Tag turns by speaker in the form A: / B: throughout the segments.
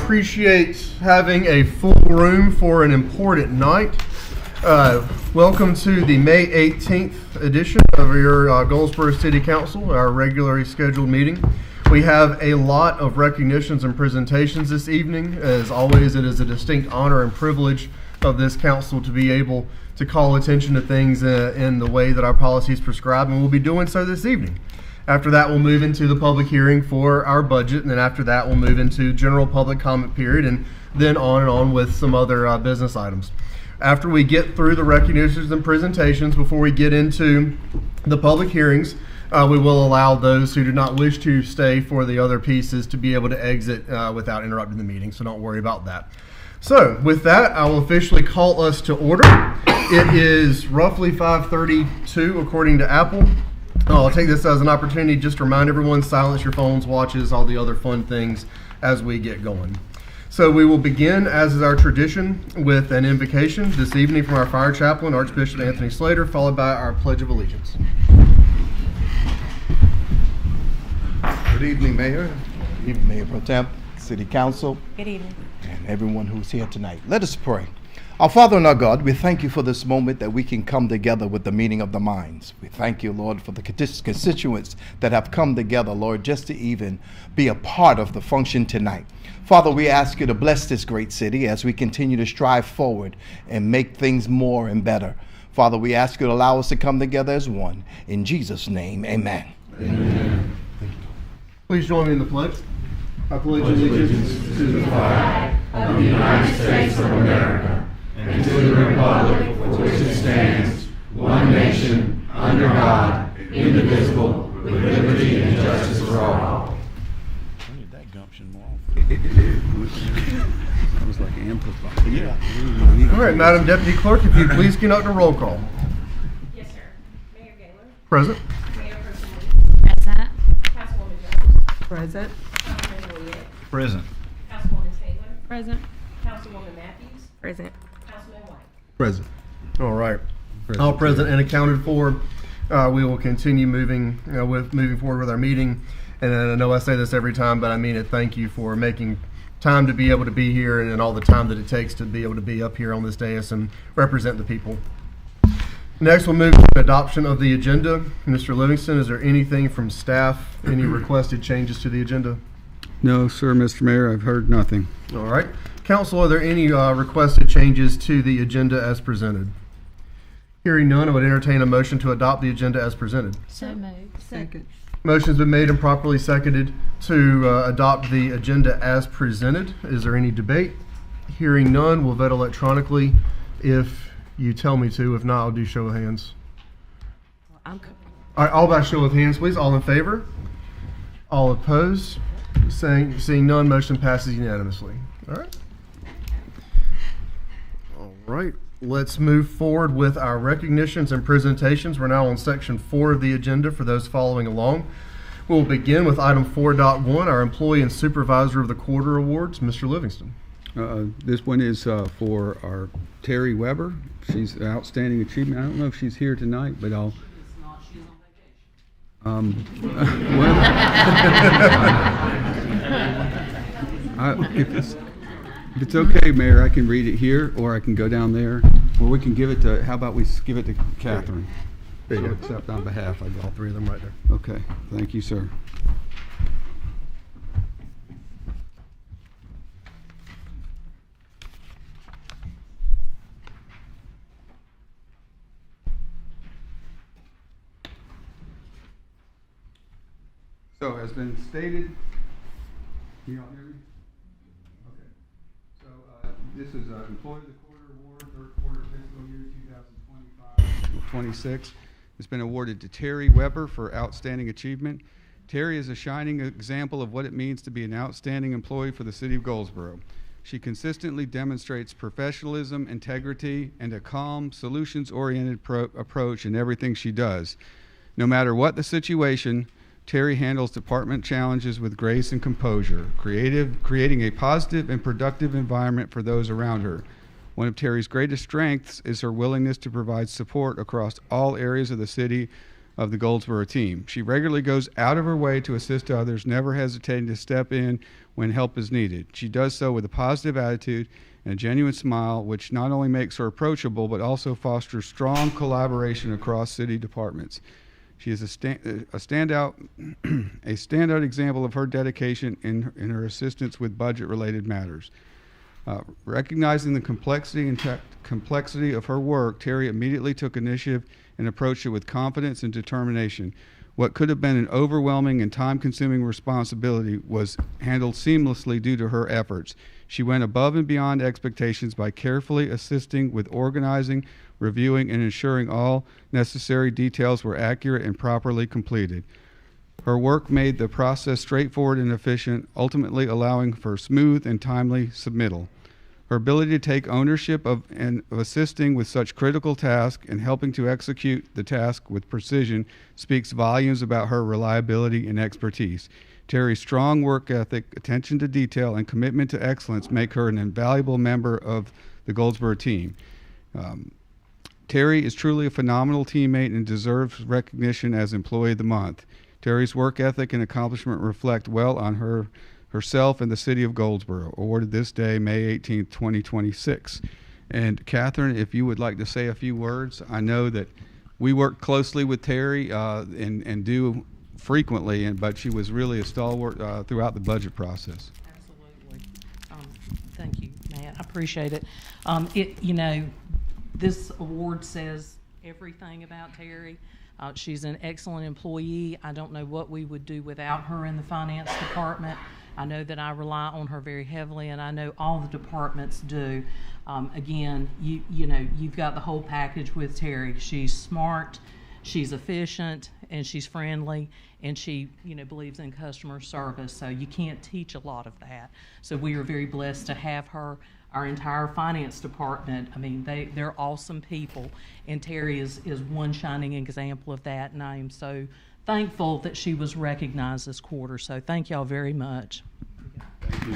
A: appreciate having a full room for an important night. Welcome to the May 18th edition of your Goldsboro City Council, our regularly scheduled meeting. We have a lot of recognitions and presentations this evening. As always, it is a distinct honor and privilege of this council to be able to call attention to things in the way that our policies prescribe, and we'll be doing so this evening. After that, we'll move into the public hearing for our budget, and then after that, we'll move into general public comment period, and then on with some other business items. After we get through the recognitions and presentations, before we get into the public hearings, we will allow those who do not wish to stay for the other pieces to be able to exit without interrupting the meeting, so don't worry about that. So with that, I will officially call us to order. It is roughly 5:32 according to Apple. I'll take this as an opportunity just to remind everyone, silence your phones, watches, all the other fun things as we get going. So we will begin, as is our tradition, with an invocation this evening from our fire chaplain, Archbishop Anthony Slater, followed by our Pledge of Allegiance.
B: Good evening, Mayor. Good evening, Mayor Pro Temp, City Council.
C: Good evening.
B: And everyone who's here tonight. Let us pray. Our Father and our God, we thank you for this moment that we can come together with the meeting of the minds. We thank you, Lord, for the constituents that have come together, Lord, just to even be a part of the function tonight. Father, we ask you to bless this great city as we continue to strive forward and make things more and better. Father, we ask you to allow us to come together as one. In Jesus' name, amen.
A: Amen. Please join me in the pledge. I pledge allegiance to the flag of the United States of America and to the republic for which it stands, one nation, under God, indivisible, with liberty and justice for all.
D: When did that gumption more? That was like amplified. Yeah.
A: All right, Madam Deputy Clerk, if you please conduct a roll call.
C: Yes, sir. Mayor Gaylor.
A: Present.
C: Mayor Person.
E: Present.
C: Councilwoman Jones.
E: Present.
C: Councilman Williams.
D: Present.
C: Councilwoman Taylor.
E: Present.
C: Councilwoman Matthews.
E: Present.
C: Councilman White.
A: Present. All right. All present and accounted for. We will continue moving forward with our meeting. And I know I say this every time, but I mean it. Thank you for making time to be able to be here and all the time that it takes to be able to be up here on this dais and represent the people. Next, we'll move to the adoption of the agenda. Mr. Livingston, is there anything from staff, any requested changes to the agenda?
D: No, sir, Mr. Mayor, I've heard nothing.
A: All right. Council, are there any requested changes to the agenda as presented? Hearing none, I would entertain a motion to adopt the agenda as presented.
E: So moved. Second.
A: Motion's been made and properly seconded to adopt the agenda as presented. Is there any debate? Hearing none, we'll vote electronically if you tell me to. If not, I'll do show of hands. All right, all by show of hands, please. All in favor? All opposed? Seeing none, motion passes unanimously. All right. All right. Let's move forward with our recognitions and presentations. We're now on section 4 of the agenda for those following along. We'll begin with item 4.1, our Employee and Supervisor of the Quarter Awards. Mr. Livingston.
D: This one is for our Terry Weber. She's an outstanding achievement. I don't know if she's here tonight, but I'll.
E: She's on vacation.
D: If it's okay, Mayor, I can read it here, or I can go down there, or we can give it to. How about we give it to Catherine?
A: There you go.
D: Accept on behalf. I
A: All
D: got.
A: three of them right there.
D: Okay. Thank you, sir. So, as been stated, you all hear me? Okay. So, this is Employee of the Quarter Award, third quarter fiscal year 2025-26. It's been awarded to Terry Weber for outstanding achievement. Terry is a shining example of what it means to be an outstanding employee for the City of Goldsboro. She consistently demonstrates professionalism, integrity, and a calm, solutions-oriented approach in everything she does. No matter what the situation, Terry handles department challenges with grace and composure, creating a positive and productive environment for those around her. One of Terry's greatest strengths is her willingness to provide support across all areas of the city, of the Goldsboro team. She regularly goes out of her way to assist others, never hesitating to step in when help is needed. She does so with a positive attitude and a genuine smile, which not only makes her approachable, but also fosters strong collaboration across city departments. She is a standout example of her dedication in her assistance with budget-related matters. Recognizing the complexity of her work, Terry immediately took initiative and approached it with confidence and determination. What could have been an overwhelming and time-consuming responsibility was handled seamlessly due to her efforts. She went above and beyond expectations by carefully assisting with organizing, reviewing, and ensuring all necessary details were accurate and properly completed. Her work made the process straightforward and efficient, ultimately allowing for smooth and timely submittal. Her ability to take ownership of assisting with such critical tasks and helping to execute the task with precision speaks volumes about her reliability and expertise. Terry's strong work ethic, attention to detail, and commitment to excellence make her an invaluable member of the Goldsboro team. Terry is truly a phenomenal teammate and deserves recognition as Employee of the Month. Terry's work ethic and accomplishment reflect well on herself and the city of Goldsboro, awarded this day, May 18th, 2026. And Catherine, if you would like to say a few words, I know that we work closely with Terry and do frequently, but she was really a stalwart throughout the budget process.
E: Absolutely. Thank you, Matt. I appreciate it. This award says everything about Terry. She's an excellent employee. I don't know what we would do without her in the finance department. I know that I rely on her very heavily, and I know all the departments do. Again, you've got the whole package with Terry. She's smart, she's efficient, and she's friendly, and she believes in customer service. So you can't teach a lot of that. So we are very blessed to have her. Our entire finance department, I mean, they're awesome people, and Terry is one shining example of that, and I am so thankful that she was recognized this quarter. So thank y'all very much.
D: Thank you.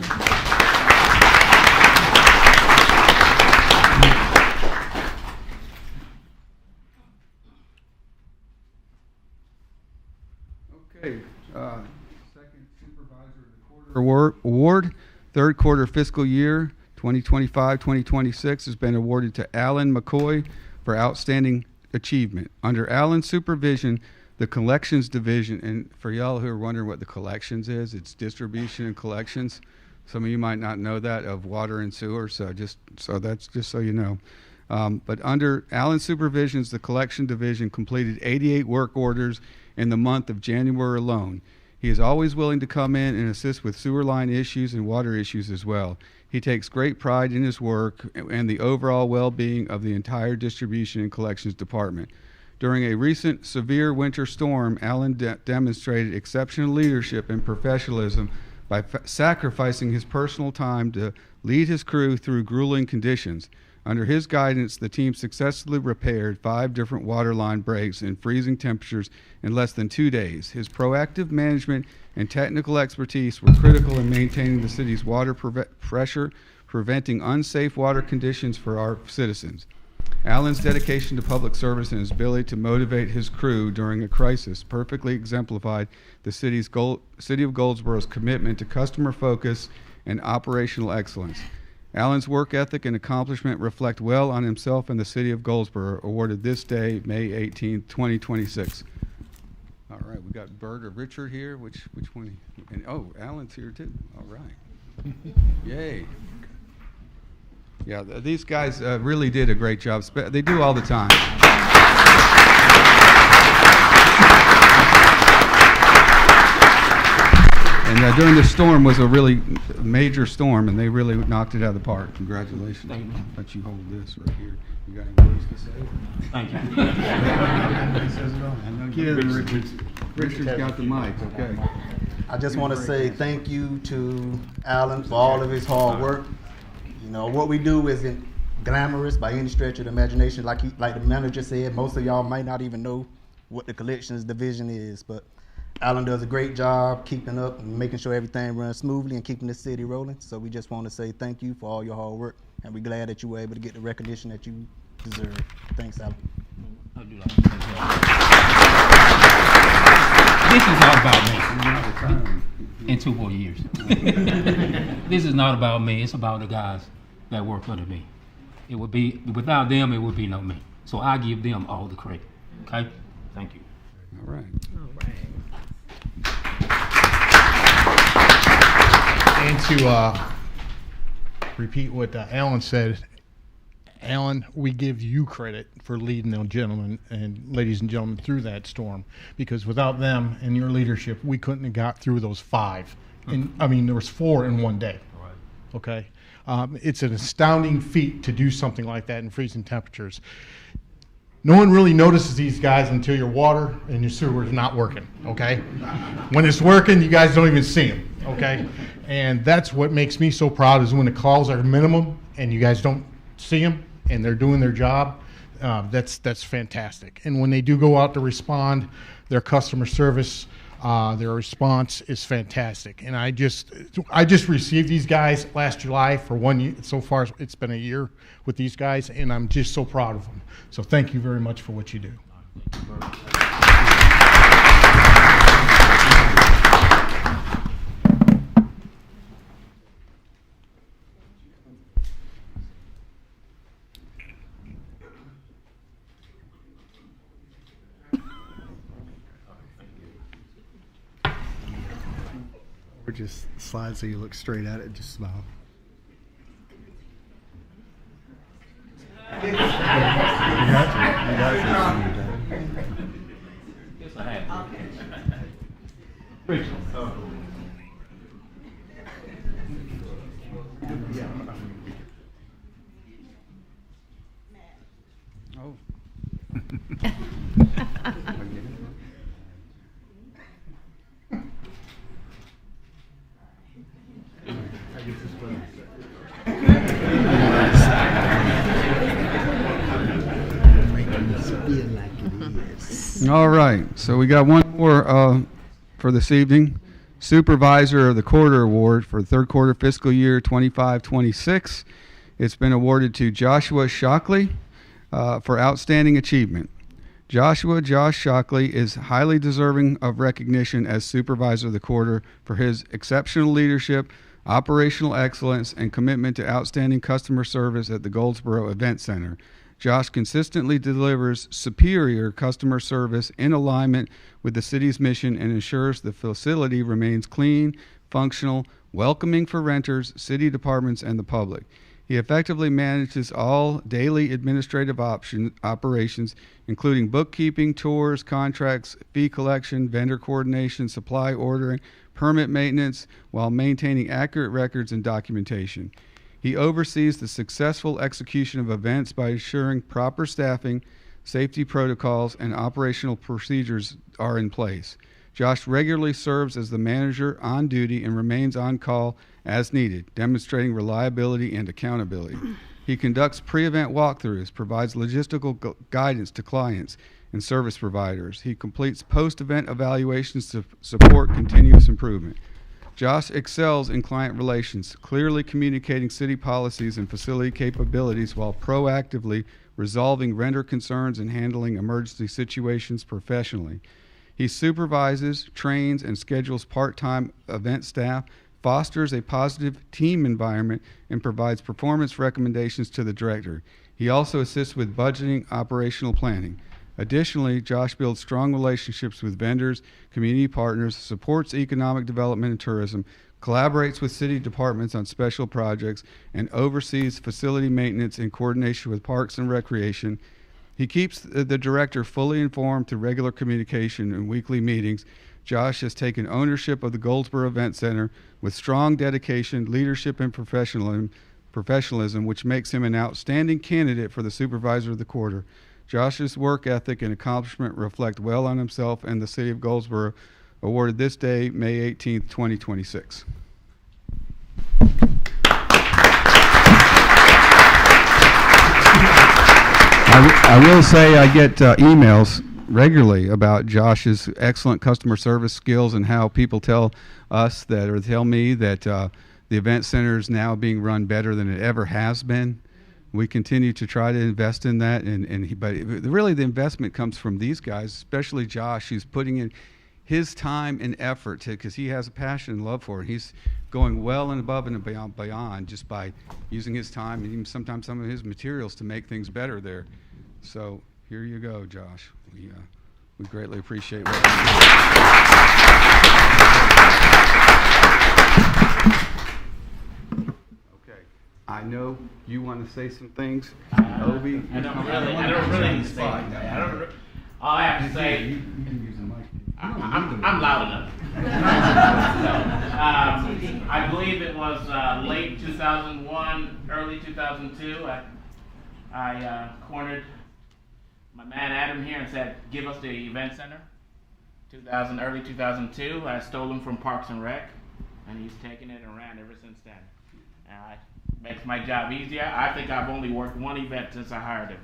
D: Okay, second Supervisor of the Quarter Award, third quarter fiscal year 2025-2026 has been awarded to Alan McCoy for outstanding achievement. Under Alan's supervision, the collections division, and for y'all who are wondering what the collections is, it's distribution and collections. Some of you might not know that, of water and sewer, so that's just so you know. But under Alan's supervisions, the collection division completed 88 work orders in the month of January alone. He is always willing to come in and assist with sewer line issues and water issues as well. He takes great pride in his work and the overall well-being of the entire distribution and collections department. During a recent severe winter storm, Alan demonstrated exceptional leadership and professionalism by sacrificing his personal time to lead his crew through grueling conditions. Under his guidance, the team successfully repaired 5 different water line breaks in freezing temperatures in less than 2 days. His proactive management and technical expertise were critical in maintaining the city's water pressure, preventing unsafe water conditions for our citizens. Alan's dedication to public service and his ability to motivate his crew during a crisis perfectly exemplified the city of Goldsboro's commitment to customer focus and operational excellence. Alan's work ethic and accomplishment reflect well on himself and the city of Goldsboro, awarded this day, May 18, 2026. All right, we got Bert or Richard here. Which one? And Alan's here too. All right. Yay. Yeah, these guys really did a great job. They do all the time. And during the storm was a really major storm, and they really knocked it out of the park. Congratulations.
F: Thank you.
D: I'll let you hold this right here. You got any words to say?
F: Thank you.
D: I know Richard's got the mic. Okay.
G: I just want to say thank you to Alan for all of his hard work. You know, what we do isn't glamorous by any stretch of the imagination. Like the manager said, most of y'all might not even know what the collections division is, but Alan does a great job keeping up and making sure everything runs smoothly and keeping the city rolling. So we just want to say thank you for all your hard work, and we're glad that you were able to get the recognition that you deserve. Thanks, Alan.
F: I do like that. This is not about me. In 2 more years. This is not about me. It's about the guys that work under me. It would be, without them, it would be no me. So I give them all the credit. Okay? Thank you.
D: All right.
H: And to repeat what Alan said, Alan, we give you credit for leading the gentlemen and ladies and gentlemen through that storm, because without them and your leadership, we couldn't have got through those 5. And I mean, there was 4 in one day.
F: Right.
H: Okay, it's an astounding feat to do something like that in freezing temperatures. No one really notices these guys until your water and your sewer is not working. Okay, when it's working, you guys don't even see them. Okay, and that's what makes me so proud, is when the calls are minimum and you guys don't see them and they're doing their job. That's fantastic. And when they do go out to respond, their customer service, their response is fantastic. And I just received these guys last July for 1 year. So far, it's been a year with these guys, and I'm just so proud of them. So thank you very much for what you do.
G: Or just slide so you look straight at it, just smile. You got you.
F: It's a habit.
D: Oh. All right, so we got one more for this evening. Supervisor of the Quarter Award for third quarter fiscal year 25-26. It's been awarded to Joshua Shockley for outstanding achievement. Josh Shockley is highly deserving of recognition as Supervisor of the Quarter for his exceptional leadership, operational excellence, and commitment to outstanding customer service at the Goldsboro Event Center. Josh consistently delivers superior customer service in alignment with the city's mission and ensures the facility remains clean, functional, welcoming for renters, city departments, and the public. He effectively manages all daily administrative operations, including bookkeeping, tours, contracts, fee collection, vendor coordination, supply ordering, permit maintenance, while maintaining accurate records and documentation. He oversees the successful execution of events by ensuring proper staffing, safety protocols, and operational procedures are in place. Josh regularly serves as the manager on duty and remains on call as needed, demonstrating reliability and accountability. He conducts pre-event walkthroughs, provides logistical guidance to clients and service providers. He completes post-event evaluations to support continuous improvement. Josh excels in client relations, clearly communicating city policies and facility capabilities while proactively resolving renter concerns and handling emergency situations professionally. He supervises, trains, and schedules part-time event staff, fosters a positive team environment, and provides performance recommendations to the director. He also assists with budgeting, operational planning. Additionally, Josh builds strong relationships with vendors, community partners, supports economic development and tourism, collaborates with city departments on special projects, and oversees facility maintenance in coordination with Parks and Recreation. He keeps the director fully informed through regular communication and weekly meetings. Josh has taken ownership of the Goldsboro Event Center with strong dedication, leadership, and professionalism, which makes him an outstanding candidate for the Supervisor of the Quarter. Josh's work ethic and accomplishment reflect well on himself and the City of Goldsboro, awarded this day, May 18th, 2026. I will say I get emails regularly about Josh's excellent customer service skills and how people tell us that, or tell me that the event center is now being run better than it ever has been. We continue to try to invest in that, but really the investment comes from these guys, especially Josh, who's putting in his time and effort because he has a passion and love for it. He's going well and above and beyond just by using his time and even sometimes some of his materials to make things better there. So here you go, Josh. We greatly appreciate what you do. Okay, I know you want to say some things. Obi,
I: I don't really say anything. All I have to say,
D: you can use the mic.
I: I'm loud enough. I believe it was late 2001, early 2002. I cornered my man Adam here and said, "Give us the event center." Early 2002. I stole him from Parks and Rec, and he's taken it and ran ever since then. Makes my job easier. I think I've only worked one event since I hired him,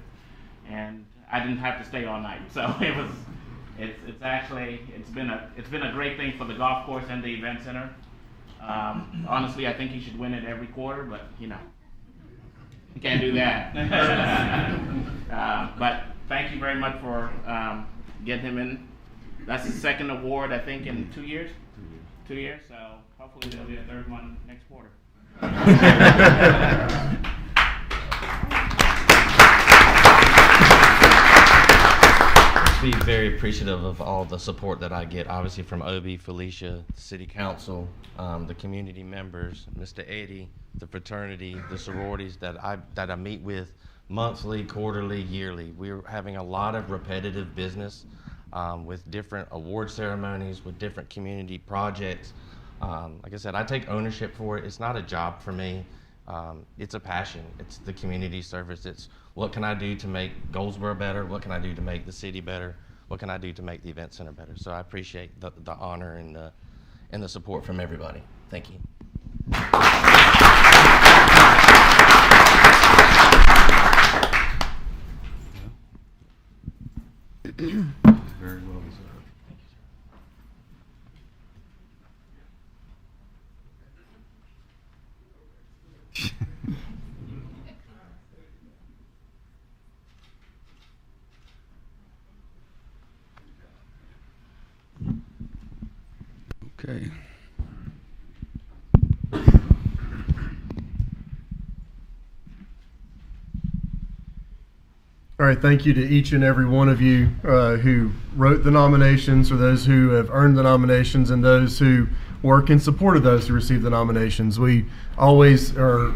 I: and I didn't have to stay all night. So it's been a great thing for the golf course and the event center. Honestly, I think he should win it every quarter, but you can't do that. But thank you very much for getting him in. That's his second award, I think, in 2 years. 2 years. So hopefully there'll be a third one next quarter.
J: Be very appreciative of all the support that I get, obviously from Obi, Felicia, the city council, the community members, Mr. Eddie, the fraternity, the sororities that I meet with monthly, quarterly, yearly. We're having a lot of repetitive business with different award ceremonies, with different community projects. Like I said, I take ownership for it. It's not a job for me. It's a passion. It's the community service. It's what can I do to make Goldsboro better? What can I do to make the city better? What can I do to make the event center better? So I appreciate the honor and the support from everybody. Thank you.
D: Very well deserved. Okay.
A: All right, thank you to each and every one of you who wrote the nominations, or those who have earned the nominations, and those who work in support of those who receive the nominations. We always are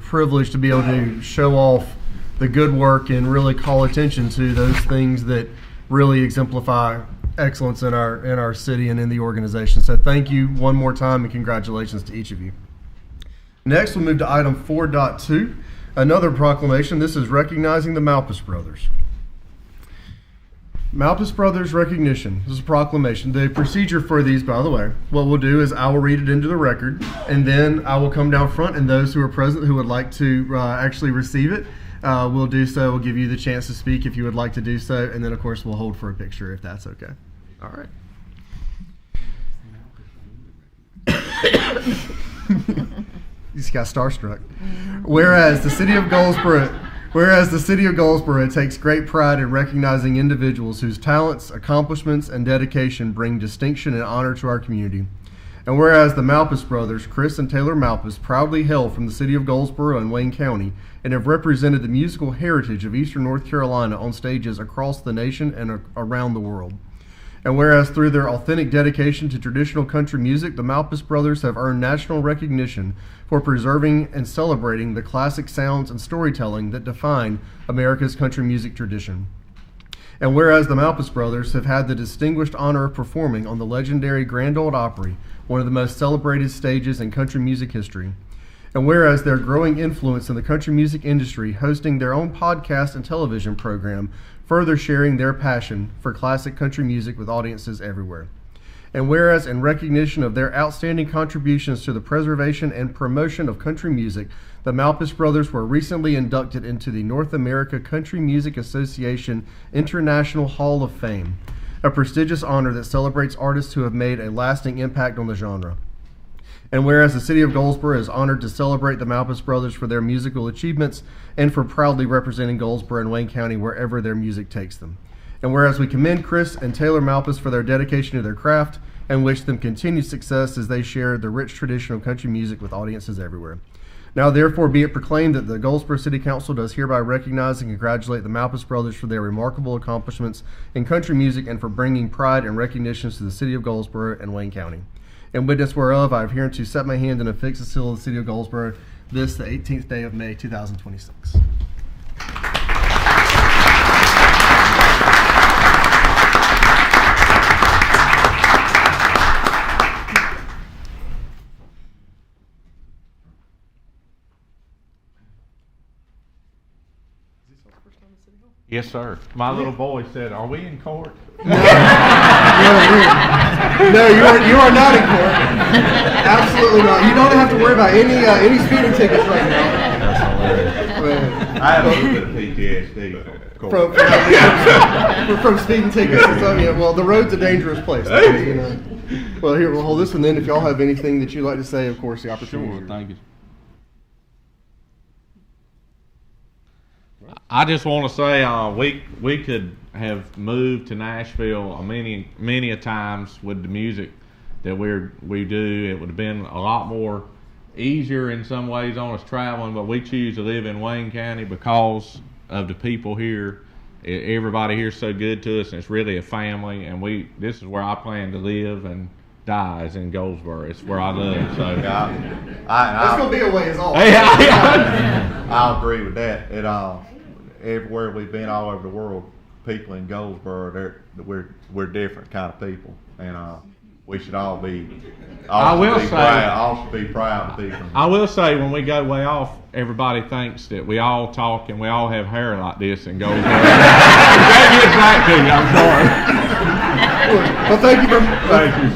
A: privileged to be able to show off the good work and really call attention to those things that really exemplify excellence in our city and in the organization. So thank you one more time, and congratulations to each of you. Next, we'll move to item 4.2. Another proclamation. This is recognizing the Malpass brothers. Malpass brothers recognition. This is a proclamation. The procedure for these, by the way, what we'll do is I will read it into the record, and then I will come down front, and those who are present who would like to actually receive it will do so. We'll give you the chance to speak if you would like to do so, and then of course we'll hold for a picture if that's okay. All right. You just got starstruck. Whereas the city of Goldsboro takes great pride in recognizing individuals whose talents, accomplishments, and dedication bring distinction and honor to our community. And whereas the Malpass brothers, Chris and Taylor Malpass, proudly hail from the city of Goldsboro and Wayne County and have represented the musical heritage of Eastern North Carolina on stages across the nation and around the world. And whereas through their authentic dedication to traditional country music, the Malpass brothers have earned national recognition for preserving and celebrating the classic sounds and storytelling that define America's country music tradition. And whereas the Malpass brothers have had the distinguished honor of performing on the legendary Grand Ole Opry, one of the most celebrated stages in country music history. And whereas their growing influence in the country music industry, hosting their own podcast and television program, further sharing their passion for classic country music with audiences everywhere. And whereas in recognition of their outstanding contributions to the preservation and promotion of country music, the Malpass brothers were recently inducted into the North America Country Music Association International Hall of Fame, a prestigious honor that celebrates artists who have made a lasting impact on the genre. And whereas the city of Goldsboro is honored to celebrate the Malpass brothers for their musical achievements and for proudly representing Goldsboro and Wayne County wherever their music takes them. And whereas we commend Chris and Taylor Malpass for their dedication to their craft and wish them continued success as they share the rich tradition of country music with audiences everywhere. Now therefore be it proclaimed that the Goldsboro City Council does hereby recognize and congratulate the Malpass brothers for their remarkable accomplishments in country music and for bringing pride and recognitions to the city of Goldsboro and Wayne County. In witness whereof, I have hereunto set my hand and affix the seal of the city of Goldsboro, this the 18th day of May 2026.
K: Yes, sir. My little boy said, "Are we in court?"
A: No, you are not in court. Absolutely not. You don't have to worry about any speeding tickets right now.
J: That's hilarious.
K: I have a little bit of PTSD from court.
A: From speeding tickets and stuff. Yeah, well, the road's a dangerous place. You know. Well, here, we'll hold this, and then if y'all have anything that you'd like to say, of course, the opportunity.
K: Sure, thank you. I just want to say we could have moved to Nashville many a times with the music that we do. It would have been a lot more easier in some ways on us traveling, but we choose to live in Wayne County because of the people here. Everybody here is so good to us, and it's really a family. And this is where I plan to live and die, is in Goldsboro. It's where I live. So
A: that's gonna be a ways off.
K: I'll agree with that. Everywhere we've been all over the world, people in Goldsboro, we're different kind of people, and we should all be. All should be proud of people. I will say, when we go way off, everybody thinks that we all talk and we all have hair like this in Goldsboro. That gets back to you. I'm sorry.
A: Well, thank you,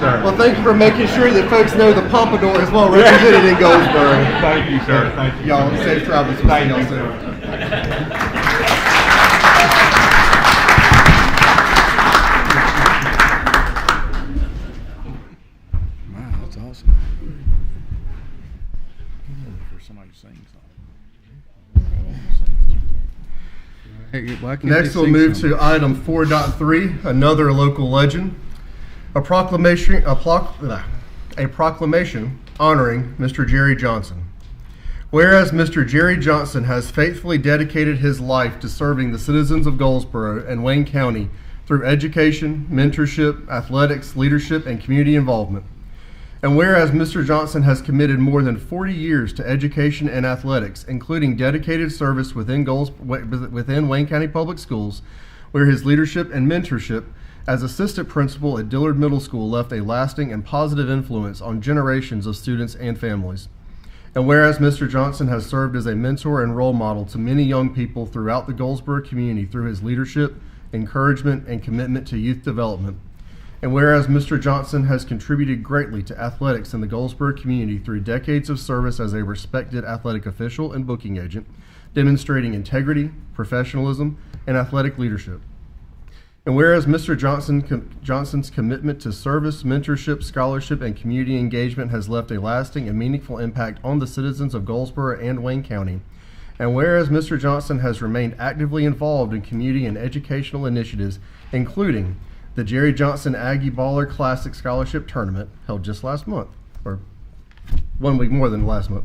A: sir. Well, thank you for making sure that folks know the pompadour is well represented in Goldsboro.
K: Thank you, sir. Thank you.
A: Y'all safe travels. Thank you, sir.
B: Wow, that's awesome. For somebody to sing something.
A: Next, we'll move to item 4.3, another local legend. A proclamation honoring Mr. Jerry Johnson. Whereas Mr. Jerry Johnson has faithfully dedicated his life to serving the citizens of Goldsboro and Wayne County through education, mentorship, athletics, leadership, and community involvement. And whereas Mr. Johnson has committed more than 40 years to education and athletics, including dedicated service within Wayne County Public Schools, where his leadership and mentorship as assistant principal at Dillard Middle School left a lasting and positive influence on generations of students and families. And whereas Mr. Johnson has served as a mentor and role model to many young people throughout the Goldsboro community through his leadership, encouragement, and commitment to youth development. And whereas Mr. Johnson has contributed greatly to athletics in the Goldsboro community through decades of service as a respected athletic official and booking agent, demonstrating integrity, professionalism, and athletic leadership. And whereas Mr. Johnson's commitment to service, mentorship, scholarship, and community engagement has left a lasting and meaningful impact on the citizens of Goldsboro and Wayne County. And whereas Mr. Johnson has remained actively involved in community and educational initiatives, including the Jerry Johnson Aggie Baller Classic Scholarship Tournament, held just last month, or 1 week more than last month,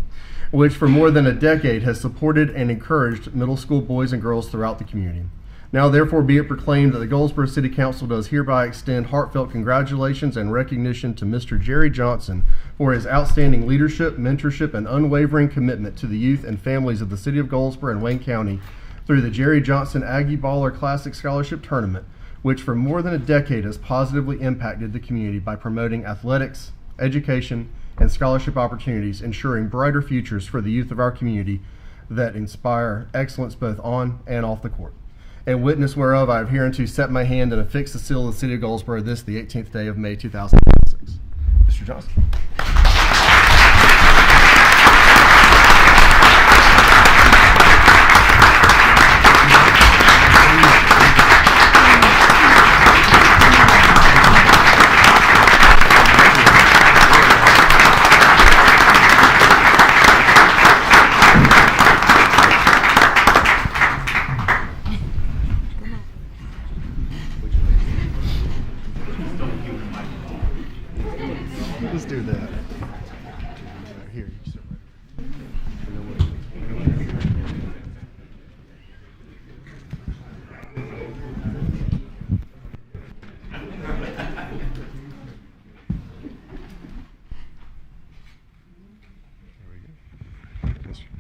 A: which for more than a decade has supported and encouraged middle school boys and girls throughout the community. Now therefore be it proclaimed that the Goldsboro City Council does hereby extend heartfelt congratulations and recognition to Mr. Jerry Johnson for his outstanding leadership, mentorship, and unwavering commitment to the youth and families of the city of Goldsboro and Wayne County through the Jerry Johnson Aggie Baller Classic Scholarship Tournament, which for more than a decade has positively impacted the community by promoting athletics, education, and scholarship opportunities, ensuring brighter futures for the youth of our community that inspire excellence both on and off the court. And witness whereof I have hereunto set my hand and affixed the seal of the city of Goldsboro, this the 18th day of May 2006. Mr. Johnson. do that. Here, you sit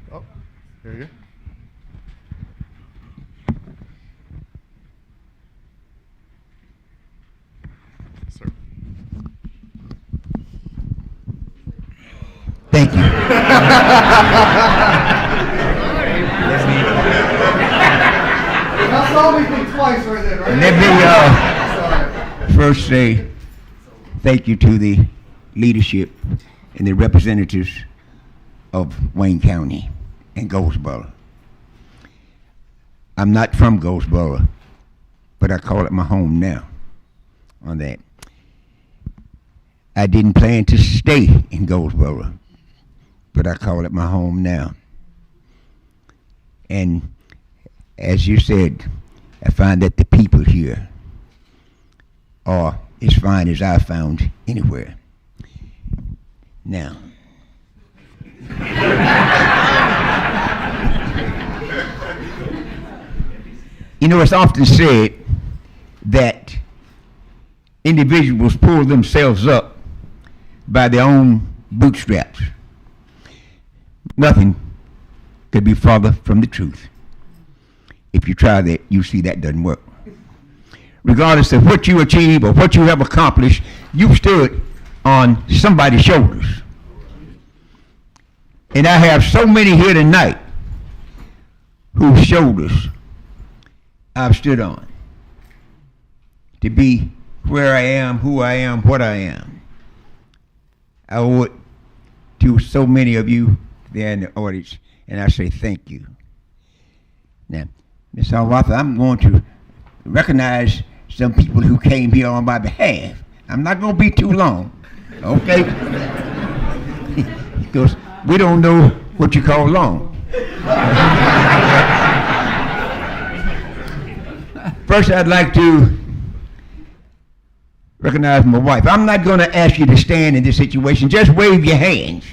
A: Oh, there you go. Sir.
L: Thank you.
A: I saw me think twice right there, right?
L: Let me first say thank you to the leadership and the representatives of Wayne County and Goldsboro. I'm not from Goldsboro, but I call it my home now on that. I didn't plan to stay in Goldsboro, but I call it my home now. And as you said, I find that the people here are as fine as I've found anywhere. Now, you know, it's often said that individuals pull themselves up by their own bootstraps. Nothing could be farther from the truth. If you try that, you see that doesn't work. Regardless of what you achieve or what you have accomplished, you stood on somebody's shoulders. And I have so many here tonight whose shoulders I've stood on to be where I am, who I am, what I am. I owe it to so many of you there in the audience, and I say thank you. Now, Ms. Alvarez, I'm going to recognize some people who came here on my behalf. I'm not going to be too long, okay? Because we don't know what you call long. First, I'd like to recognize my wife. I'm not going to ask you to stand in this situation. Just wave your hands.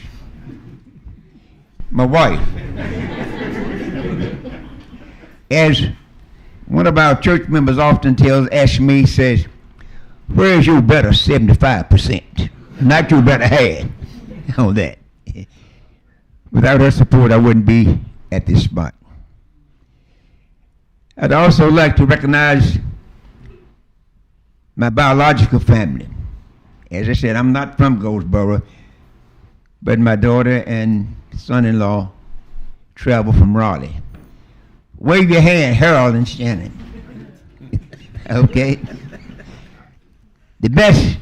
L: My wife. As one of our church members often asks me, says, where's your better 75%? Not your better half on that. Without her support, I wouldn't be at this spot. I'd also like to recognize my biological family. As I said, I'm not from Goldsboro, but my daughter and son-in-law travel from Raleigh. Wave your hand, Harold and Shannon. Okay? The best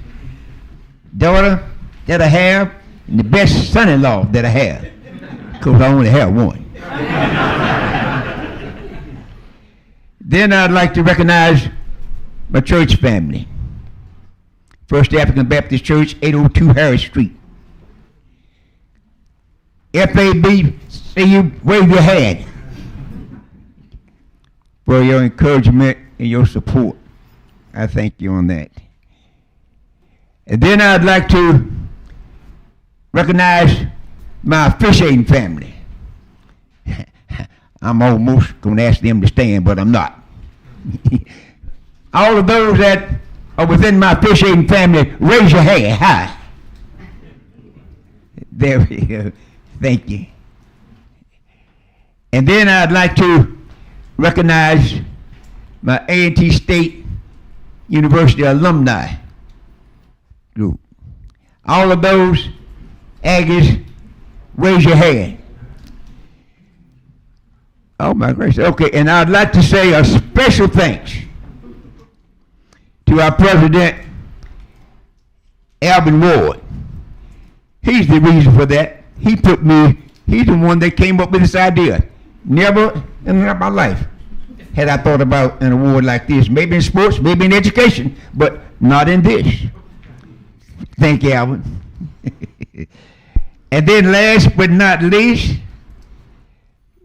L: daughter that I have, and the best son-in-law that I have, because I only have one. Then I'd like to recognize my church family. First African Baptist Church, 802 Harris Street. FAB, say you wave your hand for your encouragement and your support. I thank you on that. And then I'd like to recognize my officiating family. I'm almost going to ask them to stand, but I'm not. All of those that are within my officiating family, raise your hand high. There we go. Thank you. And then I'd like to recognize my A&T State University alumni group. All of those Aggies, raise your hand. Oh my gracious. Okay, and I'd like to say a special thanks to our president, Alvin Ward. He's the reason for that. He's the one that came up with this idea. Never in my life had I thought about an award like this. Maybe in sports, maybe in education, but not in this. Thank you, Alvin. And then last but not least,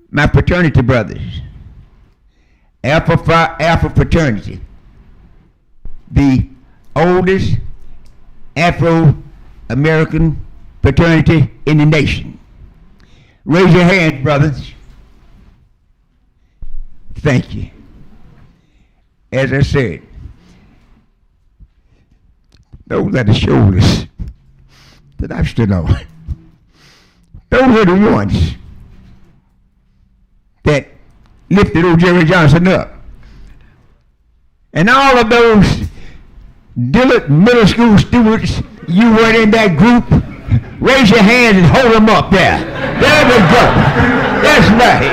L: my fraternity brothers, Alpha fraternity, the oldest Afro American fraternity in the nation. Raise your hands, brothers. Thank you. As I said, those are the shoulders that I've stood on. Those are the ones that lifted old Jerry Johnson up. And all of those Dillard middle school students, you were in that group, raise your hands and hold them up there. There we go. That's right.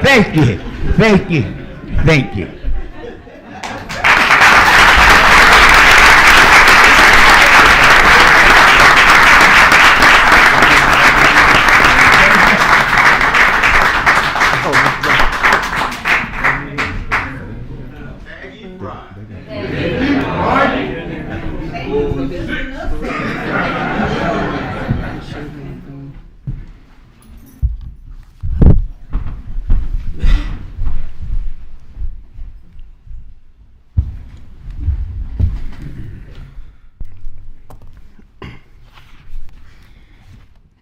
L: Thank you. Thank you. Thank you.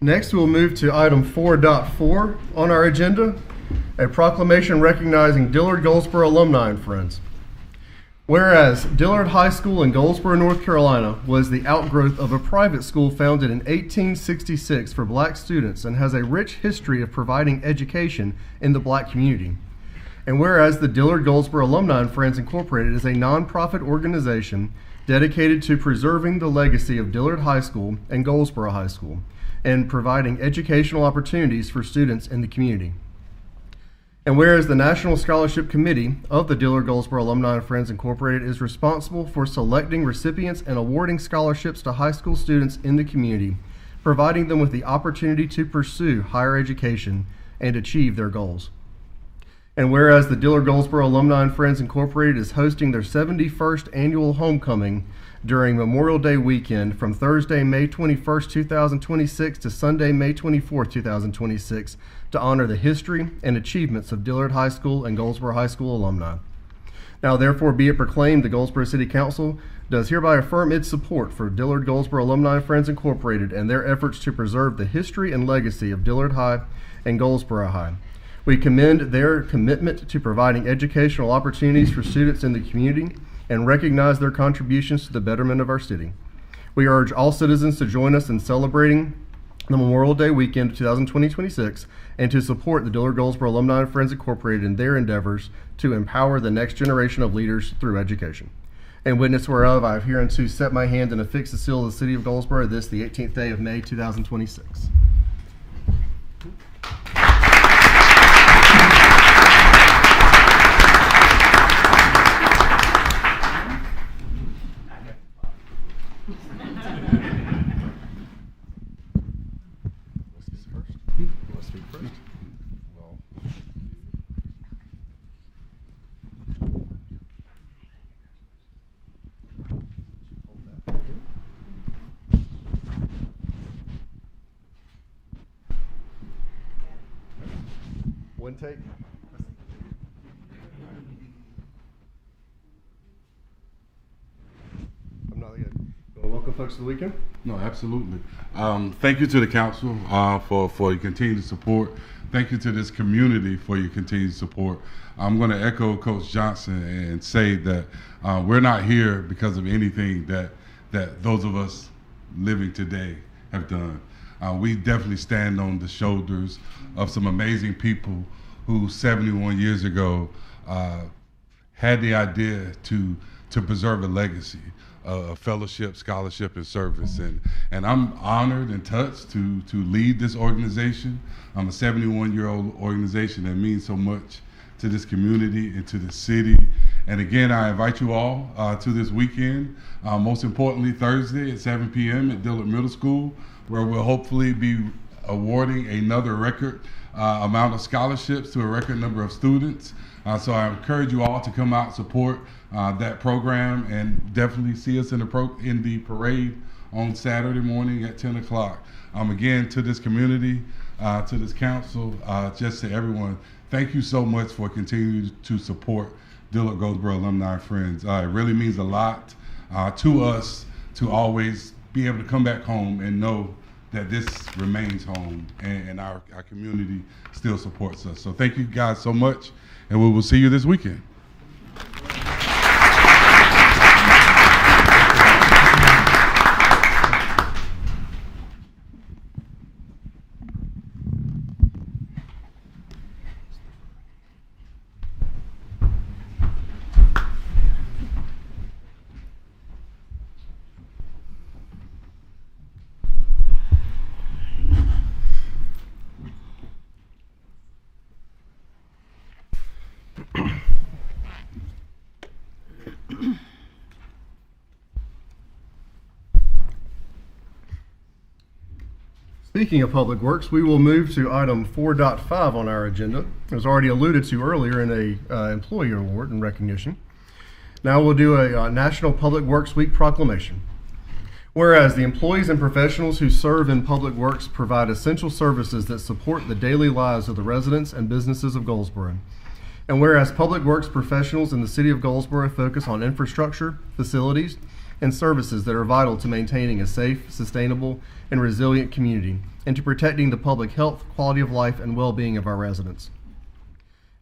A: Next, we'll move to item 4.4 on our agenda, a proclamation recognizing Dillard Goldsboro alumni and friends. Whereas Dillard High School in Goldsboro, North Carolina was the outgrowth of a private school founded in 1866 for black students and has a rich history of providing education in the black community. And whereas the Dillard Goldsboro Alumni and Friends Incorporated is a nonprofit organization dedicated to preserving the legacy of Dillard High School and Goldsboro High School and providing educational opportunities for students in the community. And whereas the National Scholarship Committee of the Dillard Goldsboro Alumni and Friends Incorporated is responsible for selecting recipients and awarding scholarships to high school students in the community, providing them with the opportunity to pursue higher education and achieve their goals. And whereas the Dillard Goldsboro Alumni and Friends Incorporated is hosting their 71st annual homecoming during Memorial Day weekend from Thursday, May 21st, 2026 to Sunday, May 24th, 2026 to honor the history and achievements of Dillard High School and Goldsboro High School alumni. Now therefore be it proclaimed, the Goldsboro City Council does hereby affirm its support for Dillard Goldsboro Alumni and Friends Incorporated and their efforts to preserve the history and legacy of Dillard High and Goldsboro High. We commend their commitment to providing educational opportunities for students in the community and recognize their contributions to the betterment of our city. We urge all citizens to join us in celebrating the Memorial Day weekend of 2026 and to support the Dillard Goldsboro Alumni and Friends Incorporated in their endeavors to empower the next generation of leaders through education. And witness whereof I have hereunto set my hand and affixed the seal of the city of Goldsboro this the 18th day of May 2026. One take. I'm not good. Welcome folks to the weekend.
M: No, absolutely. Thank you to the council for your continued support. Thank you to this community for your continued support. I'm going to echo Coach Johnson and say that we're not here because of anything that those of us living today have done. We definitely stand on the shoulders of some amazing people who 71 years ago had the idea to preserve a legacy of fellowship, scholarship, and service. And I'm honored and touched to lead this organization. I'm a 71-year-old organization that means so much to this community and to the city. And again, I invite you all to this weekend, most importantly Thursday at 7 p.m. at Dillard Middle School, where we'll hopefully be awarding another record amount of scholarships to a record number of students. So I encourage you all to come out and support that program and definitely see us in the parade on Saturday morning at 10 o'clock. Again, to this community, to this council, just to everyone, thank you so much for continuing to support Dillard Goldsboro Alumni Friends. It really means a lot to us to always be able to come back home and know that this remains home and our community still supports us. So thank you guys so much, and we will see you this weekend.
A: Speaking of Public Works, we will move to item 4.5 on our agenda. As already alluded to earlier in a employee award and recognition. Now we'll do a National Public Works Week proclamation. Whereas the employees and professionals who serve in Public Works provide essential services that support the daily lives of the residents and businesses of Goldsboro. And whereas Public Works professionals in the city of Goldsboro focus on infrastructure, facilities, and services that are vital to maintaining a safe, sustainable, and resilient community, and to protecting the public health, quality of life, and well-being of our residents.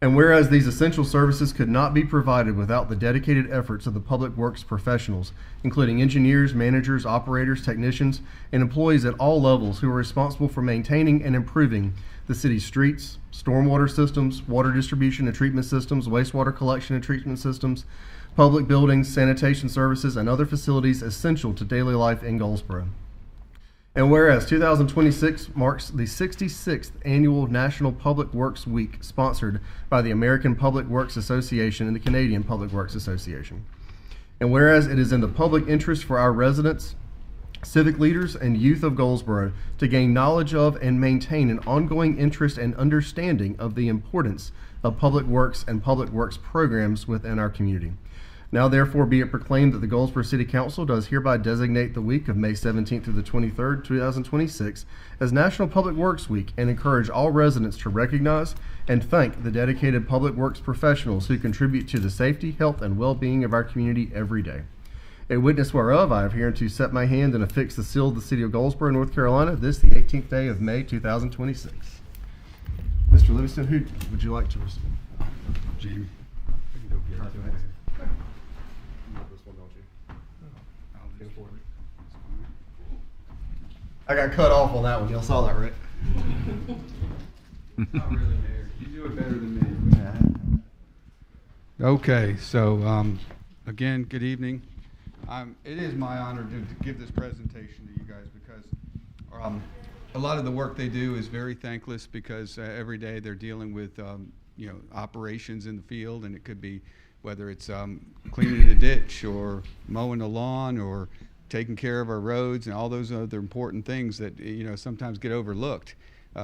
A: And whereas these essential services could not be provided without the dedicated efforts of the Public Works professionals, including engineers, managers, operators, technicians, and employees at all levels who are responsible for maintaining and improving the city's streets, stormwater systems, water distribution and treatment systems, wastewater collection and treatment systems, public buildings, sanitation services, and other facilities essential to daily life in Goldsboro. And whereas 2026 marks the 66th annual National Public Works Week sponsored by the American Public Works Association and the Canadian Public Works Association. And whereas it is in the public interest for our residents, civic leaders, and youth of Goldsboro to gain knowledge of and maintain an ongoing interest and understanding of the importance of public works and public works programs within our community. Now therefore be it proclaimed that the Goldsboro City Council does hereby designate the week of May 17th through the 23rd, 2026 as National Public Works Week and encourage all residents to recognize and thank the dedicated public works professionals who contribute to the safety, health, and well-being of our community every day. A witness whereof I have hereunto set my hand and affix the seal of the city of Goldsboro, North Carolina, this the 18th day of May 2026. Mr. Livingston, who would you like to respond?
N: Jamie.
A: I got cut off on that one. Y'all saw that, right?
D: Not really, Mayor. You do it better than me. Okay, so again, good evening. It is my honor to give this presentation to you guys because a lot of the work they do is very thankless because every day they're dealing with operations in the field, and it could be whether it's cleaning the ditch or mowing the lawn or taking care of our roads and all those other important things that sometimes get overlooked.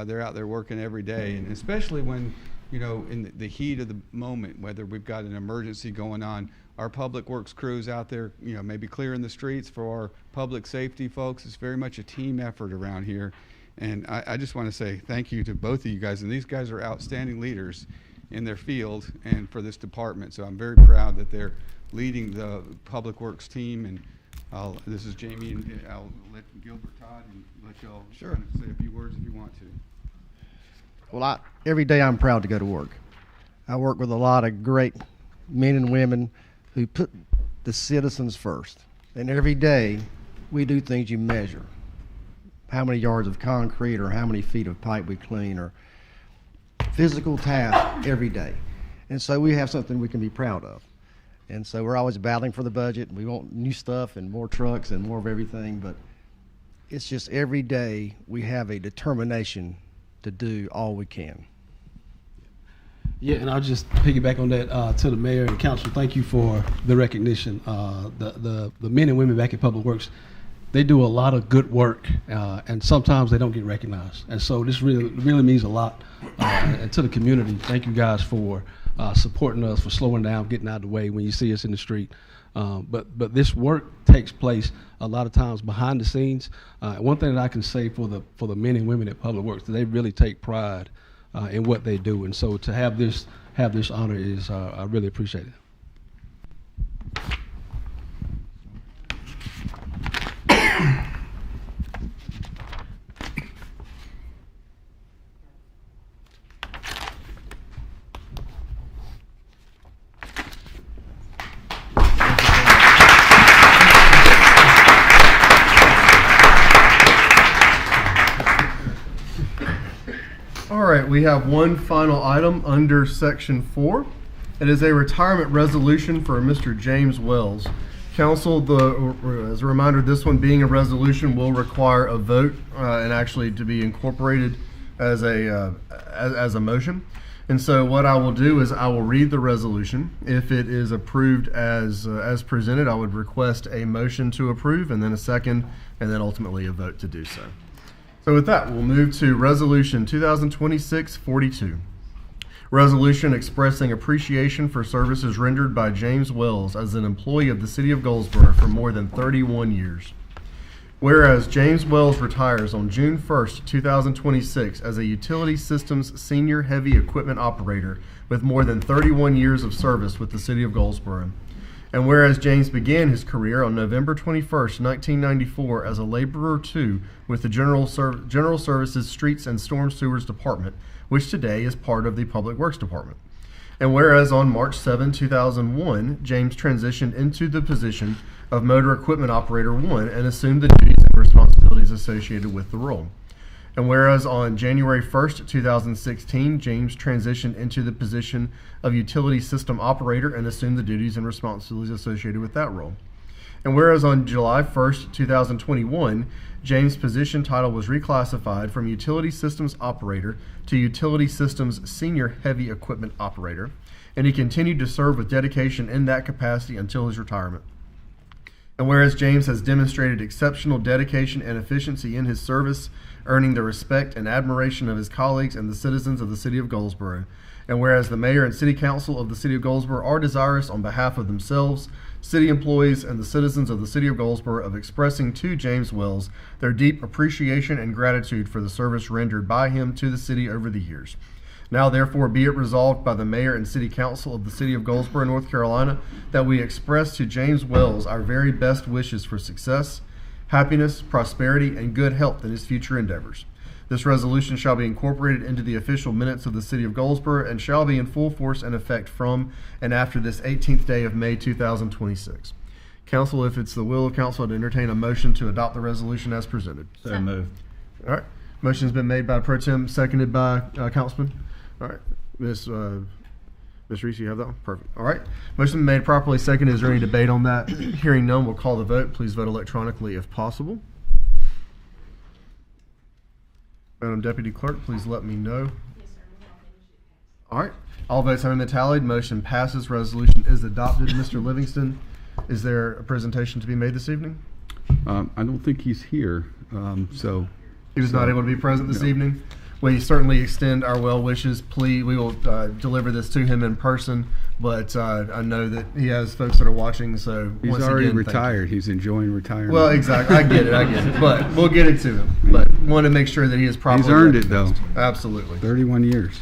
D: They're out there working every day, and especially when in the heat of the moment, whether we've got an emergency going on, our public works crews out there, maybe clearing the streets for our public safety folks. It's very much a team effort around here, and I just want to say thank you to both of you guys. And these guys are outstanding leaders in their field and for this department. So I'm very proud that they're leading the public works team. And this is Jamie, and I'll let Gilbert, Todd, and let y'all kind of say a few words if you want to.
O: Well, every day I'm proud to go to work. I work with a lot of great men and women who put the citizens first. And every day we do things you measure. How many yards of concrete or how many feet of pipe we clean, or physical tasks every day. And so we have something we can be proud of. And so we're always battling for the budget. We want new stuff and more trucks and more of everything, but it's just every day we have a determination to do all we can.
N: Yeah, and I'll just piggyback on that to the mayor and council. Thank you for the recognition. The men and women back at Public Works, they do a lot of good work, and sometimes they don't get recognized. And so this really means a lot. And to the community, thank you guys for supporting us, for slowing down, getting out of the way when you see us in the street. But this work takes place a lot of times behind the scenes. One thing that I can say for the men and women at Public Works, they really take pride in what they do, and so to have this honor is I really appreciate it.
A: right, we have one final item under section 4. It is a retirement resolution for Mr. James Wells. Council, as a reminder, this one being a resolution will require a vote and actually to be incorporated as a motion. And so what I will do is I will read the resolution. If it is approved as presented, I would request a motion to approve and then a second and then ultimately a vote to do so. So with that, we'll move to Resolution 2026-42. Resolution expressing appreciation for services rendered by James Wells as an employee of the City of Goldsboro for more than 31 years. Whereas James Wells retires on June 1st, 2026 as a utility systems senior heavy equipment operator with more than 31 years of service with the City of Goldsboro. And whereas James began his career on November 21st, 1994 as a laborer 2 with the General Services Streets and Storm Sewers Department, which today is part of the Public Works Department. And whereas on March 7, 2001, James transitioned into the position of Motor Equipment Operator 1 and assumed the duties and responsibilities associated with the role. And whereas on January 1st, 2016, James transitioned into the position of Utility System Operator and assumed the duties and responsibilities associated with that role. And whereas on July 1st, 2021, James' position title was reclassified from Utility Systems Operator to Utility Systems Senior Heavy Equipment Operator, and he continued to serve with dedication in that capacity until his retirement. And whereas James has demonstrated exceptional dedication and efficiency in his service, earning the respect and admiration of his colleagues and the citizens of the City of Goldsboro. And whereas the Mayor and City Council of the City of Goldsboro are desirous on behalf of themselves, city employees, and the citizens of the City of Goldsboro of expressing to James Wells their deep appreciation and gratitude for the service rendered by him to the city over the years. Now therefore be it resolved by the Mayor and City Council of the City of Goldsboro, North Carolina, that we express to James Wells our very best wishes for success, happiness, prosperity, and good health in his future endeavors. This resolution shall be incorporated into the official minutes of the City of Goldsboro and shall be in full force and effect from and after this 18th day of May 2026. Council, if it's the will of council, I'd entertain a motion to adopt the resolution as presented.
P: So moved.
A: All right. Motion's been made by Pro Tem, seconded by Councilman. All right. Ms. Reese, you have that one? Perfect. All right. Motion made, properly seconded. Is there any debate on that? Hearing none, we'll call the vote. Please vote electronically if possible. Madam Deputy Clerk, please let me know. All right. All votes having been tallied, motion passes. Resolution is adopted. Mr. Livingston, is there a presentation to be made this evening?
Q: I don't think he's here, so.
A: He was not able to be present this evening. We certainly extend our well wishes. Please, we will deliver this to him in person, but I know that he has folks that are watching, so
Q: He's
A: once
Q: already
A: again, thank you.
Q: retired. He's enjoying retirement.
A: Well, exactly. I get it. But we'll get it to him. But want to make sure that he is properly
Q: He's earned it, though.
A: recognized. Absolutely.
Q: 31 years.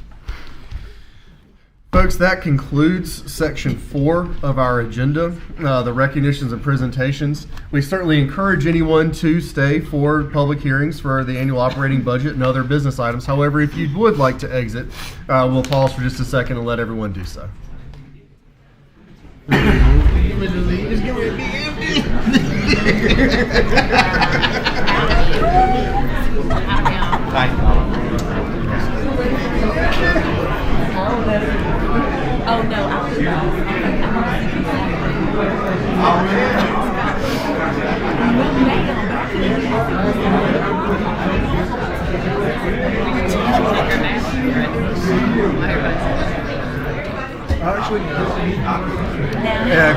A: Folks, that concludes section 4 of our agenda, the recognitions and presentations. We certainly encourage anyone to stay for public hearings for the annual operating budget and other business items. However, if you would like to exit, we'll pause for just a second and let everyone do so.
C: Oh, no,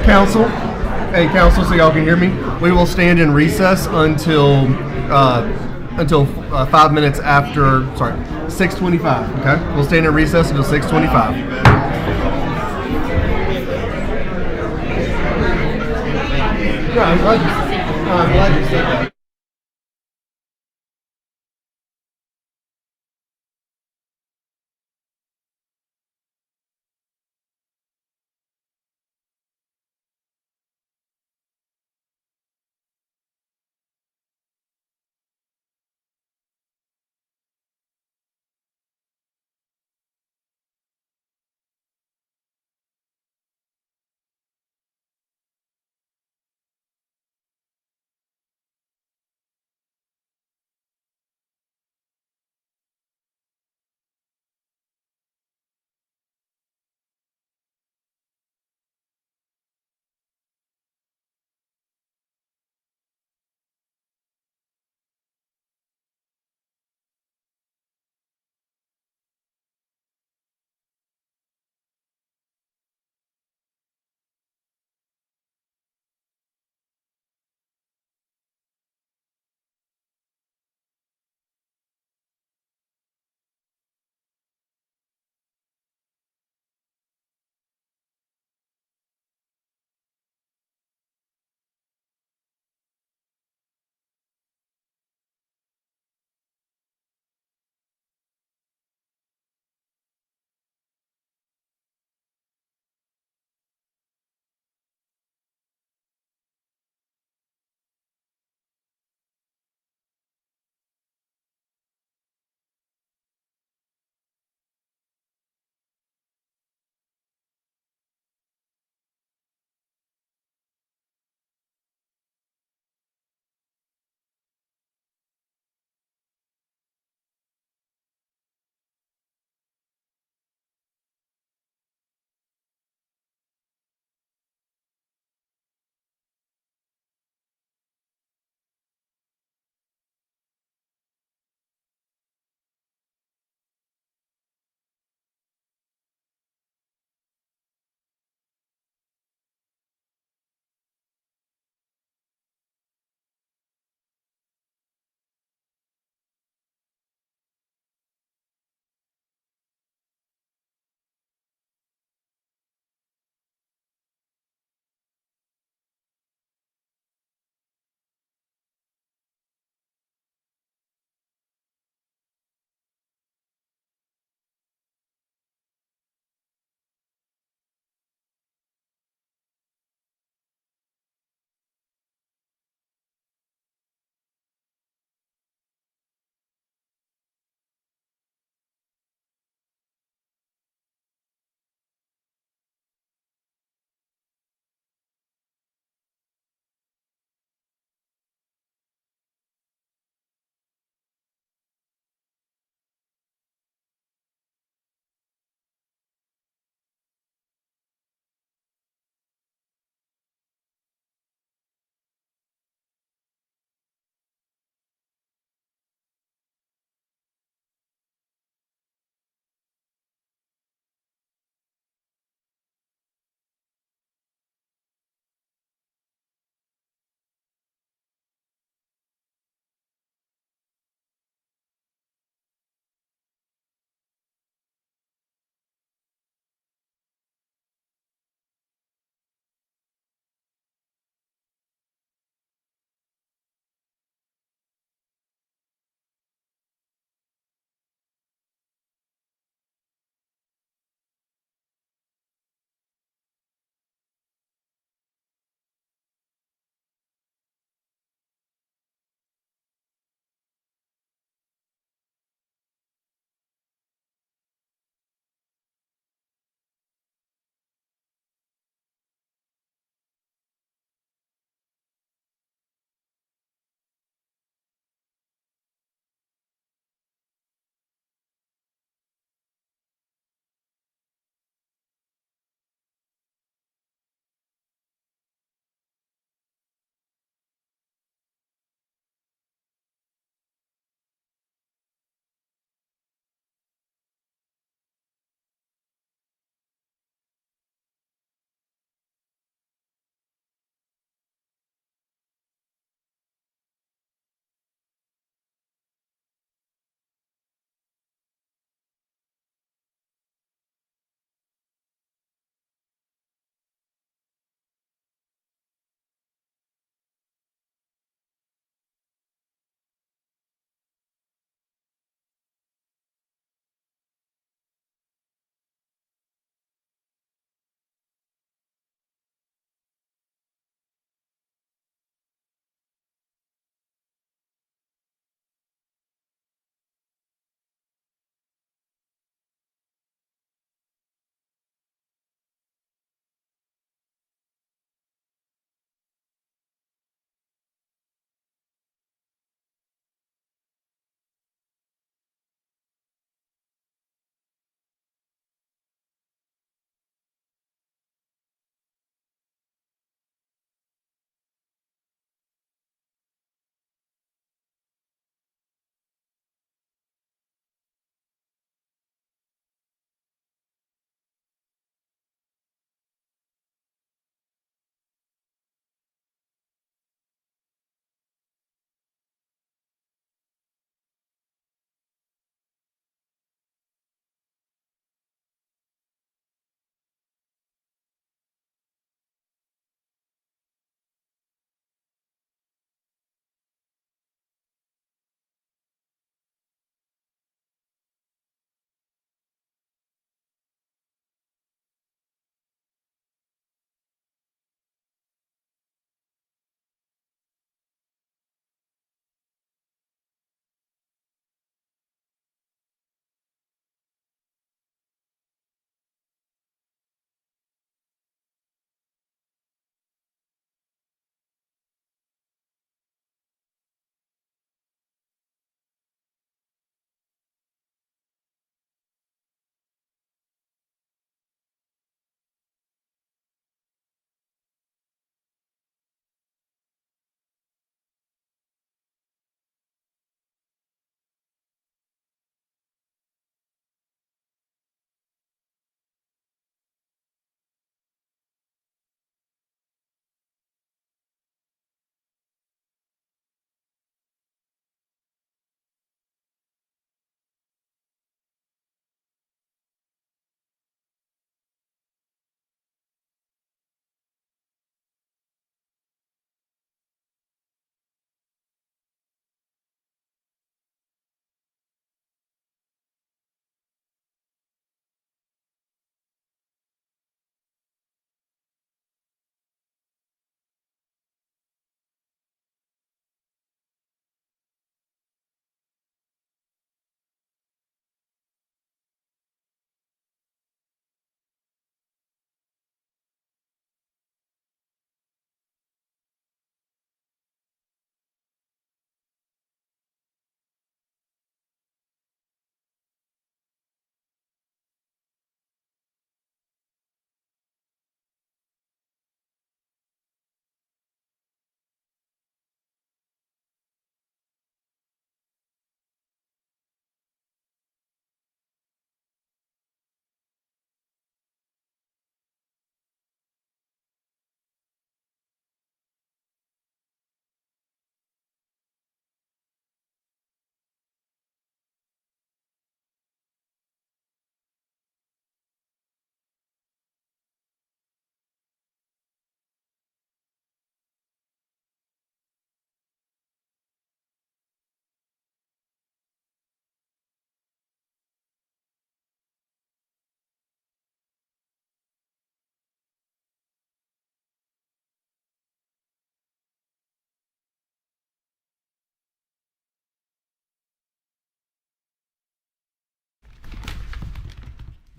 A: Council, hey, council, so y'all can hear me. We will stand in recess until 5 minutes after, 6:25. Okay, we'll stand in recess until 6:25. Yeah, I'm glad you said that.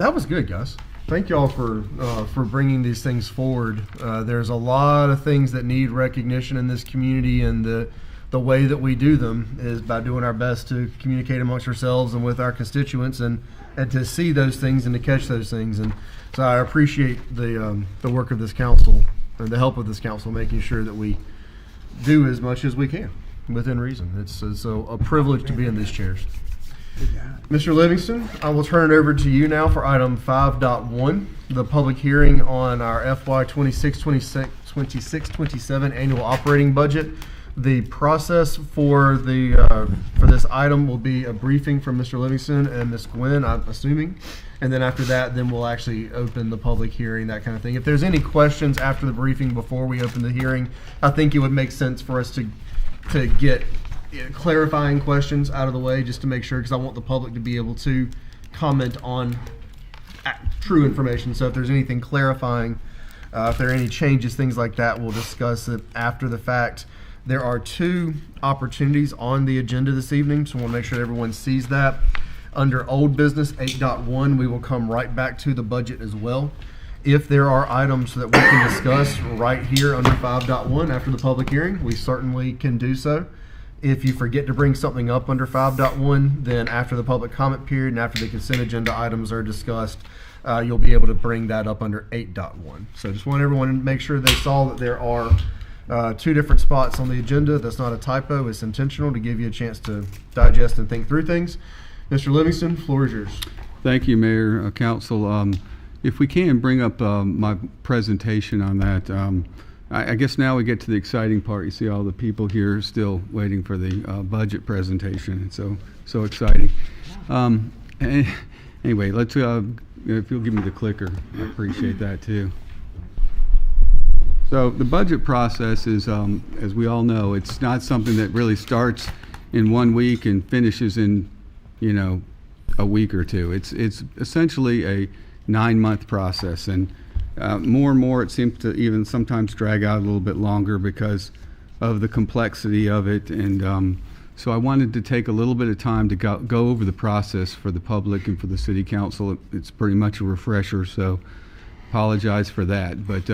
A: That was good, guys. Thank y'all for bringing these things forward. There's a lot of things that need recognition in this community, and the way that we do them is by doing our best to communicate amongst ourselves and with our constituents, and to see those things and to catch those things. And so I appreciate the work of this council and the help of this council, making sure that we do as much as we can within reason. It's a privilege to be in these chairs. Mr. Livingston, I will turn it over to you now for item 5.1, the public hearing on our FY 26-27 annual operating budget. The process for this item will be a briefing from Mr. Livingston and Ms. Gwen, I'm assuming, and then after that, then we'll actually open the public hearing, that kind of thing. If there's any questions after the briefing before we open the hearing, I think it would make sense for us to get clarifying questions out of the way, just to make sure, because I want the public to be able to comment on true information. So if there's anything clarifying, if there are any changes, things like that, we'll discuss it after the fact. There are 2 opportunities on the agenda this evening, so we'll make sure everyone sees that. Under old business 8.1, we will come right back to the budget as well. If there are items that we can discuss right here under 5.1 after the public hearing, we certainly can do so. If you forget to bring something up under 5.1, then after the public comment period and after the consent agenda items are discussed, you'll be able to bring that up under 8.1. So just want everyone to make sure they saw that there are 2 different spots on the agenda. That's not a typo. It's intentional to give you a chance to digest and think through things. Mr. Livingston, floor is yours.
Q: Thank you, Mayor, Council. If we can bring up my presentation on that. I guess now we get to the exciting part. You see all the people here still waiting for the budget presentation. It's so exciting. Anyway, let's. If you'll give me the clicker, I appreciate that too. So the budget process is, as we all know, it's not something that really starts in 1 week and finishes in, a week or 2. It's essentially a 9-month process, and more and more it seems to even sometimes drag out a little bit longer because of the complexity of it. And so I wanted to take a little bit of time to go over the process for the public and for the city council. It's pretty much a refresher, so apologize for that. But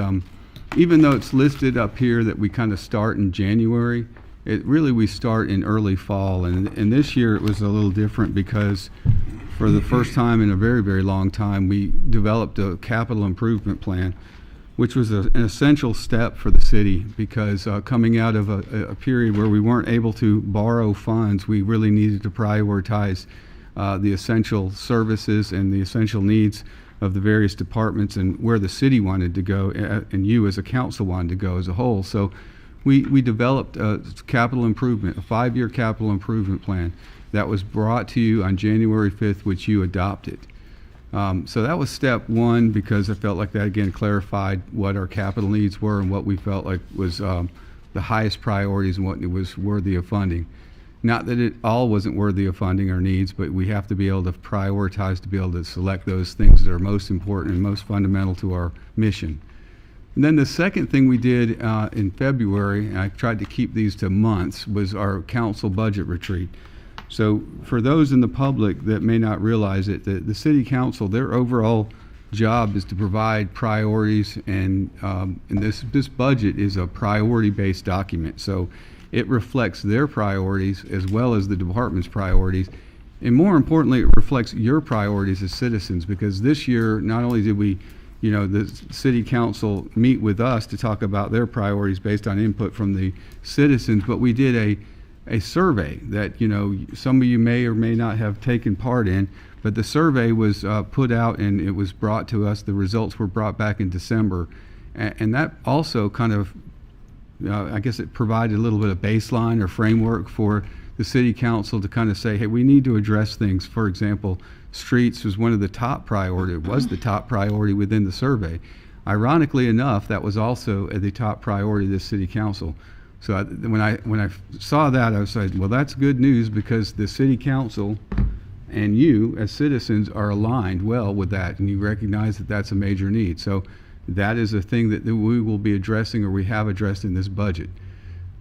Q: even though it's listed up here that we kind of start in January, we start in early fall. And this year it was a little different because for the first time in a very, very long time, we developed a capital improvement plan, which was an essential step for the city because coming out of a period where we weren't able to borrow funds, we really needed to prioritize the essential services and the essential needs of the various departments and where the city wanted to go and you as a council wanted to go as a whole. So we developed a capital improvement, a 5-year capital improvement plan that was brought to you on January 5th, which you adopted. So that was step 1 because I felt like that again clarified what our capital needs were and what we felt like was the highest priorities and what it was worthy of funding. Not that it all wasn't worthy of funding our needs, but we have to be able to prioritize to be able to select those things that are most important and most fundamental to our mission. And then the second thing we did in February, and I tried to keep these to months, was our council budget retreat. So for those in the public that may not realize it, the city council, their overall job is to provide priorities, and this budget is a priority-based document. So it reflects their priorities as well as the department's priorities. And more importantly, it reflects your priorities as citizens, because this year, not only did we, the city council meet with us to talk about their priorities based on input from the citizens, but we did a survey that, some of you may or may not have taken part in, but the survey was put out and it was brought to us. The results were brought back in December. And that also kind of, I guess it provided a little bit of baseline or framework for the city council to kind of say, hey, we need to address things. For example, streets was one of the top priority. It was the top priority within the survey. Ironically enough, that was also the top priority of the city council. So when I saw that, I was like, well, that's good news, because the city council and you as citizens are aligned well with that, and you recognize that that's a major need. So that is a thing that we will be addressing, or we have addressed in this budget.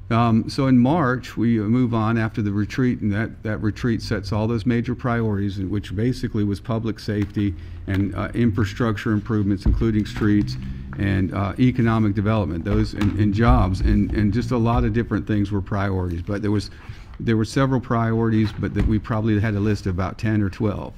Q: So in March, we move on after the retreat, and that retreat sets all those major priorities, which basically was public safety and infrastructure improvements, including streets, and economic development, those and jobs, and just a lot of different things were priorities. But there were several priorities, but that we probably had a list of about 10 or 12.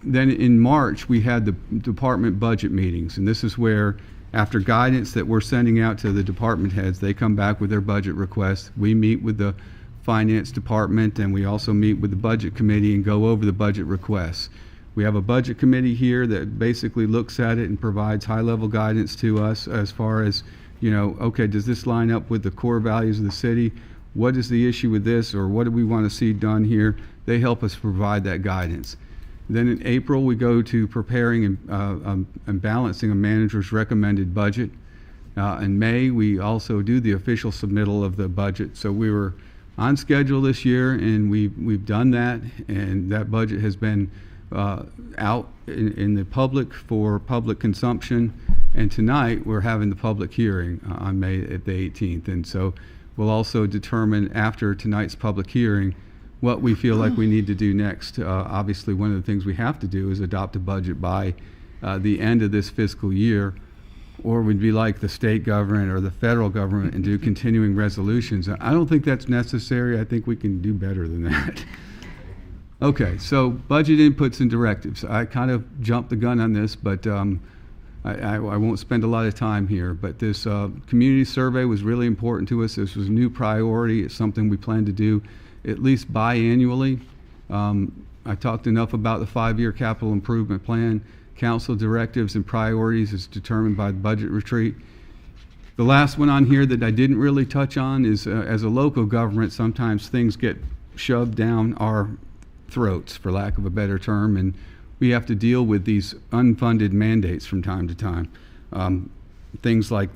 Q: Then in March, we had the department budget meetings, and this is where, after guidance that we're sending out to the department heads, they come back with their budget requests. We meet with the finance department, and we also meet with the budget committee and go over the budget requests. We have a budget committee here that basically looks at it and provides high-level guidance to us as far as, okay, does this line up with the core values of the city? What is the issue with this, or what do we want to see done here? They help us provide that guidance. Then in April, we go to preparing and balancing a manager's recommended budget. In May, we also do the official submittal of the budget. So we were on schedule this year, and we've done that, and that budget has been out in the public for public consumption. And tonight, we're having the public hearing on May at the 18th. And so we'll also determine after tonight's public hearing what we feel like we need to do next. Obviously, one of the things we have to do is adopt a budget by the end of this fiscal year, or we'd be like the state government or the federal government and do continuing resolutions. I don't think that's necessary. I think we can do better than that. Okay, so budget inputs and directives. I kind of jumped the gun on this, but I won't spend a lot of time here. But this community survey was really important to us. This was a new priority. It's something we plan to do at least biannually. I talked enough about the 5-year capital improvement plan. Council directives and priorities is determined by the budget retreat. The last one on here that I didn't really touch on is as a local government, sometimes things get shoved down our throats, for lack of a better term, and we have to deal with these unfunded mandates from time to time. Things like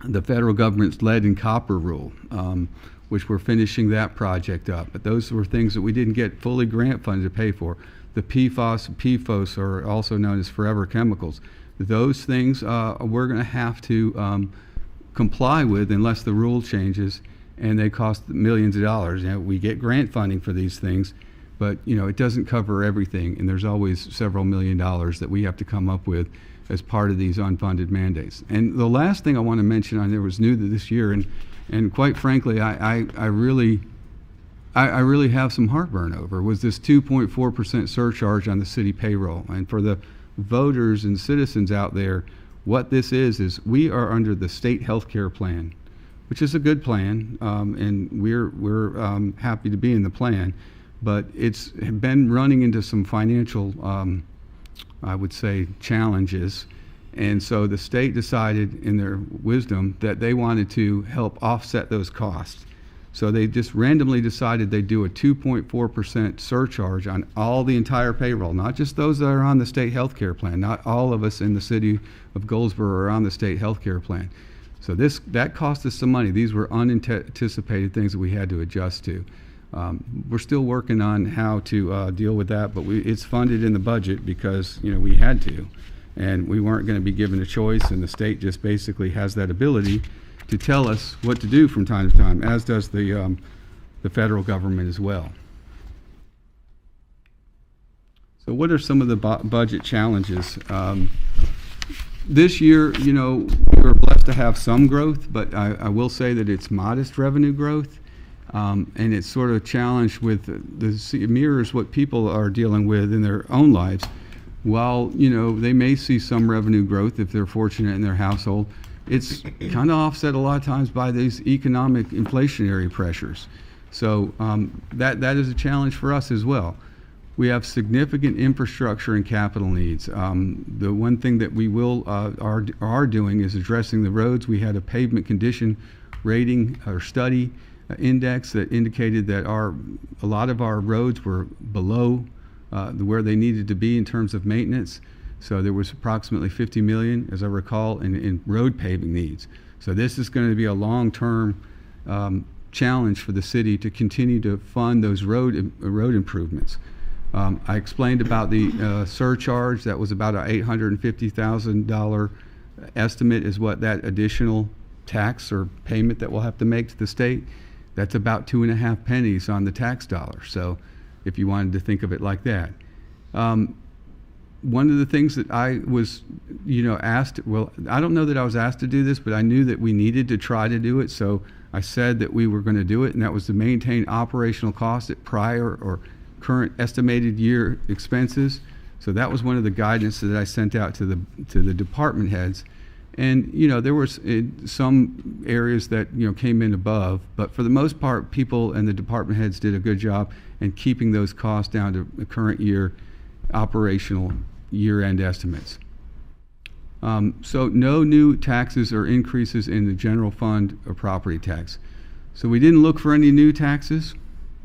Q: the federal government's lead and copper rule, which we're finishing that project up. But those were things that we didn't get fully grant funded to pay for. The PFAS and PFOS, are also known as forever chemicals. Those things we're going to have to comply with unless the rule changes, and they cost millions of dollars. We get grant funding for these things, but it doesn't cover everything, and there's always several $1 million that we have to come up with as part of these unfunded mandates. And the last thing I want to mention on there was new to this year, and quite frankly, I really have some heartburn over, was this 2.4% surcharge on the city payroll. And for the voters and citizens out there, what this is we are under the state health care plan, which is a good plan, and we're happy to be in the plan, but it's been running into some financial, I would say, challenges. And so the state decided in their wisdom that they wanted to help offset those costs. So they just randomly decided they'd do a 2.4% surcharge on all the entire payroll, not just those that are on the state health care plan. Not all of us in the city of Goldsboro are on the state health care plan. So that cost us some money. These were unanticipated things that we had to adjust to. We're still working on how to deal with that, but it's funded in the budget because we had to. And we weren't going to be given a choice, and the state just basically has that ability to tell us what to do from time to time, as does the federal government as well. So what are some of the budget challenges? This year, we were blessed to have some growth, but I will say that it's modest revenue growth, and it's sort of challenged with it mirrors what people are dealing with in their own lives. While they may see some revenue growth if they're fortunate in their household, it's kind of offset a lot of times by these economic inflationary pressures. So that is a challenge for us as well. We have significant infrastructure and capital needs. The one thing that we are doing is addressing the roads. We had a pavement condition rating or study index that indicated that a lot of our roads were below where they needed to be in terms of maintenance. So there was approximately $50 million, as I recall, in road paving needs. So this is going to be a long-term challenge for the city to continue to fund those road improvements. I explained about the surcharge. That was about an $850,000 estimate is what that additional tax or payment that we'll have to make to the state, that's about 2.5 pennies on the tax dollar. So if you wanted to think of it like that. One of the things that I was, asked, well, I don't know that I was asked to do this, but I knew that we needed to try to do it. So I said that we were going to do it, and that was to maintain operational costs at prior or current estimated year expenses. So that was one of the guidance that I sent out to the department heads. And, there was some areas that, came in above, but for the most part, people and the department heads did a good job in keeping those costs down to the current year operational year-end estimates. So no new taxes or increases in the general fund or property tax. So we didn't look for any new taxes.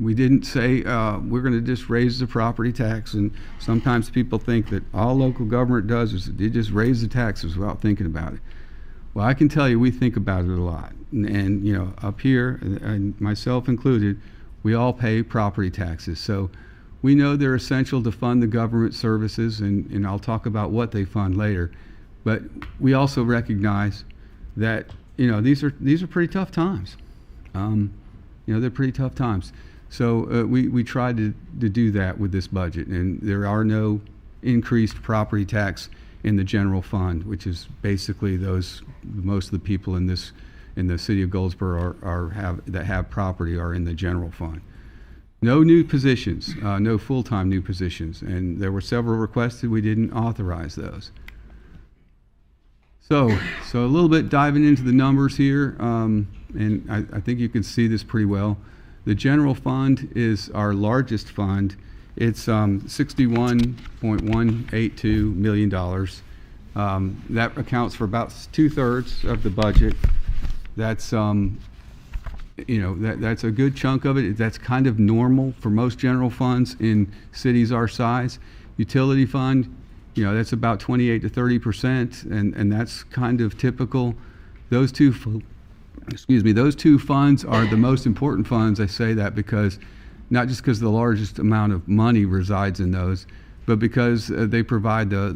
Q: We didn't say we're going to just raise the property tax, and sometimes people think that all local government does is they just raise the taxes without thinking about it. Well, I can tell you we think about it a lot, and up here, and myself included, we all pay property taxes. So we know they're essential to fund the government services, and I'll talk about what they fund later. But we also recognize that these are pretty tough times. They're pretty tough times. So we tried to do that with this budget, and there are no increased property tax in the general fund, which is basically most of the people in the city of Goldsboro that have property are in the general fund. No new positions, no full-time new positions, and there were several requested. We didn't authorize those. So a little bit diving into the numbers here, and I think you can see this pretty well. The general fund is our largest fund. It's $61.182 million. That accounts for about 2/3 of the budget. That's that's a good chunk of it. That's kind of normal for most general funds in cities our size. Utility fund, that's about 28 to 30%, and that's kind of typical. Those two funds are the most important funds. I say that because, not just because the largest amount of money resides in those, but because they provide the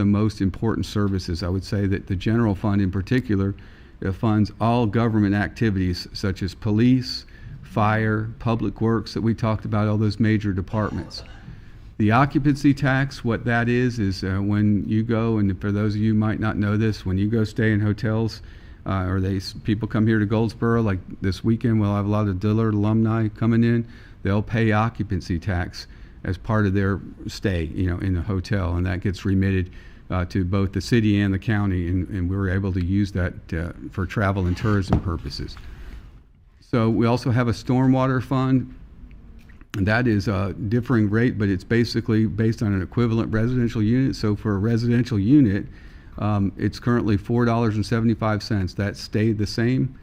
Q: most important services. I would say that the general fund in particular funds all government activities such as police, fire, public works that we talked about, all those major departments. The occupancy tax, what that is when you go, and for those of you who might not know this, when you go stay in hotels, people come here to Goldsboro, like this weekend we'll have a lot of Dillard alumni coming in, they'll pay occupancy tax as part of their stay, in the hotel, and that gets remitted to both the city and the county, and we were able to use that for travel and tourism purposes. So we also have a stormwater fund, and that is a differing rate, but it's basically based on an equivalent residential unit. So for a residential unit, it's currently $4.75. That stayed the same.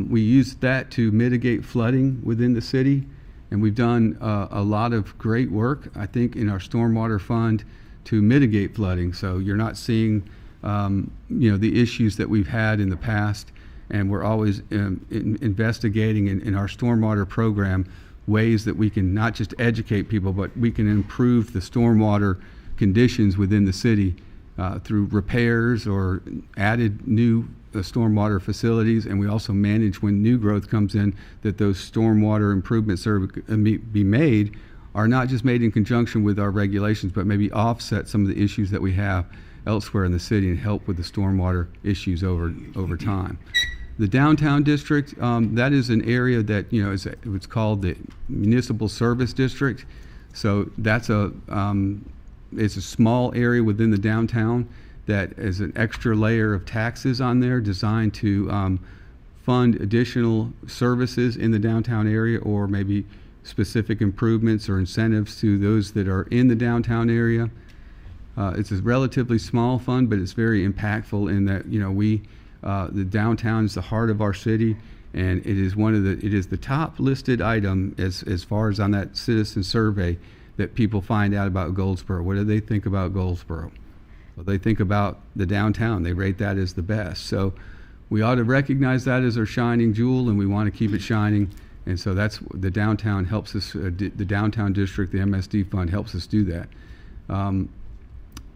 Q: We used that to mitigate flooding within the city, and we've done a lot of great work, I think, in our stormwater fund to mitigate flooding. So you're not seeing the issues that we've had in the past, and we're always investigating in our stormwater program ways that we can not just educate people, but we can improve the stormwater conditions within the city through repairs or added new stormwater facilities. And we also manage when new growth comes in, that those stormwater improvements be made are not just made in conjunction with our regulations, but maybe offset some of the issues that we have elsewhere in the city and help with the stormwater issues over time. The downtown district, that is an area that it's called the municipal service district. So that's it's a small area within the downtown that is an extra layer of taxes on there designed to fund additional services in the downtown area, or maybe specific improvements or incentives to those that are in the downtown area. It's a relatively small fund, but it's very impactful in that the downtown is the heart of our city, and it is the top listed item as far as on that citizen survey that people find out about Goldsboro. What do they think about Goldsboro? Well, they think about the downtown. They rate that as the best. So we ought to recognize that as our shining jewel, and we want to keep it shining. And so that's the downtown helps us. The downtown district, the MSD fund helps us do that.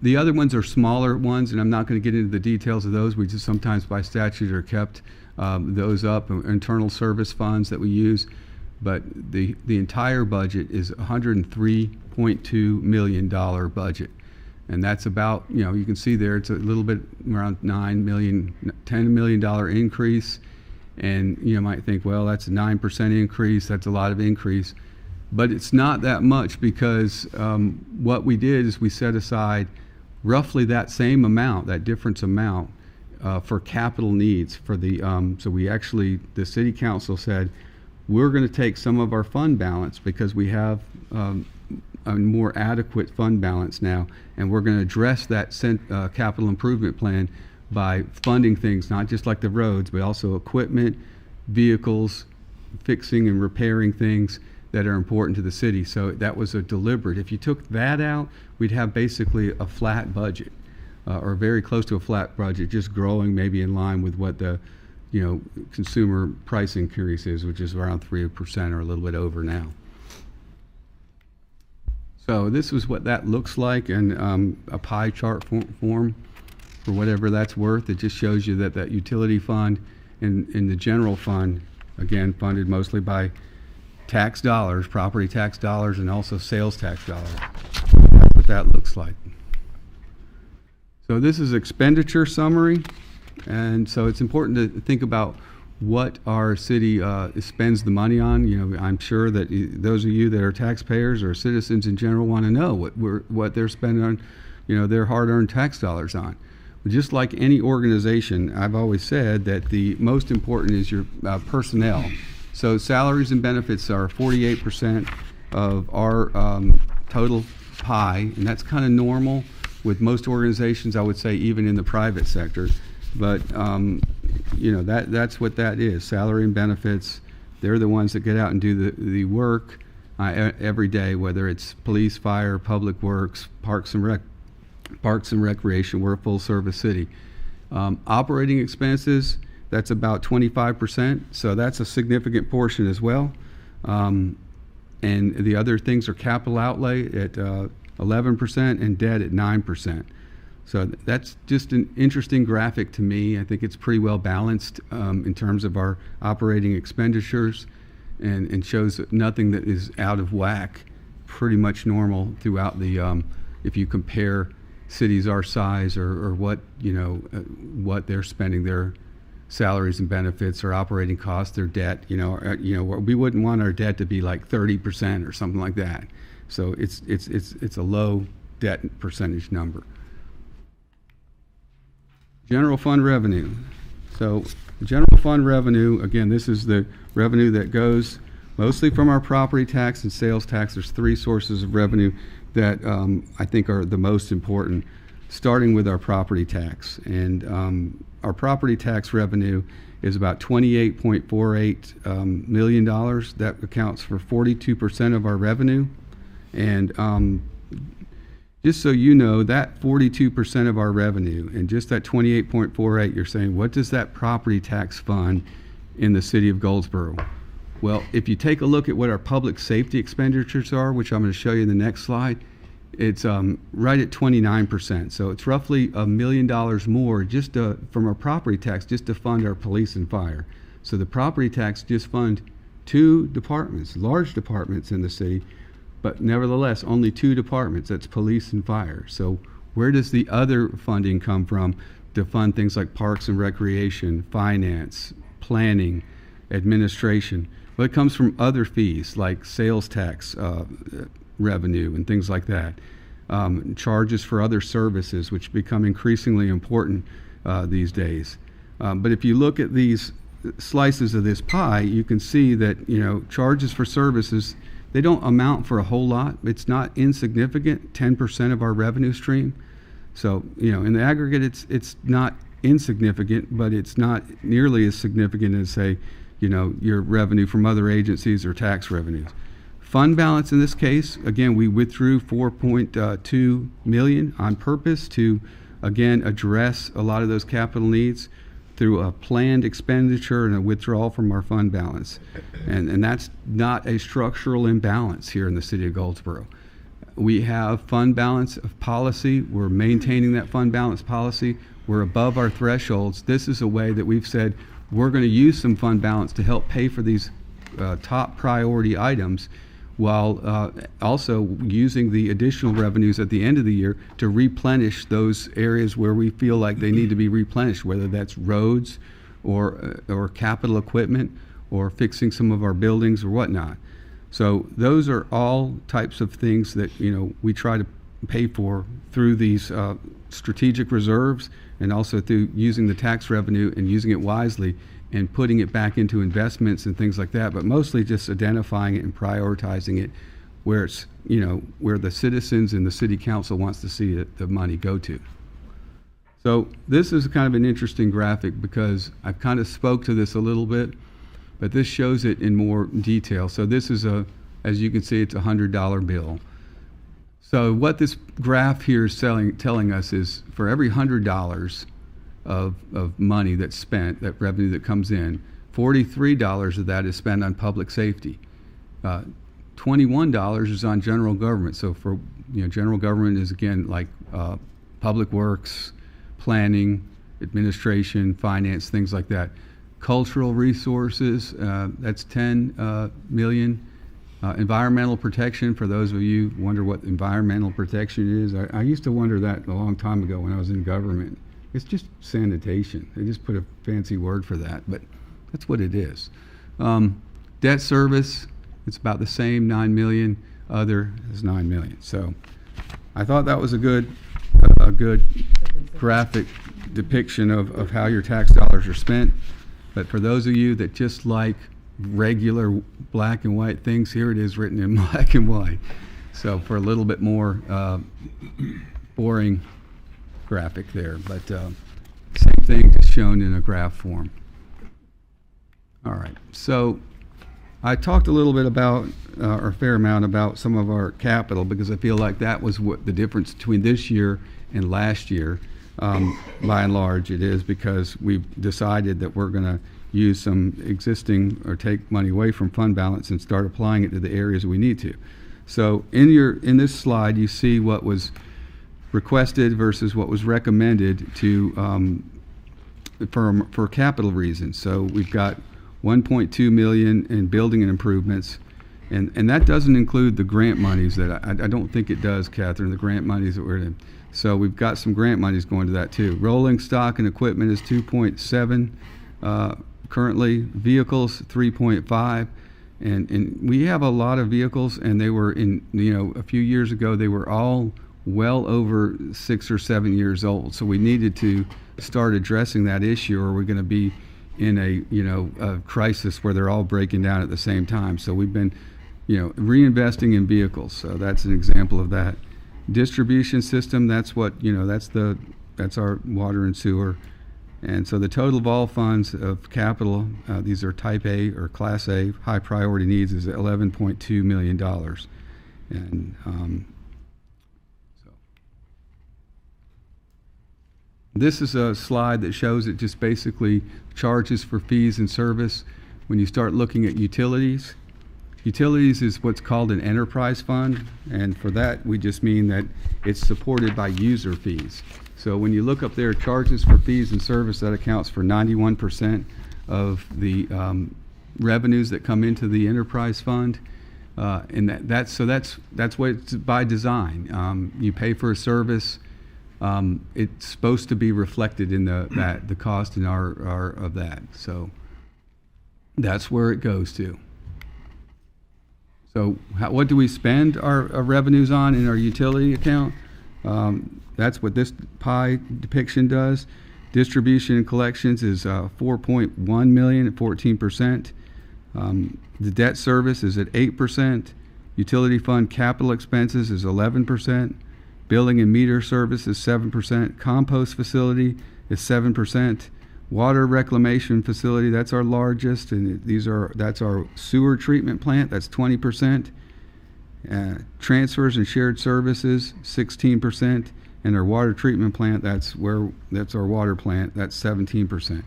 Q: The other ones are smaller ones, and I'm not going to get into the details of those. We just sometimes by statute are kept those up, internal service funds that we use. But the entire budget is $103.2 million budget. And that's about, you can see there, it's a little bit around $10 million increase. And you might think, well, that's a 9% increase, that's a lot of increase. But it's not that much because what we did is we set aside roughly that same amount, that difference amount, for capital needs. For the so we actually, the city council said, we're going to take some of our fund balance because we have a more adequate fund balance now, and we're going to address that capital improvement plan by funding things, not just like the roads, but also equipment, vehicles, fixing and repairing things that are important to the city. So that was a deliberate. If you took that out, we'd have basically a flat budget, or very close to a flat budget, just growing maybe in line with what the consumer price increase is, which is around 3% or a little bit over now. So this is what that looks like in a pie chart form for whatever that's worth. It just shows you that utility fund in the general fund, again, funded mostly by tax dollars, property tax dollars, and also sales tax dollars. That's what that looks like. So this is expenditure summary. And so it's important to think about what our city spends the money on. I'm sure that those of you that are taxpayers or citizens in general want to know what they're spending on, their hard-earned tax dollars on. But just like any organization, I've always said that the most important is your personnel. So salaries and benefits are 48% of our total pie, and that's kind of normal with most organizations, I would say, even in the private sector. But that's what that is. Salary and benefits, they're the ones that get out and do the work every day, whether it's police, fire, public works, parks and recreation. We're a full service city. Operating expenses, that's about 25%, so that's a significant portion as well. And the other things are capital outlay at 11% and debt at 9%. So that's just an interesting graphic to me. I think it's pretty well balanced in terms of our operating expenditures, and shows nothing that is out of whack, pretty much normal throughout the, if you compare cities our size or what, what they're spending their salaries and benefits or operating costs, their debt, we wouldn't want our debt to be like 30% or something like that. So it's a low debt percentage number. General fund revenue. So general fund revenue, again, this is the revenue that goes mostly from our property tax and sales tax. There's three sources of revenue that I think are the most important, starting with our property tax. And our property tax revenue is about $28.48 million. That accounts for 42% of our revenue. And just so you know, that 42% of our revenue and just that 28.48, you're saying, what does that property tax fund in the city of Goldsboro? Well, if you take a look at what our public safety expenditures are, which I'm going to show you in the next slide, it's right at 29%. So it's roughly $1 million more just from our property tax just to fund our police and fire. So the property tax just fund two departments, large departments in the city, but nevertheless, only two departments, that's police and fire. So where does the other funding come from to fund things like parks and recreation, finance, planning, administration? Well, it comes from other fees like sales tax revenue and things like that. Charges for other services, which become increasingly important these days. But if you look at these slices of this pie, you can see that, charges for services, they don't amount for a whole lot. It's not insignificant, 10% of our revenue stream. So, in the aggregate, it's not insignificant, but it's not nearly as significant as, say, your revenue from other agencies or tax revenues. Fund balance in this case, again, we withdrew $4.2 million on purpose to, again, address a lot of those capital needs through a planned expenditure and a withdrawal from our fund balance. And that's not a structural imbalance here in the city of Goldsboro. We have fund balance of policy. We're maintaining that fund balance policy. We're above our thresholds. This is a way that we've said we're going to use some fund balance to help pay for these top priority items, while also using the additional revenues at the end of the year to replenish those areas where we feel like they need to be replenished, whether that's roads or capital equipment or fixing some of our buildings or whatnot. So those are all types of things that we try to pay for through these strategic reserves, and also through using the tax revenue and using it wisely and putting it back into investments and things like that, but mostly just identifying it and prioritizing it where it's, where the citizens and the city council wants to see the money go to. So this is kind of an interesting graphic because I've kind of spoke to this a little bit, but this shows it in more detail. So this is as you can see, it's a $100 bill. So what this graph here is telling us is for every $100 of money that's spent, that revenue that comes in, $43 of that is spent on public safety. $21 is on general government. So for general government is again like public works, planning, administration, finance, things like that. Cultural resources, that's 10 million. Environmental protection, for those of you who wonder what environmental protection is, I used to wonder that a long time ago when I was in government. It's just sanitation. They just put a fancy word for that, but that's what it is. Debt service, it's about the same, 9 million. Other is 9 million. So I thought that was a good graphic depiction of how your tax dollars are spent. But for those of you that just like regular black and white things, here it is written in black and white. So for a little bit more boring graphic there, but same thing just shown in a graph form. All right, so I talked a little bit about, or a fair amount about some of our capital, because I feel like that was what the difference between this year and last year. By and large, it is because we've decided that we're going to use some existing or take money away from fund balance and start applying it to the areas we need to. So in this slide, you see what was requested versus what was recommended to for capital reasons. So we've got 1.2 million in building and improvements, and that doesn't include the grant monies that I don't think it does, Catherine, the grant monies that we're in. So we've got some grant monies going to that too. Rolling stock and equipment is 2.7 currently. Vehicles 3.5, and we have a lot of vehicles, and they were in a few years ago they were all well over 6 or 7 years old. So we needed to start addressing that issue, or we're going to be in a crisis where they're all breaking down at the same time. So we've been reinvesting in vehicles. So that's an example of that. Distribution system, that's what that's our water and sewer. And so the total of all funds of capital, these are type A or class A, high priority needs, is $11.2 million. And so this is a slide that shows it just basically charges for fees and service. When you start looking at utilities, utilities is what's called an enterprise fund, and for that we just mean that it's supported by user fees. So when you look up there, charges for fees and service, that accounts for 91% of the revenues that come into the enterprise fund, and that's what it's by design. You pay for a service, it's supposed to be reflected in the cost in our of that. So that's where it goes to. So what do we spend our revenues on in our utility account? That's what this pie depiction does. Distribution and collections is 4.1 million at 14%. The debt service is at 8%. Utility fund capital expenses is 11%. Building and meter service is 7%. Compost facility is 7%. Water reclamation facility, that's our largest, and that's our sewer treatment plant, that's 20%. Transfers and shared services, 16%, and our water treatment plant, that's our water plant, that's 17%.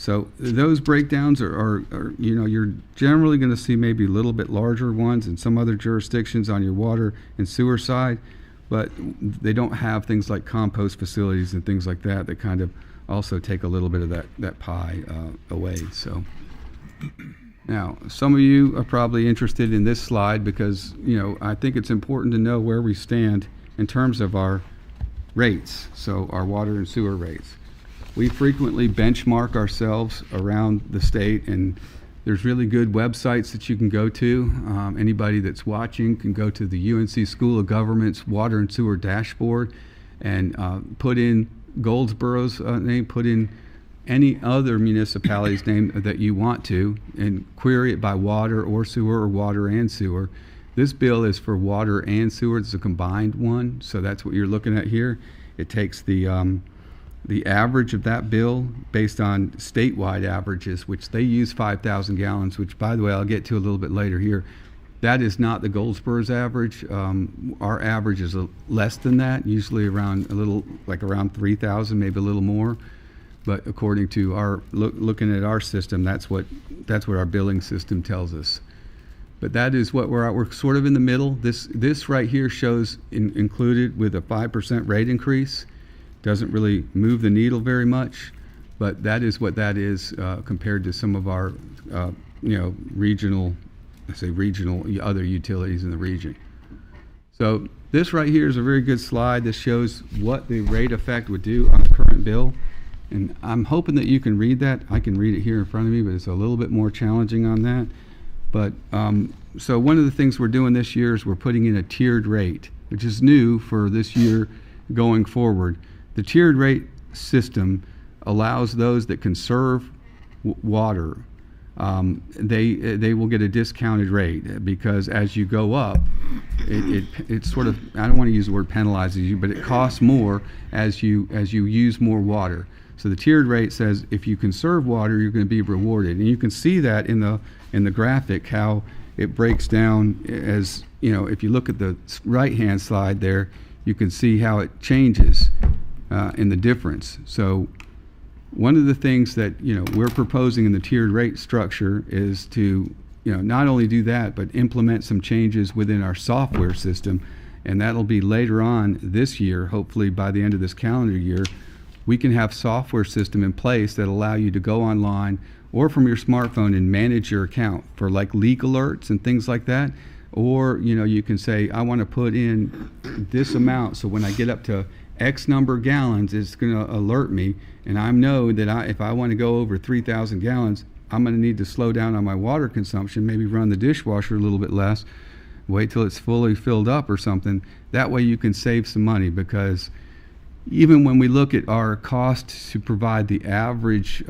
Q: So those breakdowns are you're generally going to see maybe a little bit larger ones in some other jurisdictions on your water and sewer side, but they don't have things like compost facilities and things like that that kind of also take a little bit of that pie away. So now, some of you are probably interested in this slide because, I think it's important to know where we stand in terms of our rates, so our water and sewer rates. We frequently benchmark ourselves around the state, and there's really good websites that you can go to. Anybody that's watching can go to the UNC School of Government's Water and Sewer Dashboard and put in Goldsboro's name, put in any other municipality's name that you want to, and query it by water or sewer or water and sewer. This bill is for water and sewer. It's a combined one, so that's what you're looking at here. It takes the average of that bill based on statewide averages, which they use 5,000 gallons, which, by the way, I'll get to a little bit later here. That is not the Goldsboro's average. Our average is less than that, usually around around 3,000, maybe a little more. But according to our looking at our system, that's what our billing system tells us. But that is what we're at. We're sort of in the middle. This right here shows included with a 5% rate increase. Doesn't really move the needle very much, but that is what that is compared to some of our regional other utilities in the region. So this right here is a very good slide. This shows what the rate effect would do on the current bill. And I'm hoping that you can read that. I can read it here in front of me, but it's a little bit more challenging on that. But so one of the things we're doing this year is we're putting in a tiered rate, which is new for this year going forward. The tiered rate system allows those that conserve water, they will get a discounted rate, because as you go up, it sort of, I don't want to use the word penalizes you, but it costs more as you use more water. So the tiered rate says if you conserve water, you're going to be rewarded, and you can see that in the graphic how it breaks down. As if you look at the right-hand slide there, you can see how it changes in the difference. So one of the things that we're proposing in the tiered rate structure is to not only do that, but implement some changes within our software system, and that'll be later on this year. Hopefully by the end of this calendar year, we can have software system in place that allow you to go online or from your smartphone and manage your account for like leak alerts and things like that. Or you can say, I want to put in this amount, so when I get up to X number of gallons, it's going to alert me, and I know that if I want to go over 3,000 gallons, I'm going to need to slow down on my water consumption, maybe run the dishwasher a little bit less, wait till it's fully filled up or something. That way you can save some money, because even when we look at our cost to provide the average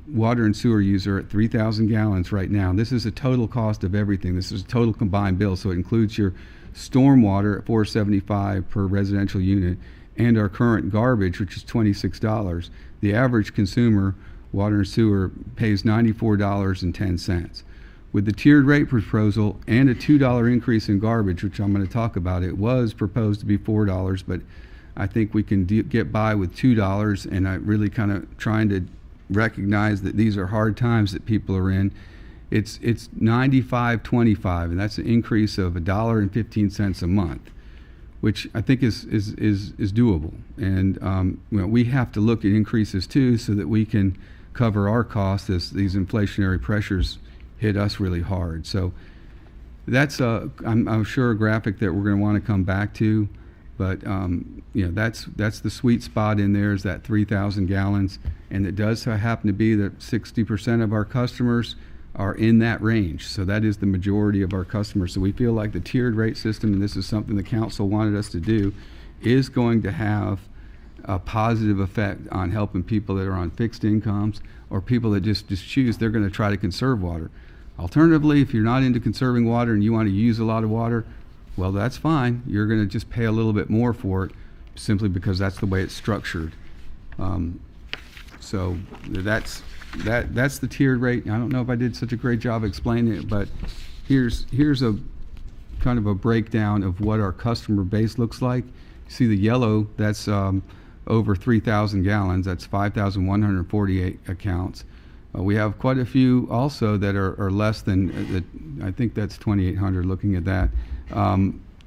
Q: water and sewer user at 3,000 gallons right now, this is a total cost of everything. This is a total combined bill, so it includes your stormwater at $475 per residential unit, and our current garbage, which is $26. The average consumer, water and sewer, pays $94.10. With the tiered rate proposal and a $2 increase in garbage, which I'm going to talk about, it was proposed to be $4, but I think we can get by with $2, and I really kind of trying to recognize that these are hard times that people are in. It's $95.25, and that's an increase of $1.15 a month, which I think is doable. And we have to look at increases too, so that we can cover our costs as these inflationary pressures hit us really hard. So that's I'm sure a graphic that we're going to want to come back to, but that's the sweet spot in there, is that 3,000 gallons, and it does happen to be that 60% of our customers are in that range. So that is the majority of our customers. So we feel like the tiered rate system, and this is something the council wanted us to do, is going to have a positive effect on helping people that are on fixed incomes, or people that just choose they're going to try to conserve water. Alternatively, if you're not into conserving water and you want to use a lot of water, well, that's fine. You're going to just pay a little bit more for it, simply because that's the way it's structured. So that's the tiered rate. I don't know if I did such a great job explaining it, but here's a kind of a breakdown of what our customer base looks like. You see the yellow, that's over 3,000 gallons. That's 5,148 accounts. We have quite a few also that are less than, I think that's 2,800 looking at that.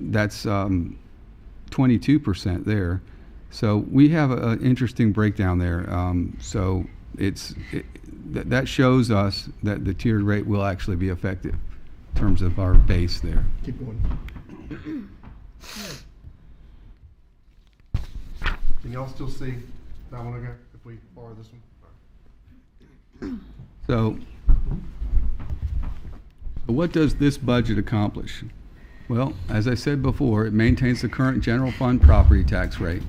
Q: That's 22% there. So we have an interesting breakdown there. So that shows us that the tiered rate will actually be effective in terms of our base there.
A: Keep going. Can y'all still see that one okay if we borrow this one?
Q: So what does this budget accomplish? Well, as I said before, it maintains the current general fund property tax rate,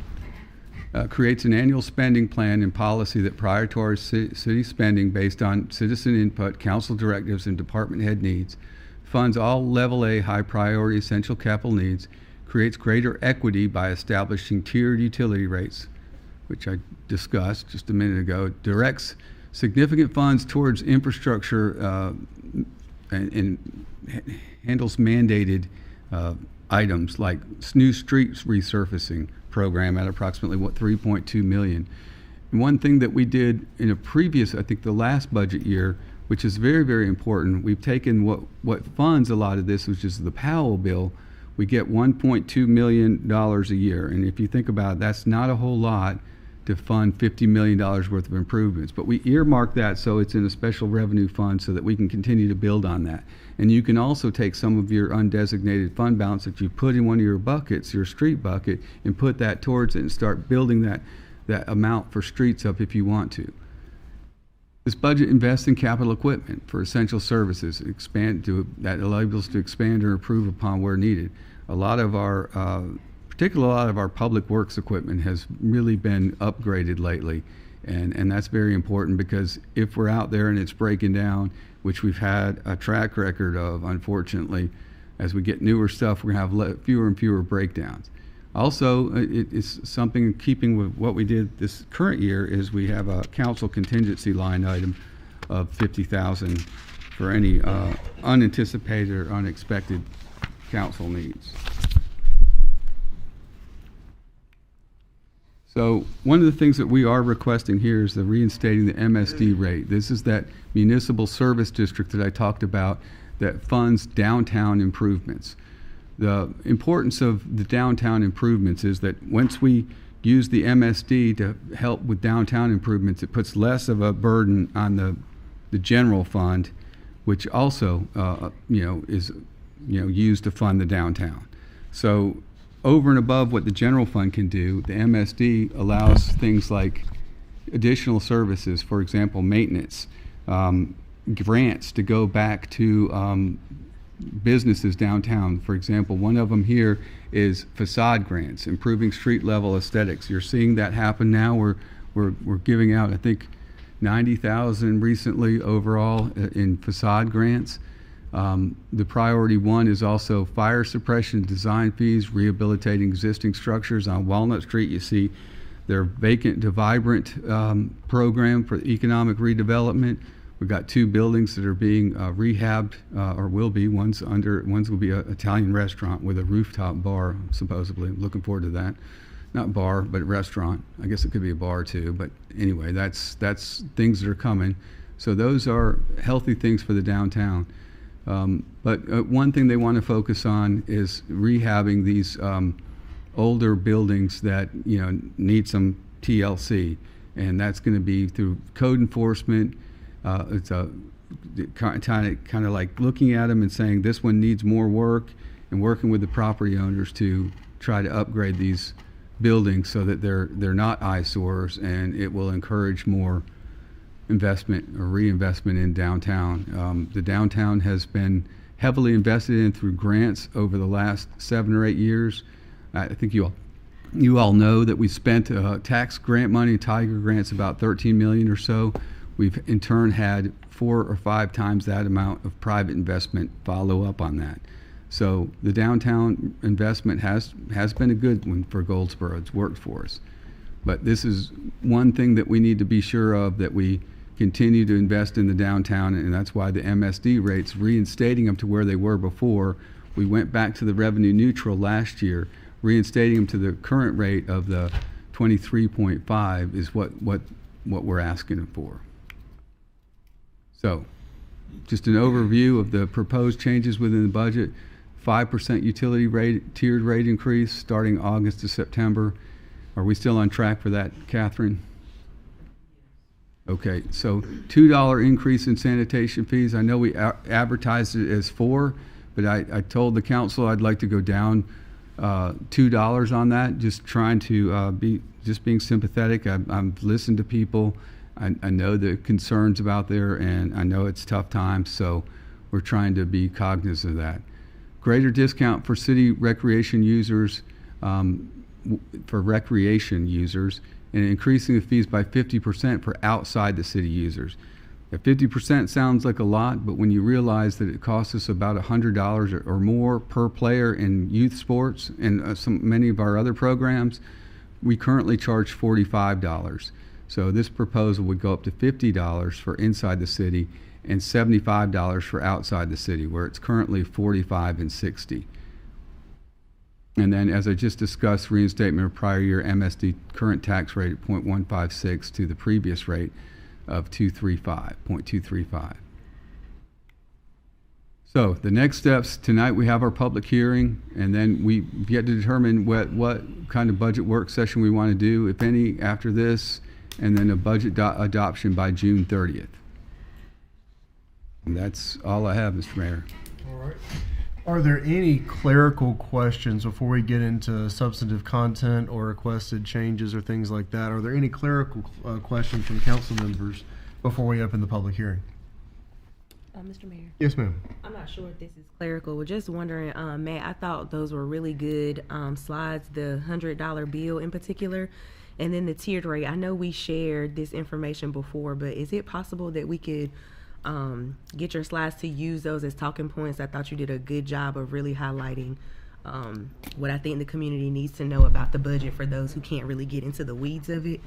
Q: creates an annual spending plan and policy that prioritizes city spending based on citizen input, council directives, and department head needs, funds all level A high priority essential capital needs, creates greater equity by establishing tiered utility rates, which I discussed just a minute ago, directs significant funds towards infrastructure and handles mandated items like new streets resurfacing program at approximately $3.2 million. And one thing that we did in a previous, I think the last budget year, which is very, very important, we've taken what funds a lot of this, which is the Powell bill. We get $1.2 million a year. And if you think about it, that's not a whole lot to fund $50 million worth of improvements. But we earmark that so it's in a special revenue fund so that we can continue to build on that. And you can also take some of your undesignated fund balance that you put in one of your buckets, your street bucket, and put that towards it and start building that amount for streets up if you want to. This budget invests in capital equipment for essential services, that allows us to expand or improve upon where needed. A lot of our public works equipment has really been upgraded lately, and that's very important because if we're out there and it's breaking down, which we've had a track record of, unfortunately, as we get newer stuff, we're going to have fewer and fewer breakdowns. Also, it's something in keeping with what we did this current year is we have a council contingency line item of $50,000 for any unanticipated or unexpected council needs. So one of the things that we are requesting here is the reinstating the MSD rate. This is that municipal service district that I talked about that funds downtown improvements. The importance of the downtown improvements is that once we use the MSD to help with downtown improvements, it puts less of a burden on the general fund, which also is used to fund the downtown. So over and above what the general fund can do, the MSD allows things like additional services, for example, maintenance, grants to go back to businesses downtown. For example, one of them here is facade grants, improving street level aesthetics. You're seeing that happen now. We're giving out, I think, 90,000 recently overall in facade grants. The priority one is also fire suppression design fees, rehabilitating existing structures. On Walnut Street, you see their vacant to vibrant program for economic redevelopment. We've got 2 buildings that are being rehabbed, or will be. One's will be an Italian restaurant with a rooftop bar, supposedly. Looking forward to that. Not bar, but restaurant. I guess it could be a bar too. But anyway, that's things that are coming. So those are healthy things for the downtown. But one thing they want to focus on is rehabbing these older buildings that need some TLC, and that's going to be through code enforcement. It's a kind of like looking at them and saying this one needs more work, and working with the property owners to try to upgrade these buildings so that they're not eyesores, and it will encourage more investment or reinvestment in downtown. The downtown has been heavily invested in through grants over the last 7 or 8 years. I think you all know that we spent tax grant money, Tiger grants, about $13 million or so. We've in turn had 4 or 5 times that amount of private investment follow up on that. So the downtown investment has been a good one for Goldsboro. It's worked for us. But this is one thing that we need to be sure of, that we continue to invest in the downtown, and that's why the MSD rates, reinstating them to where they were before. We went back to the revenue neutral last year. Reinstating them to the current rate of the 23.5 is what we're asking for. So, just an overview of the proposed changes within the budget. 5% utility rate, tiered rate increase starting August to September. Are we still on track for that, Catherine? Okay, so $2 increase in sanitation fees. I know we advertised it as $4, but I told the council I'd like to go down $2 on that, just trying to being sympathetic. I've listened to people. I know the concerns about there, and I know it's tough times, so we're trying to be cognizant of that. Greater discount for city recreation users, and increasing the fees by 50% for outside the city users. At 50% sounds like a lot, but when you realize that it costs us about $100 or more per player in youth sports and many of our other programs, we currently charge $45. So this proposal would go up to $50 for inside the city and $75 for outside the city, where it's currently $45 and $60. And then, as I just discussed, reinstatement of prior year MSD current tax rate at 0.156 to the previous rate of 0.235. So the next steps, tonight we have our public hearing, and then we get to determine what kind of budget work session we want to do, if any, after this, and then a budget adoption by June 30th. And that's all I have, Mr. Mayor.
A: All right. Are there any clerical questions before we get into substantive content or requested changes or things like that? Are there any clerical questions from council members before we open the public hearing?
C: Mr. Mayor.
A: Yes, ma'am.
C: I'm not sure if this is clerical. We're just wondering, Matt, I thought those were really good slides, the $100 bill in particular, and then the tiered rate. I know we shared this information before, but is it possible that we could get your slides to use those as talking points? I thought you did a good job of really highlighting what I think the community needs to know about the budget for those who can't really get into the weeds of it.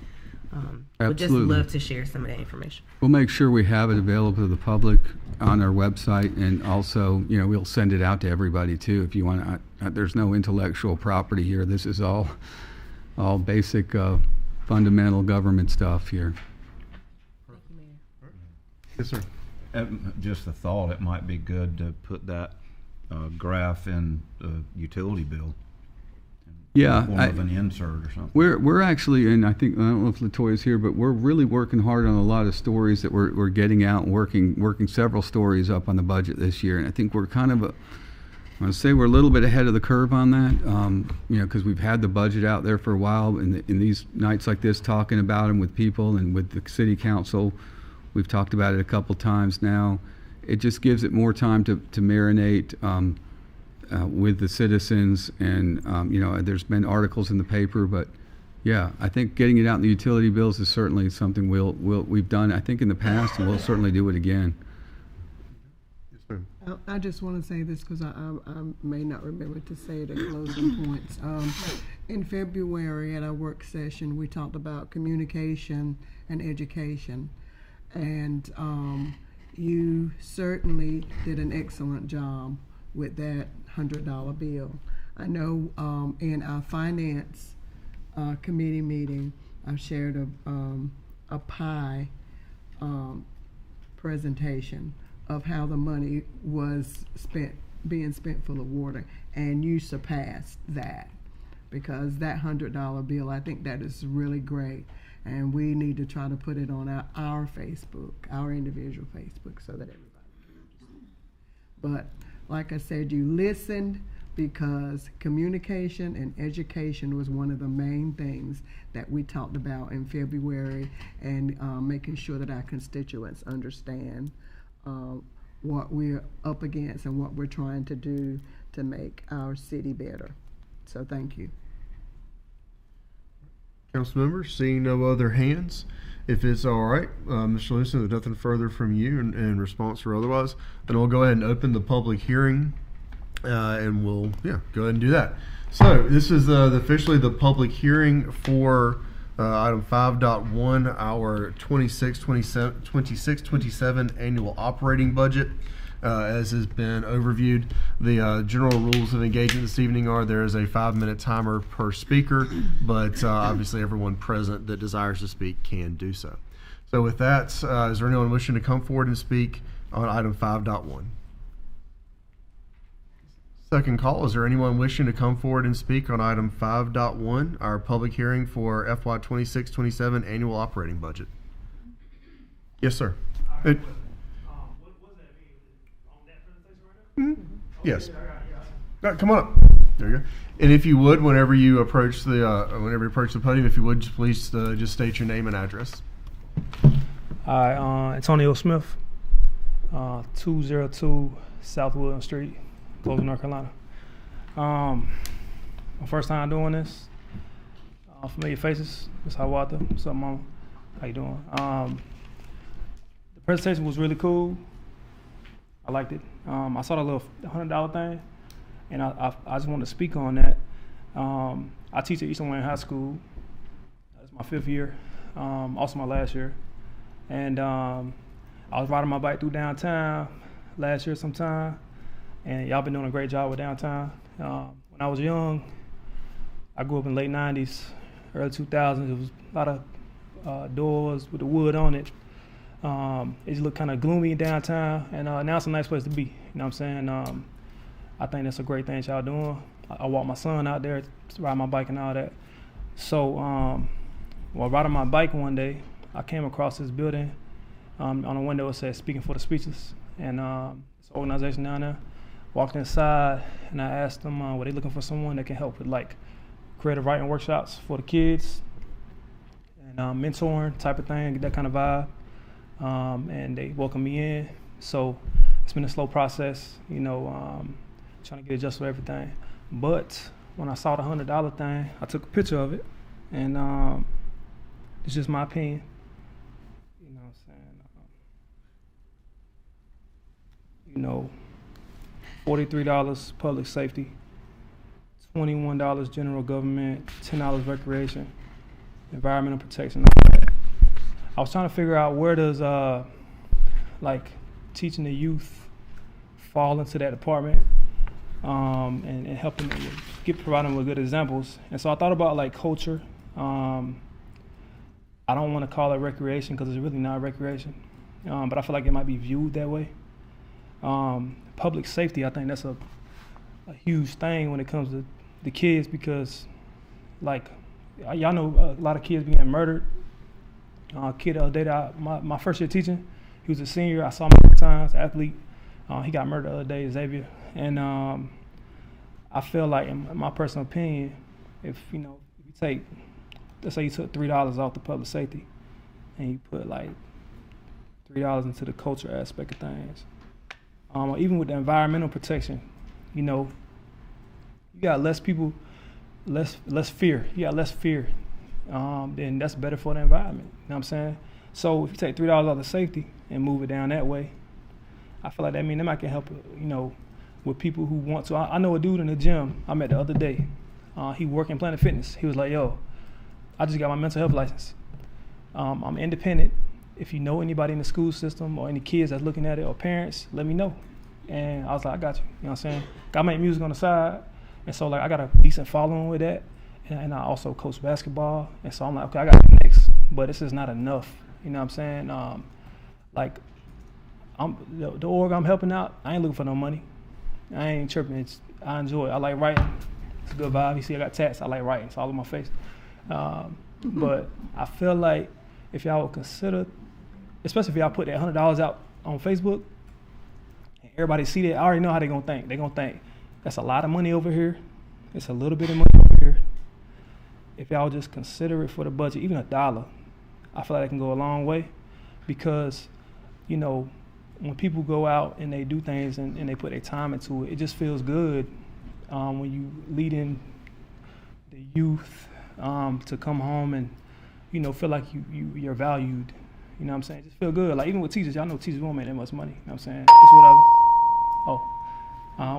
C: Would just love to share some of that information.
Q: We'll make sure we have it available to the public on our website, and also, we'll send it out to everybody too. If you want to, there's no intellectual property here. This is all basic, fundamental government stuff here.
C: Thank you, Mayor.
A: Yes, sir.
P: Just a thought, it might be good to put that graph in the utility bill.
Q: Yeah,
P: Form of an insert or something.
Q: We're actually, and I don't know if LaToya's here, but we're really working hard on a lot of stories that we're getting out and working several stories up on the budget this year. And I think we're kind of I want to say we're a little bit ahead of the curve on that, because we've had the budget out there for a while, and in these nights like this, talking about them with people and with the city council. We've talked about it a couple times now. It just gives it more time to marinate with the citizens, and there's been articles in the paper, but yeah, I think getting it out in the utility bills is certainly something we've done, I think, in the past, and we'll certainly do it again.
R: I just want to say this because I may not remember to say it at closing points. In February at our work session, we talked about communication and education, and you certainly did an excellent job with that $100 bill. I know in our finance committee meeting, I shared a pie presentation of how the money was being spent for the water, and you surpassed that, because that $100 bill, I think that is really great, and we need to try to put it on our Facebook, our individual Facebook, so that everybody can see. But like I said, you listened, because communication and education was one of the main things that we talked about in February, and making sure that our constituents understand what we're up against and what we're trying to do to make our city better. So thank you.
A: Council members, seeing no other hands, if it's all right, Mr. Lewis, there's nothing further from you in response or otherwise, then we'll go ahead and open the public hearing, and we'll go ahead and do that. So this is officially the public hearing for item 5.1, our 26-27 annual operating budget. As has been overviewed, the general rules of engagement this evening are there is a 5-minute timer per speaker, but obviously everyone present that desires to speak can do so. So with that, is there anyone wishing to come forward and speak on item 5.1? Second call, is there anyone wishing to come forward and speak on item 5.1, our public hearing for FY 26-27 annual operating budget? Yes, sir. Yes. Come on up. There you go. And if you would, whenever you approach the podium, if you would, please just state your name and address.
S: Hi, Antonio Smith, 202 South Woodland Street, Goldsboro, North Carolina. My first time doing this. Familiar faces. Miss Hawata. What's up, Mama? How you doing? The presentation was really cool. I liked it. I saw the little $100 thing, and I just wanted to speak on that. I teach at Eastern Wayne High School. It's my 5th year, also my last year. And I was riding my bike through downtown last year sometime, and y'all been doing a great job with downtown. When I was young, I grew up in the late 90s, early 2000s. It was a lot of doors with the wood on it. It just looked kind of gloomy downtown, and now it's a nice place to be. You know what I'm saying? I think that's a great thing y'all doing. I walk my son out there to ride my bike and all that. So while riding my bike one day, I came across this building. On the window it said "Speaking for the Speechless," and it's an organization down there. Walked inside and I asked them, were they looking for someone that can help with like creative writing workshops for the kids and mentoring type of thing, that kind of vibe. And they welcomed me in. So it's been a slow process, you know, trying to get adjusted to everything. But when I saw the $100 thing, I took a picture of it, and it's just my opinion. You know what I'm saying? You know, $43 public safety, $21 general government, $10 recreation, environmental protection. I was trying to figure out where does like teaching the youth fall into that department, and helping them providing them with good examples. And so I thought about like culture. I don't want to call it recreation because it's really not recreation, but I feel like it might be viewed that way. Public safety, I think that's a huge thing when it comes to the kids, because like y'all know a lot of kids being murdered. Kid the other day, my first year teaching, he was a senior. I saw him 3 times, athlete. He got murdered the other day, Xavier. And I feel like, in my personal opinion, if you take, let's say you took $3 off the public safety, and you put like $3 into the culture aspect of things, even with the environmental protection, you know, you got less people, less fear. You got less fear. Then that's better for the environment. You know what I'm saying? So if you take $3 off the safety and move it down that way, I feel like that might can help, you know, with people who want to. I know a dude in the gym I met the other day. He worked in Planet Fitness. He was like, yo, I just got my mental health license. I'm independent. If you know anybody in the school system or any kids that's looking at it or parents, let me know. And I was like, I got you. You know what I'm saying? I make music on the side. And so like I got a decent following with that. And I also coach basketball. And so I'm like, okay, I got to next. But this is not enough. You know what I'm saying? Like, the org I'm helping out, I ain't looking for no money. I ain't tripping. I enjoy it. I like writing. It's a good vibe. You see I got tats. I like writing. It's all on my face. But I feel like if y'all would consider, especially if y'all put that $100 out on Facebook, and everybody see that, I already know how they're going to think. They're going to think, that's a lot of money over here. It's a little bit of money over here. If y'all just consider it for the budget, even $1, I feel like that can go a long way, because, you know, when people go out and they do things and they put their time into it, it just feels good when you lead in the youth to come home and, you know, feel like you're valued. You know what I'm saying? Just feel good. Like even with teachers, y'all know teachers won't make that much money. You know what I'm saying? It's whatever.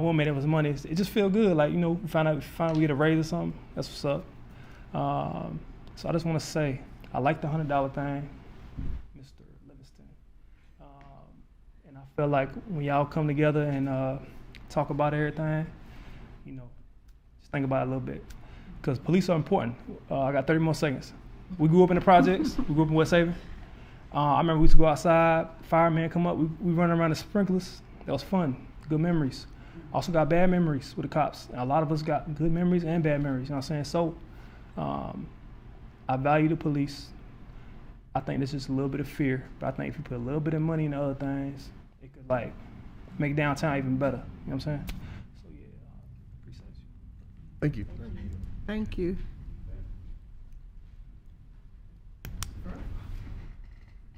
S: Won't make that much money. It just feel good. Like, you know, find out we get a raise or something. That's what's up. So I just want to say, I like the $100 thing, Mr. Livingston. And I feel like when y'all come together and talk about everything, you know, just think about it a little bit. Because police are important. I got 30 more seconds. We grew up in the projects. We grew up in West Haven. I remember we used to go outside, firemen come up, we run around the sprinklers. That was fun, good memories. Also got bad memories with the cops. And a lot of us got good memories and bad memories, you know what I'm saying? So I value the police. I think there's just a little bit of fear, but I think if you put a little bit of money into other things, it could like make downtown even better, you know what I'm saying? So yeah, appreciate you.
A: Thank you.
R: Thank you.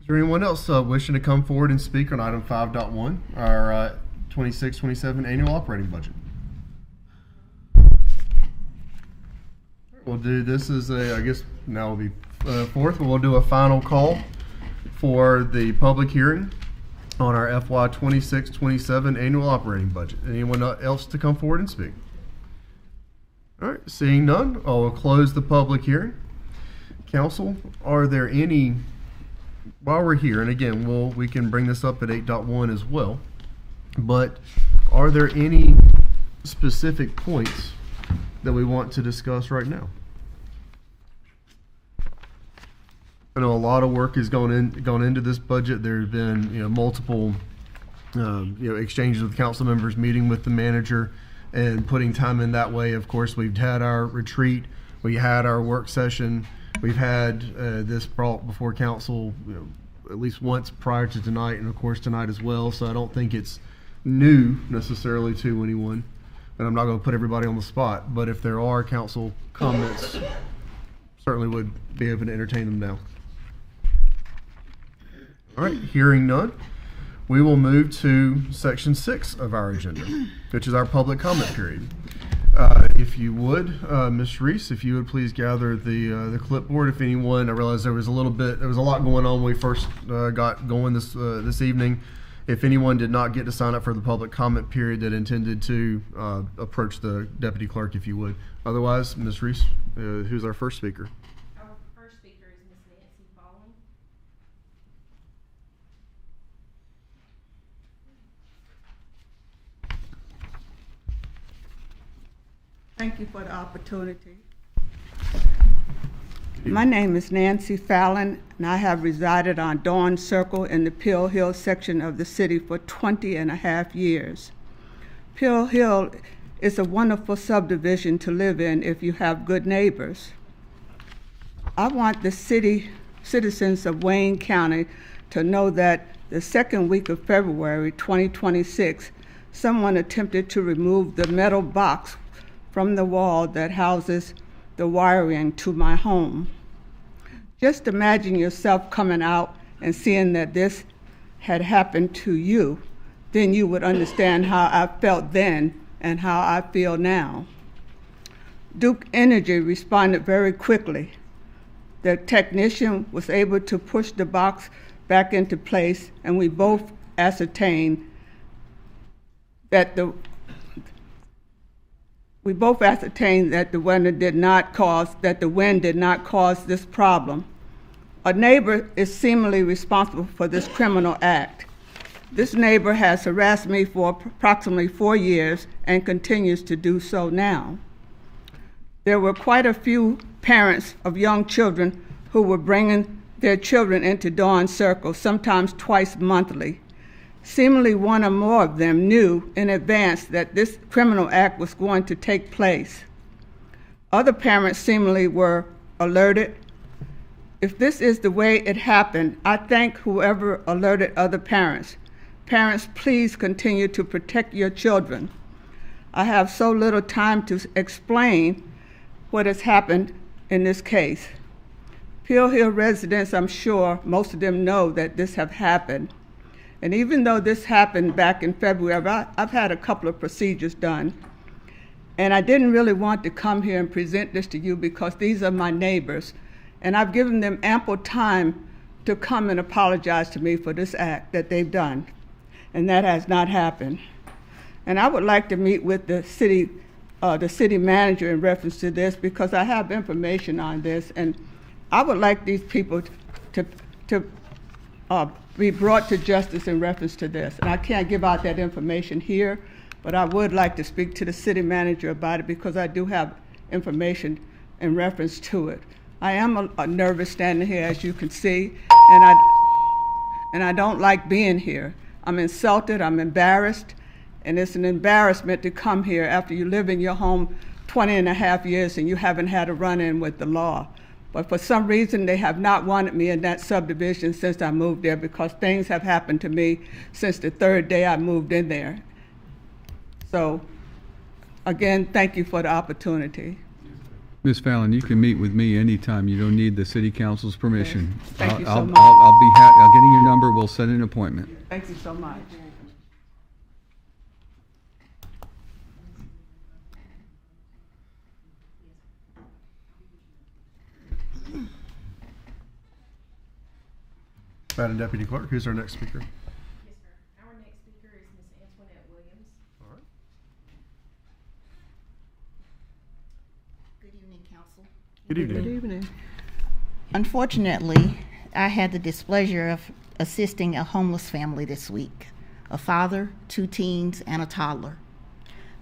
A: Is there anyone else wishing to come forward and speak on item 5.1, our 26-27 annual operating budget? We'll do this as I guess now will be fourth, but we'll do a final call for the public hearing on our FY 26-27 annual operating budget. Anyone else to come forward and speak? All right, seeing none, I will close the public hearing. Council, are there any, while we're here, and again, we can bring this up at 8.1 as well, but are there any specific points that we want to discuss right now? I know a lot of work has gone into this budget. There's been multiple exchanges with council members, meeting with the manager, and putting time in that way. Of course, we've had our retreat, we had our work session, we've had this brought before council at least once prior to tonight, and of course tonight as well. So I don't think it's new necessarily to anyone, and I'm not going to put everybody on the spot. But if there are council comments, certainly would be able to entertain them now. All right, hearing none, we will move to section 6 of our agenda, which is our public comment period. If you would, Ms. Reese, if you would please gather the clipboard. If anyone, I realize there was a lot going on when we first got going this evening. If anyone did not get to sign up for the public comment period that intended to approach the deputy clerk, if you would. Otherwise, Ms. Reese, who's our first speaker?
T: Our first speaker is Ms. Nancy Fallon.
R: Thank you for the opportunity. My name is Nancy Fallon, and I have resided on Dawn Circle in the Pill Hill section of the city for 20.5 years. Pill Hill is a wonderful subdivision to live in if you have good neighbors. I want the citizens of Wayne County to know that the second week of February 2026, someone attempted to remove the metal box from the wall that houses the wiring to my home. Just imagine yourself coming out and seeing that this had happened to you. Then you would understand how I felt then and how I feel now. Duke Energy responded very quickly. The technician was able to push the box back into place, and we both ascertained that the wind did not cause this problem. A neighbor is seemingly responsible for this criminal act. This neighbor has harassed me for approximately 4 years and continues to do so now. There were quite a few parents of young children who were bringing their children into Dawn Circle, sometimes twice monthly. Seemingly one or more of them knew in advance that this criminal act was going to take place. Other parents seemingly were alerted. If this is the way it happened, I thank whoever alerted other parents. Parents, please continue to protect your children. I have so little time to explain what has happened in this case. Pill Hill residents, I'm sure most of them know that this have happened. And even though this happened back in February, I've had a couple of procedures done. And I didn't really want to come here and present this to you because these are my neighbors. And I've given them ample time to come and apologize to me for this act that they've done. And that has not happened. And I would like to meet with the city manager in reference to this because I have information on this. And I would like these people to be brought to justice in reference to this. And I can't give out that information here, but I would like to speak to the city manager about it because I do have information in reference to it. I am a nervous standing here, as you can see, and
U: and I don't like being here. I'm insulted, I'm embarrassed, and it's an embarrassment to come here after you live in your home 20 and a half years and you haven't had a run-in with the law. But for some reason, they have not wanted me in that subdivision since I moved there, because things have happened to me since the third day I moved in there. So, again, thank you for the opportunity.
Q: Ms. Fallon, you can meet with me anytime. You don't need the city council's permission.
U: Thank you so
Q: I'll,
U: much.
Q: I'll be happy. I'll getting your number. We'll set an appointment.
U: Thank you so much.
A: Madam Deputy Clerk, who's our next speaker?
T: Yes, sir. Our next speaker is Ms. Antoinette Williams.
A: All right.
V: Good evening, Council.
A: Good evening.
U: Good evening.
V: Unfortunately, I had the displeasure of assisting a homeless family this week. A father, 2 teens, and a toddler.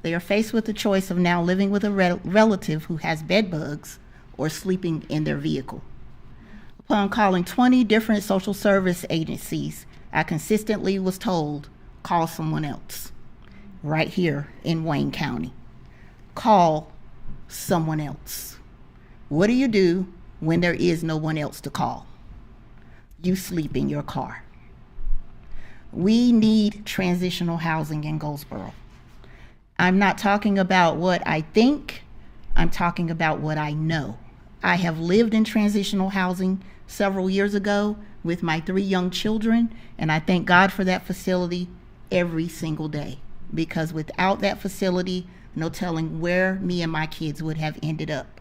V: They are faced with the choice of now living with a relative who has bed bugs or sleeping in their vehicle. Upon calling 20 different social service agencies, I consistently was told, call someone else. Right here in Wayne County. Call someone else. What do you do when there is no one else to call? You sleep in your car. We need transitional housing in Goldsboro. I'm not talking about what I think, I'm talking about what I know. I have lived in transitional housing several years ago with my 3 young children, and I thank God for that facility every single day, because without that facility, no telling where me and my kids would have ended up.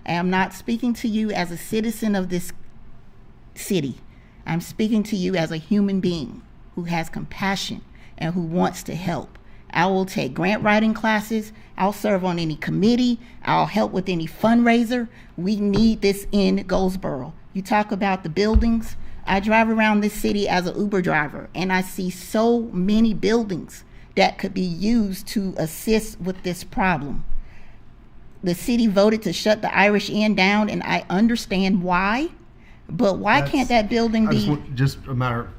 V: I am not speaking to you as a citizen of this city. I'm speaking to you as a human being who has compassion and who wants to help. I will take grant writing classes. I'll serve on any committee. I'll help with any fundraiser. We need this in Goldsboro. You talk about the buildings. I drive around this city as an Uber driver, and I see so many buildings that could be used to assist with this problem. The city voted to shut the Irish Inn down, and I understand why, but why can't that building be?
A: Just a matter.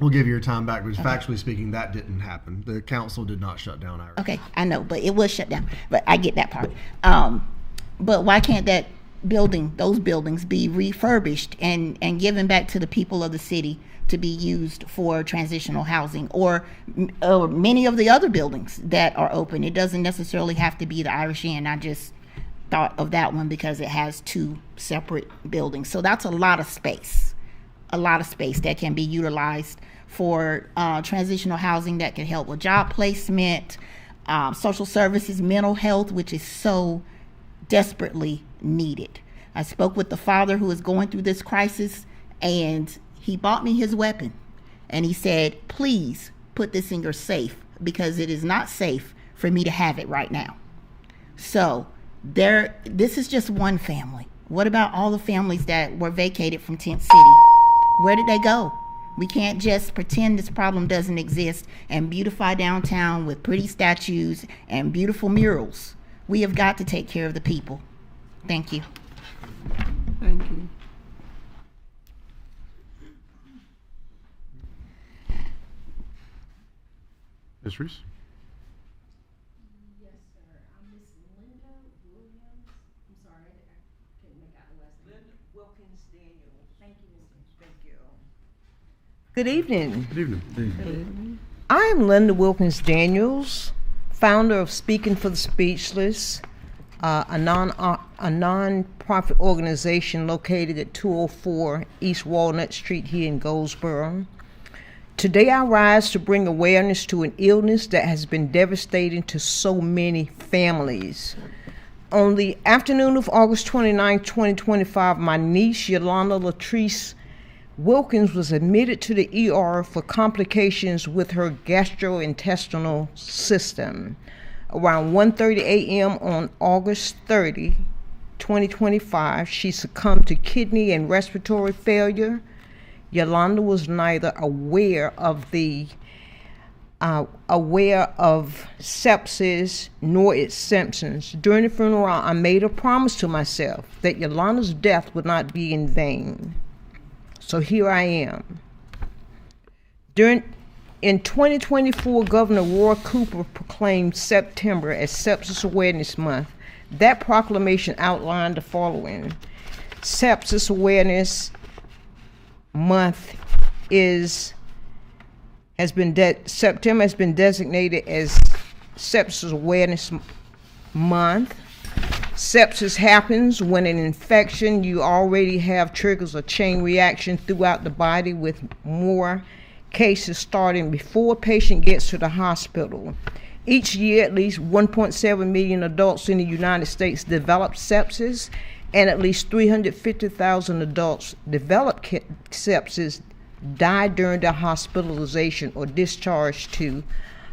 A: We'll give you your time back, but factually speaking, that didn't happen. The council did not shut down Irish.
V: Okay, I know, but it was shut down. But I get that part. But why can't that building, those buildings, be refurbished and given back to the people of the city to be used for transitional housing, or many of the other buildings that are open? It doesn't necessarily have to be the Irish Inn. I just thought of that one because it has 2 separate buildings. So that's a lot of space that can be utilized for transitional housing that can help with job placement, social services, mental health, which is so desperately needed. I spoke with the father who is going through this crisis, and he bought me his weapon. And he said, please put this in your safe, because it is not safe for me to have it right now. So this is just one family. What about all the families that were vacated from Tent City? Where did they go? We can't just pretend this problem doesn't exist and beautify downtown with pretty statues and beautiful murals. We have got to take care of the people. Thank you.
U: Thank you.
A: Ms. Reese?
T: Yes, sir. I'm Miss Linda Williams. I'm sorry, I can't make out the last name. Linda Wilkins Daniels. Thank you, Miss. Thank you.
W: Good evening.
A: Good evening.
W: Good evening. I am Linda Wilkins Daniels, founder of Speaking for the Speechless, a non-profit organization located at 204 East Walnut Street here in Goldsboro. Today I rise to bring awareness to an illness that has been devastating to so many families. On the afternoon of August 29, 2025, my niece Yolanda Latrice Wilkins was admitted to the ER for complications with her gastrointestinal system. Around 1:30 a.m. on August 30, 2025, she succumbed to kidney and respiratory failure. Yolanda was neither aware of sepsis nor its symptoms. During the funeral, I made a promise to myself that Yolanda's death would not be in vain. So here I am. In 2024, Governor Roy Cooper proclaimed September as Sepsis Awareness Month. That proclamation outlined the following. Sepsis Awareness Month September has been designated as Sepsis Awareness Month. Sepsis happens when an infection you already have triggers a chain reaction throughout the body, with more cases starting before a patient gets to the hospital. Each year, at least 1.7 million adults in the United States develop sepsis, and at least 350,000 adults develop sepsis die during their hospitalization or discharge to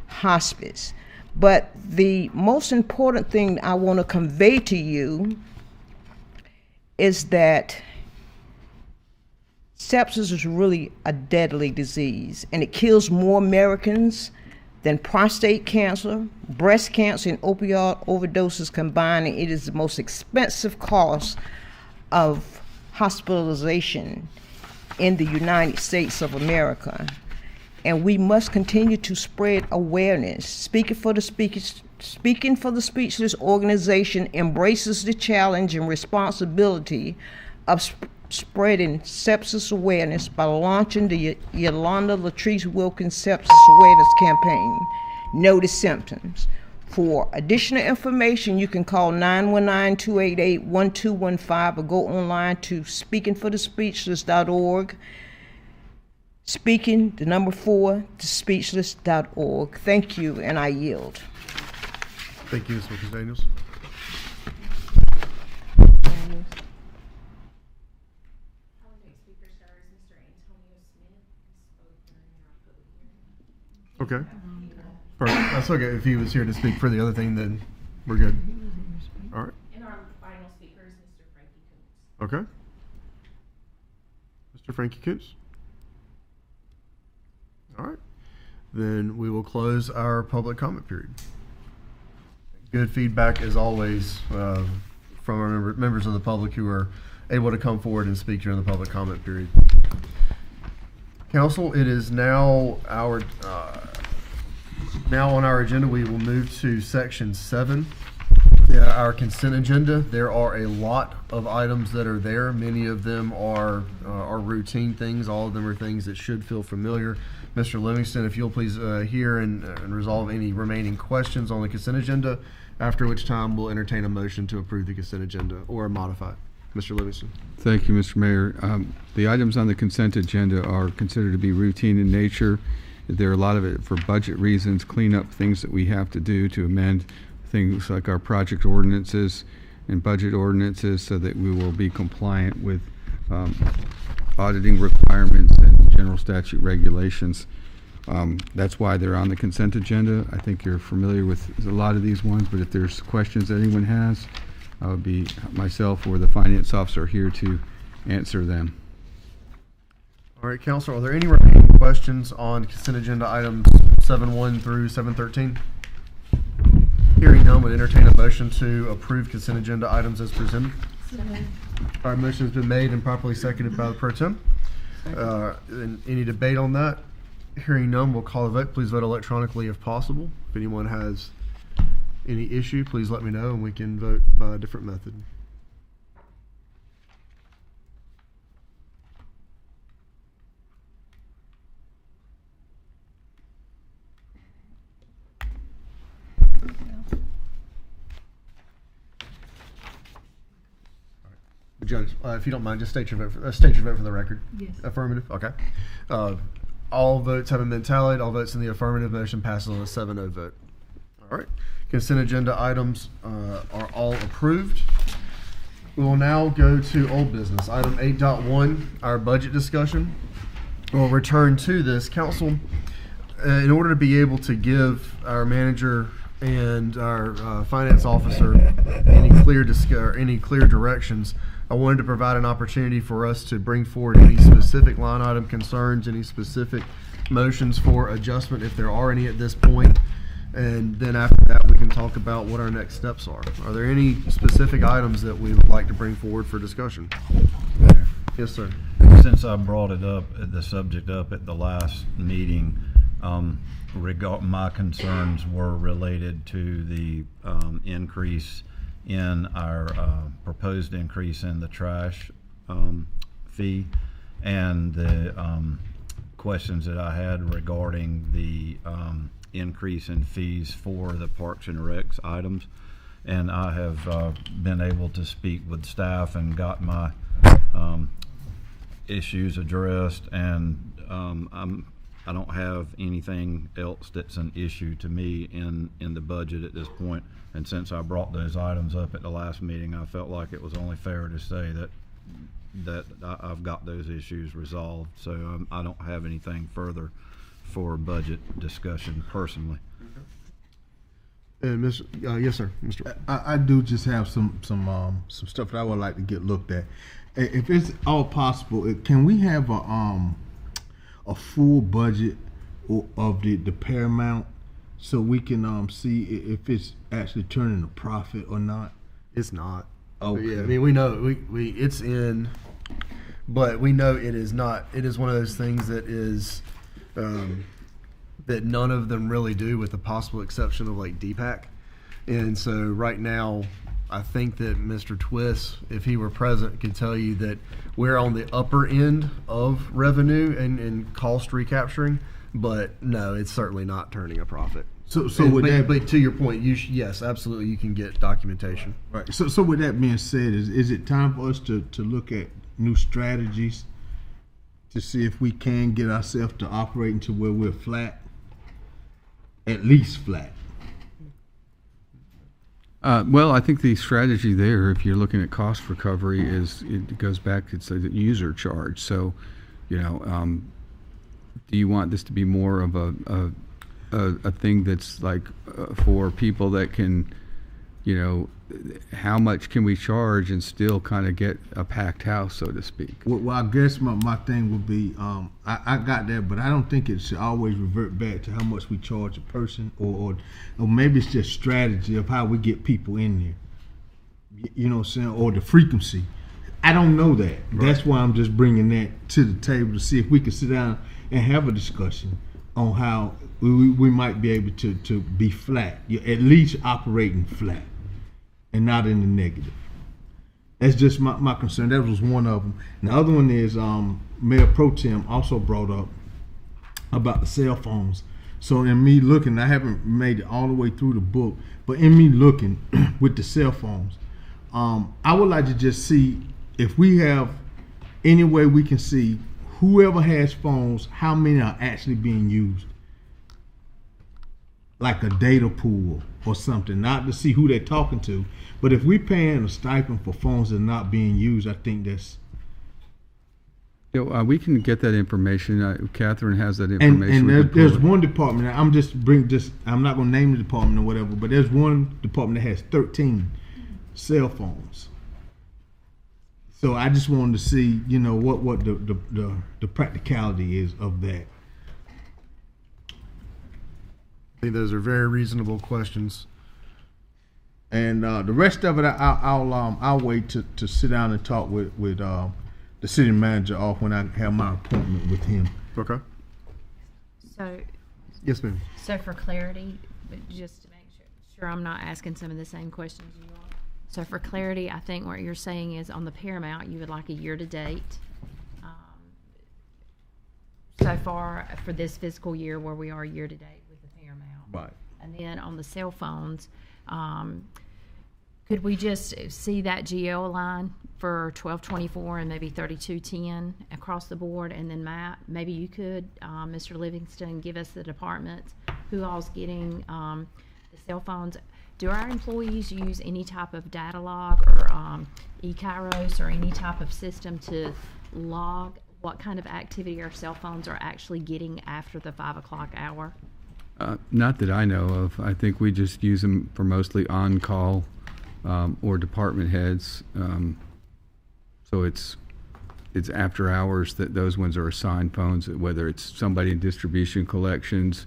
W: hospice. But the most important thing I want to convey to you is that sepsis is really a deadly disease, and it kills more Americans than prostate cancer, breast cancer, and opioid overdoses combined, and it is the most expensive cause of hospitalization in the United States of America. And we must continue to spread awareness. Speaking for the Speechless organization embraces the challenge and responsibility of spreading sepsis awareness by launching the Yolanda Latrice Wilkins Sepsis Awareness Campaign. Know the symptoms. For additional information, you can call 919-288-1215 or go online to speakingforthespeechless.org. Speaking, the number 4, to speechless.org. Thank you, and I yield.
A: Thank you, Ms. McDaniels. Okay. Perfect. That's okay. If he was here to speak for the other thing, then we're good. All right.
E: And our final speaker is Mr. Frankie Koontz.
A: Okay. Mr. Frankie Koontz. All right. Then we will close our public comment period. Good feedback, as always, from our members of the public who are able to come forward and speak during the public comment period. Council, it is now our now on our agenda. We will move to section 7, our consent agenda. There are a lot of items that are there. Many of them are routine things. All of them are things that should feel familiar. Mr. Livingston, if you'll please hear and resolve any remaining questions on the consent agenda, after which time we'll entertain a motion to approve the consent agenda or modify it. Mr. Livingston.
Q: Thank you, Mr. Mayor. The items on the consent agenda are considered to be routine in nature. There are a lot of it for budget reasons, clean up things that we have to do to amend things like our project ordinances and budget ordinances so that we will be compliant with auditing requirements and general statute regulations. That's why they're on the consent agenda. I think you're familiar with a lot of these ones, but if there's questions that anyone has, I would be myself or the finance officer here to answer them.
A: All right, Council, are there any remaining questions on consent agenda items 7.1 through 7.13? Hearing none, would entertain a motion to approve consent agenda items as presented. Our motion has been made and properly seconded by the Pro Tem. Any debate on that? Hearing none, we'll call a vote. Please vote electronically if possible. If anyone has any issue, please let me know and we can vote by a different method. Judge, if you don't mind, just state your vote for the record.
E: Yes.
A: Affirmative. Okay. All votes having been tallied, all votes in the affirmative, motion passes on a 7-0 vote. All right. Consent agenda items are all approved. We will now go to old business. Item 8.1, our budget discussion. We'll return to this. Council, in order to be able to give our manager and our finance officer any clear directions, I wanted to provide an opportunity for us to bring forward any specific line item concerns, any specific motions for adjustment if there are any at this point. And then after that, we can talk about what our next steps are. Are there any specific items that we would like to bring forward for discussion? Yes, sir.
P: Since I brought it up, the subject up at the last meeting, my concerns were related to the increase in our proposed increase in the trash fee, and the questions that I had regarding the increase in fees for the Parks and Recs items. And I have been able to speak with staff and got my issues addressed, and I don't have anything else that's an issue to me in the budget at this point. And since I brought those items up at the last meeting, I felt like it was only fair to say that I've got those issues resolved. So I don't have anything further for budget discussion personally.
A: And yes, sir, Mr.
F: I do just have some stuff that I would like to get looked at. If it's all possible, can we have a full budget of the Paramount so we can see if it's actually turning a profit or not?
A: It's not.
F: Okay.
A: Yeah, I mean, we know it's in, but we know it is not. It is one of those things that is that none of them really do, with the possible exception of like DPAC. And so right now, I think that Mr. Twist, if he were present, could tell you that we're on the upper end of revenue and cost recapturing, but no, it's certainly not turning a profit.
F: So
A: but to your point, yes, absolutely, you can get documentation.
F: Right. So with that being said, is it time for us to look at new strategies to see if we can get ourselves to operating to where we're flat, at least flat?
Q: Well, I think the strategy there, if you're looking at cost recovery, is it goes back to the user charge. So, do you want this to be more of a thing that's like for people that can, how much can we charge and still kind of get a packed house, so to speak?
F: Well, I guess my thing would be, I got that, but I don't think it should always revert back to how much we charge a person, or maybe it's just strategy of how we get people in there. You know what I'm saying? Or the frequency. I don't know that. Right. That's why I'm just bringing that to the table to see if we can sit down and have a discussion on how we might be able to be flat. You're at least operating flat and not in the negative. That's just my concern. That was one of them. And the other one is Mayor Pro Tem also brought up about the cell phones. So in me looking, I haven't made it all the way through the book, but in me looking with the cell phones, I would like to just see if we have any way we can see whoever has phones, how many are actually being used. Like a data pool or something, not to see who they're talking to, but if we're paying a stipend for phones that are not being used, I think that's...
Q: we can get that information. Catherine has that information.
F: And there's one department, I'm not going to name the department or whatever, but there's one department that has 13 cell phones. So I just wanted to see, what the practicality is of that.
A: I think those are very reasonable questions.
F: And the rest of it, I'll wait to sit down and talk with the city manager off when I have my appointment with him.
A: Okay.
G: So.
A: Yes, ma'am.
G: So for clarity, but just to make sure I'm not asking some of the same questions you are. So for clarity, I think what you're saying is on the Paramount, you would like a year-to-date. So far for this fiscal year, where we are year-to-date with the Paramount.
F: Right.
G: And then on the cell phones, could we just see that GL line for 1224 and maybe 3210 across the board? And then Matt, maybe you could, Mr. Livingston, give us the departments, who all's getting the cell phones. Do our employees use any type of data log or e-Kairos or any type of system to log what kind of activity our cell phones are actually getting after the 5 o'clock hour?
Q: Not that I know of. I think we just use them for mostly on-call or department heads. So it's after hours that those ones are assigned phones, whether it's somebody in distribution collections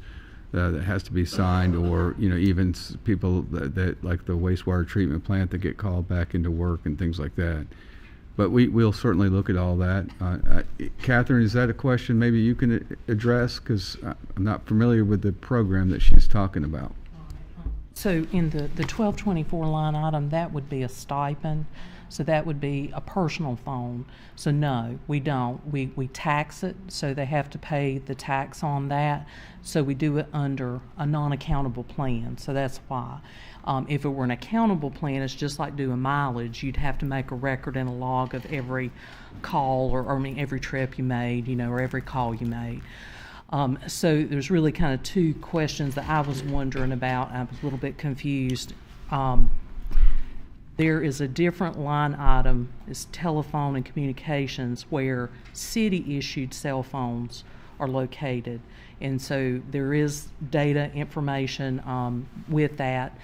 Q: that has to be signed, or even people that like the wastewater treatment plant that get called back into work and things like that. But we'll certainly look at all that. Catherine, is that a question maybe you can address? Because I'm not familiar with the program that she's talking about.
H: So in the 1224 line item, that would be a stipend. So that would be a personal phone. So no, we don't. We tax it, so they have to pay the tax on that. So we do it under a non-accountable plan. So that's why. If it were an accountable plan, it's just like doing mileage. You'd have to make a record and a log of every call or I mean, every trip you made, you know, or every call you made. So there's really kind of two questions that I was wondering about. I was a little bit confused. There is a different line item, it's telephone and communications, where city-issued cell phones are located. And so there is data information with that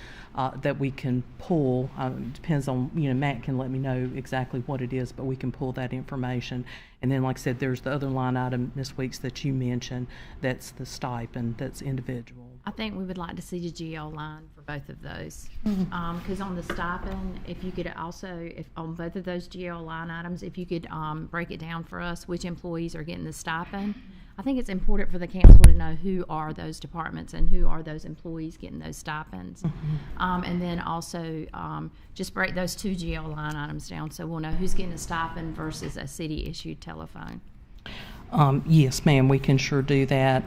H: that we can pull. Depends on, you know, Matt can let me know exactly what it is, but we can pull that information. And then, like I said, there's the other line item, Ms. Weeks, that you mentioned, that's the stipend, that's individual.
G: I think we would like to see the GL line for both of those.
H: Mhm.
G: Because on the stipend, if you could also, if on both of those GL line items, if you could break it down for us, which employees are getting the stipend. I think it's important for the council to know who are those departments and who are those employees getting those stipends. And then also just break those two GL line items down so we'll know who's getting a stipend versus a city-issued telephone.
H: Yes, ma'am, we can sure do that.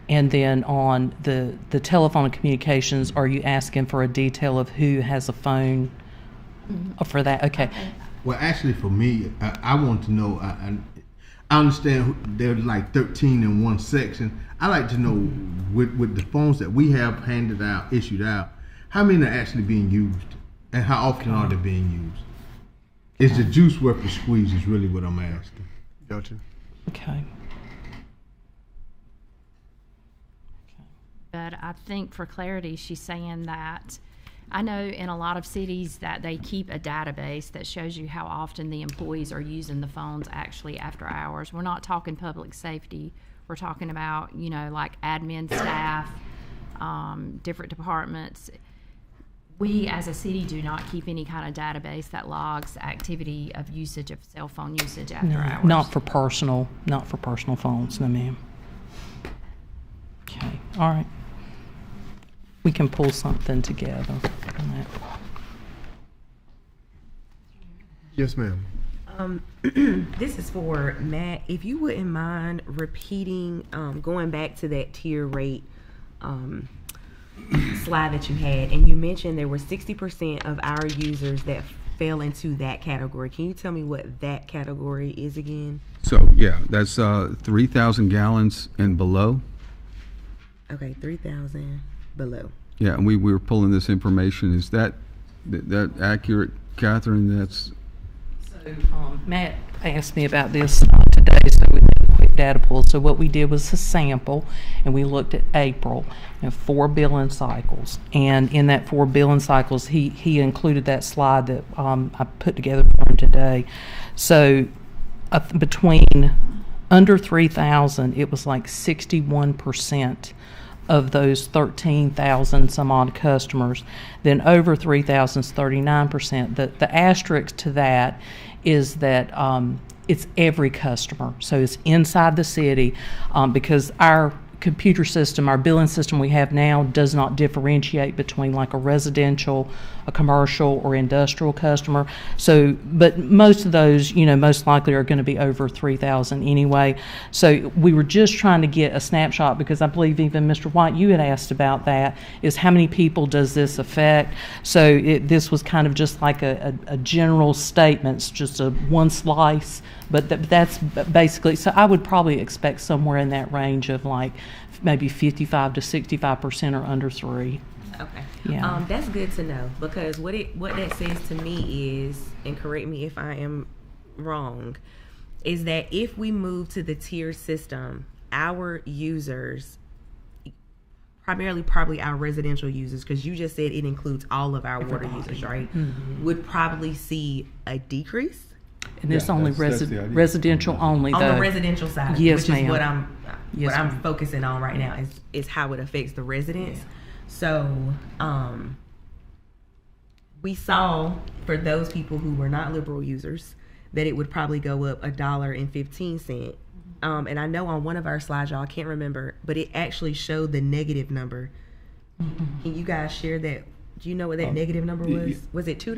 H: And then on the telephone and communications, are you asking for a detail of who has a phone for that? Okay.
F: Well, actually, for me, I want to know. I understand there's like 13 in one section. I like to know with the phones that we have handed out, issued out, how many are actually being used, and how often are they being used? Is the juice worth the squeeze? Is really what I'm asking.
A: Gotcha.
H: Okay.
G: But I think for clarity, she's saying that I know in a lot of cities that they keep a database that shows you how often the employees are using the phones actually after hours. We're not talking public safety. We're talking about, you know, like admin staff, different departments. We as a city do not keep any kind of database that logs activity of usage of cell phone usage after hours.
H: Not for personal phones, no ma'am. Okay, all right. We can pull something together on that.
A: Yes, ma'am.
C: This is for Matt. If you wouldn't mind repeating, going back to that tier rate slide that you had, and you mentioned there were 60% of our users that fell into that category. Can you tell me what that category is again?
Q: So, yeah, that's 3,000 gallons and below.
C: Okay, 3,000 below.
Q: Yeah, and we were pulling this information. Is that accurate, Catherine? That's
H: So Matt asked me about this today, so we did a quick data pull. So what we did was a sample, and we looked at April and 4 billing cycles. And in that 4 billing cycles, he included that slide that I put together for him today. So between under 3,000, it was like 61% of those 13,000 some odd customers. Then over 3,000 is 39%. The asterisk to that is that it's every customer. So it's inside the city because our computer system, our billing system we have now does not differentiate between like a residential, a commercial, or industrial customer. So, but most of those, you know, most likely are going to be over 3,000 anyway. So we were just trying to get a snapshot because I believe even Mr. White, you had asked about that, is how many people does this affect? So this was kind of just like a general statement, it's just a one slice, but that's basically, so I would probably expect somewhere in that range of like maybe 55 to 65% are under 3.
C: Okay.
H: Yeah.
C: That's good to know because what that says to me is, and correct me if I am wrong, is that if we move to the tier system, our users, primarily probably our residential users, because you just said it includes all of our water users, right?
H: Mm-hmm.
C: Would probably see a decrease.
H: And it's only residential only,
C: on
H: though.
C: the residential side,
H: yes,
C: which
H: ma'am.
C: is what I'm
H: Yes,
C: what I'm
H: ma'am.
C: focusing on right now is how it affects the residents. So we saw for those people who were not liberal users that it would probably go up $1.15. And I know on one of our slides, y'all, I can't remember, but it actually showed the negative number. Can you guys share that? Do you know what that negative number was? Was it $2?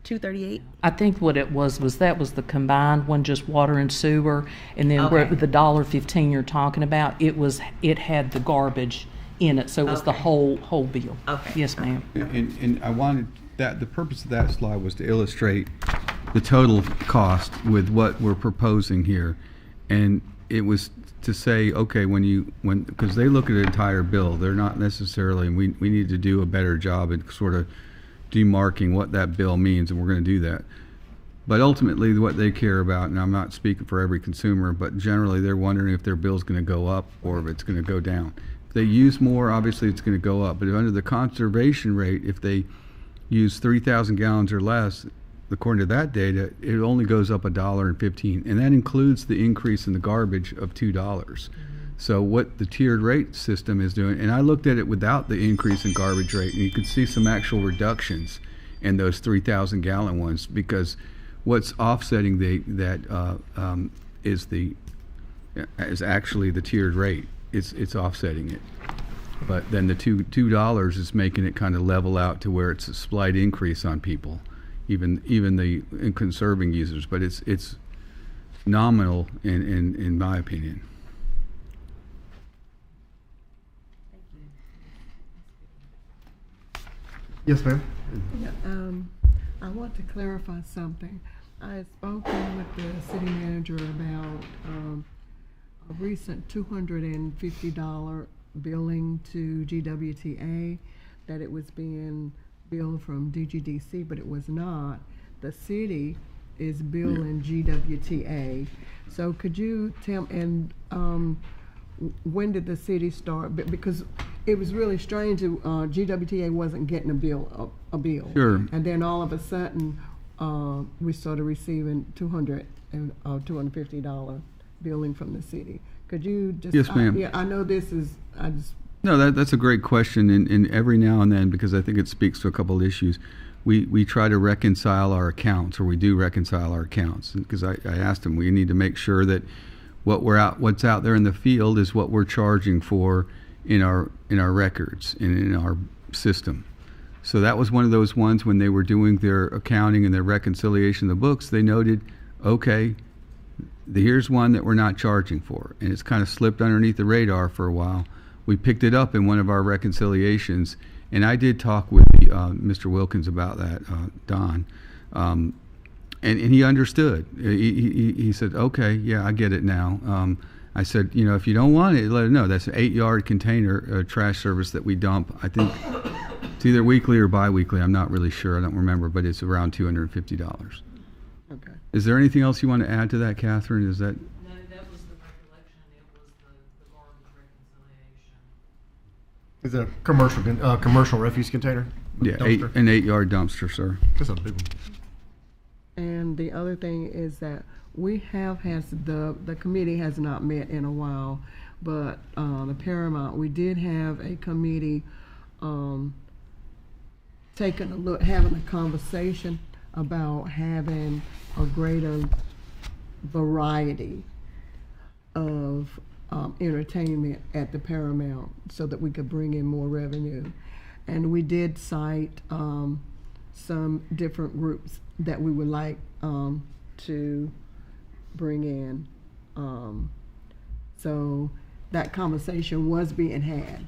C: $2.38?
H: I think what it was that was the combined one, just water and sewer, and then where the $1.15 you're talking about, it had the garbage in it, so it was the whole bill.
C: Okay.
H: Yes, ma'am.
Q: And I wanted that, the purpose of that slide was to illustrate the total cost with what we're proposing here. And it was to say, okay, because they look at an entire bill, they're not necessarily, and we need to do a better job at sort of demarking what that bill means, and we're going to do that. But ultimately, what they care about, and I'm not speaking for every consumer, but generally they're wondering if their bill's going to go up or if it's going to go down. If they use more, obviously it's going to go up. But under the conservation rate, if they use 3,000 gallons or less, according to that data, it only goes up $1.15, and that includes the increase in the garbage of $2. So what the tiered rate system is doing, and I looked at it without the increase in garbage rate, and you could see some actual reductions in those 3,000 gallon ones, because what's offsetting that is actually the tiered rate. It's offsetting it. But then the $2 is making it kind of level out to where it's a slight increase on people, even the conserving users. But it's nominal in my opinion.
A: Yes, ma'am.
R: I want to clarify something. I had spoken with the city manager about a recent $250 billing to GWTA, that it was being billed from DGDC, but it was not. The city is billing GWTA. So could you tell, and when did the city start? Because it was really strange. GWTA wasn't getting a bill.
Q: Sure.
R: And then all of a sudden, we started receiving $250 billing from the city. Could you just?
Q: Yes, ma'am.
R: Yeah, I know this is.
Q: No, that's a great question, and every now and then, because I think it speaks to a couple of issues, we try to reconcile our accounts, or we do reconcile our accounts, because I asked them, we need to make sure that what's out there in the field is what we're charging for in our records and in our system. So that was one of those ones when they were doing their accounting and their reconciliation of the books, they noted, okay, here's one that we're not charging for, and it's kind of slipped underneath the radar for a while. We picked it up in one of our reconciliations, and I did talk with Mr. Wilkins about that, Don, and he understood. He said, okay, yeah, I get it now. I said, if you don't want it, let it know. That's an 8-yard container trash service that we dump. I think it's either weekly or bi-weekly. I'm not really sure. I don't remember, but it's around $250.
R: Okay.
Q: Is there anything else you want to add to that, Catherine? Is that?
H: No, that was the recollection. It was the garbage reconciliation.
A: Is it a commercial refuse container?
Q: Yeah,
A: Dumpster?
Q: an 8-yard dumpster, sir.
A: That's a big one.
R: And the other thing is that the committee has not met in a while, but the Paramount, we did have a committee taking a look, having a conversation about having a greater variety of entertainment at the Paramount so that we could bring in more revenue. And we did cite some different groups that we would like to bring in. So that conversation was being had.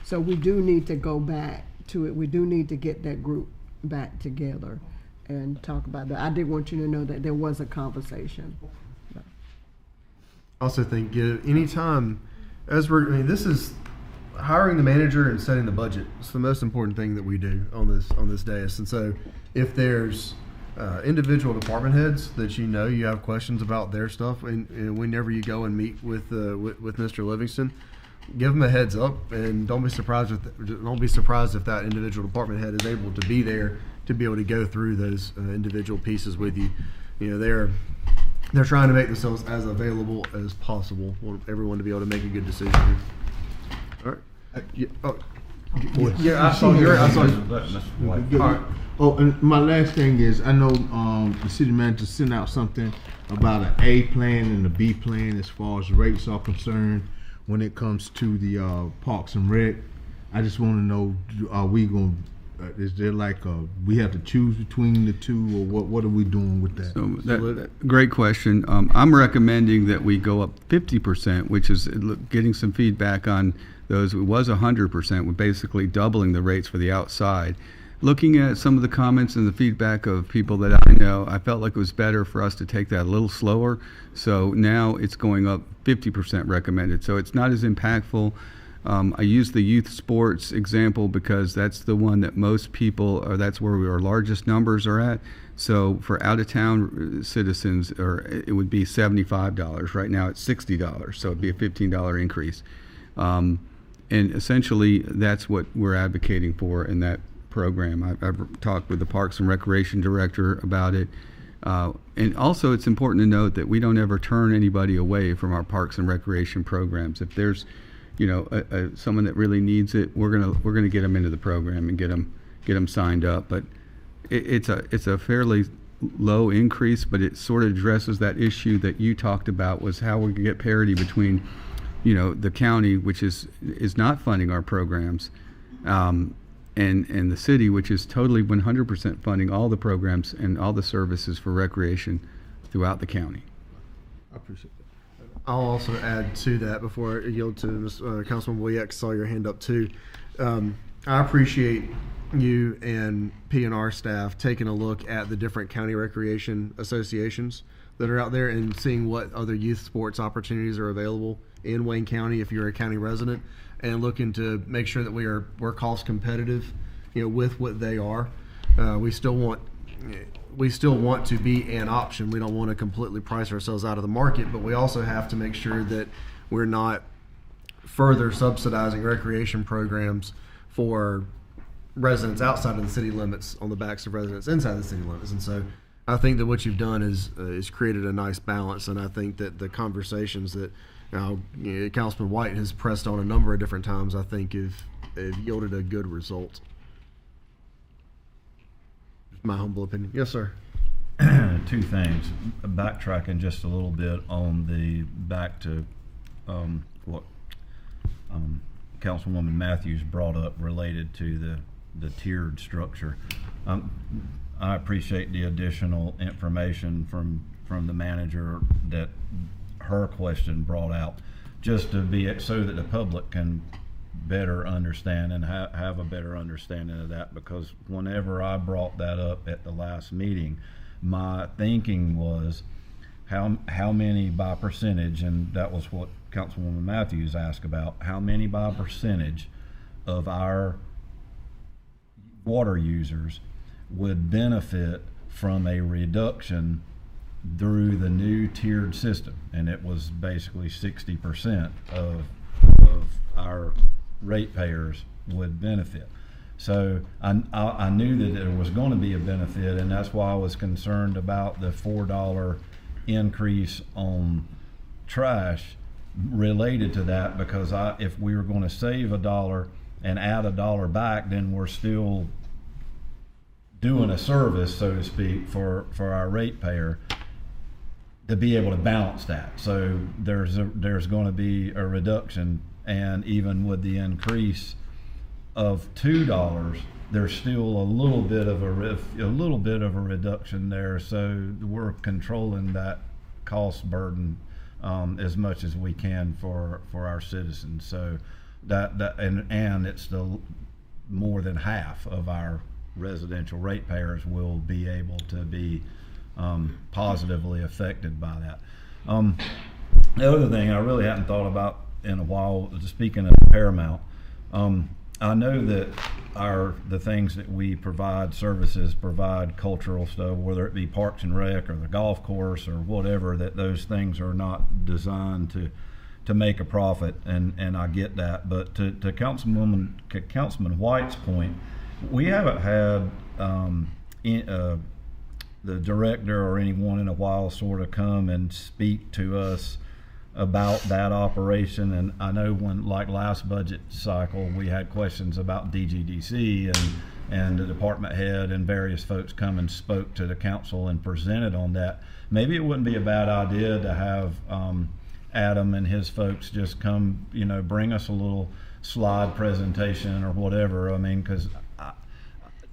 R: So we do need to go back to it. We do need to get that group back together and talk about that. I did want you to know that there was a conversation.
A: I also think anytime, this is hiring the manager and setting the budget. It's the most important thing that we do on this dais. And so if there's individual department heads that you have questions about their stuff, and whenever you go and meet with Mr. Livingston, give them a heads up, and don't be surprised if that individual department head is able to be there to be able to go through those individual pieces with you. They're trying to make themselves as available as possible. Want everyone to be able to make a good decision. All right. I saw you. All right.
F: Oh, and my last thing is, I know the city manager sent out something about an A plan and a B plan as far as rates are concerned when it comes to the Parks and Rec. I just want to know, are we going? Is there like we have to choose between the two, or what are we doing with that?
Q: So great question. I'm recommending that we go up 50%, which is getting some feedback on those. It was 100%. We're basically doubling the rates for the outside. Looking at some of the comments and the feedback of people that I know, I felt like it was better for us to take that a little slower. So now it's going up 50% recommended. So it's not as impactful. I use the youth sports example because that's the one that most people, or that's where our largest numbers are at. So for out-of-town citizens, it would be $75. Right now it's $60, so it'd be a $15 increase. And essentially, that's what we're advocating for in that program. I've talked with the Parks and Recreation Director about it. And also, it's important to note that we don't ever turn anybody away from our Parks and Recreation programs. If there's someone that really needs it, we're gonna get them into the program and get them signed up. But it's a fairly low increase, but it sort of addresses that issue that you talked about, was how we can get parity between, the county, which is not funding our programs, and the city, which is totally 100% funding all the programs and all the services for recreation throughout the county.
F: I appreciate that.
I: I'll also add to that before I yield to Councilman Boyek. Saw your hand up too. I appreciate you and P&R staff taking a look at the different county recreation associations that are out there and seeing what other youth sports opportunities are available in Wayne County if you're a county resident, and looking to make sure that we're cost competitive, with what they are. We still want to be an option. We don't want to completely price ourselves out of the market, but we also have to make sure that we're not further subsidizing recreation programs for residents outside of the city limits on the backs of residents inside the city limits. And so I think that what you've done is created a nice balance, and I think that the conversations that Councilman White has pressed on a number of different times, I think have yielded a good result. My humble opinion. Yes, sir.
P: Two things. Backtracking just a little bit on back to what Councilwoman Matthews brought up related to the tiered structure. I appreciate the additional information from the manager that her question brought out, just to be so that the public can better understand and have a better understanding of that. Because whenever I brought that up at the last meeting, my thinking was how many by percentage, and that was what Councilwoman Matthews asked about, how many by percentage of our water users would benefit from a reduction through the new tiered system. And it was basically 60% of our ratepayers would benefit. So I knew that there was going to be a benefit, and that's why I was concerned about the $4 increase on trash related to that, because if we were going to save $1 and add $1 back, then we're still doing a service, so to speak, for our ratepayer to be able to balance that. So there's going to be a reduction, and even with the increase of $2, there's still a little bit of a reduction there. So we're controlling that cost burden as much as we can for our citizens. So and it's more than half of our residential ratepayers will be able to be positively affected by that. The other thing I really hadn't thought about in a while, speaking of Paramount, I know that the things that we provide cultural stuff, whether it be Parks and Rec or the golf course or whatever, that those things are not designed to make a profit, and I get that. But to Councilman White's point, we haven't had the director or anyone in a while sort of come and speak to us about that operation. And I know when, like last budget cycle, we had questions about DGDC, and the department head and various folks come and spoke to the council and presented on that. Maybe it wouldn't be a bad idea to have Adam and his folks just come, bring us a little slide presentation or whatever. I mean, because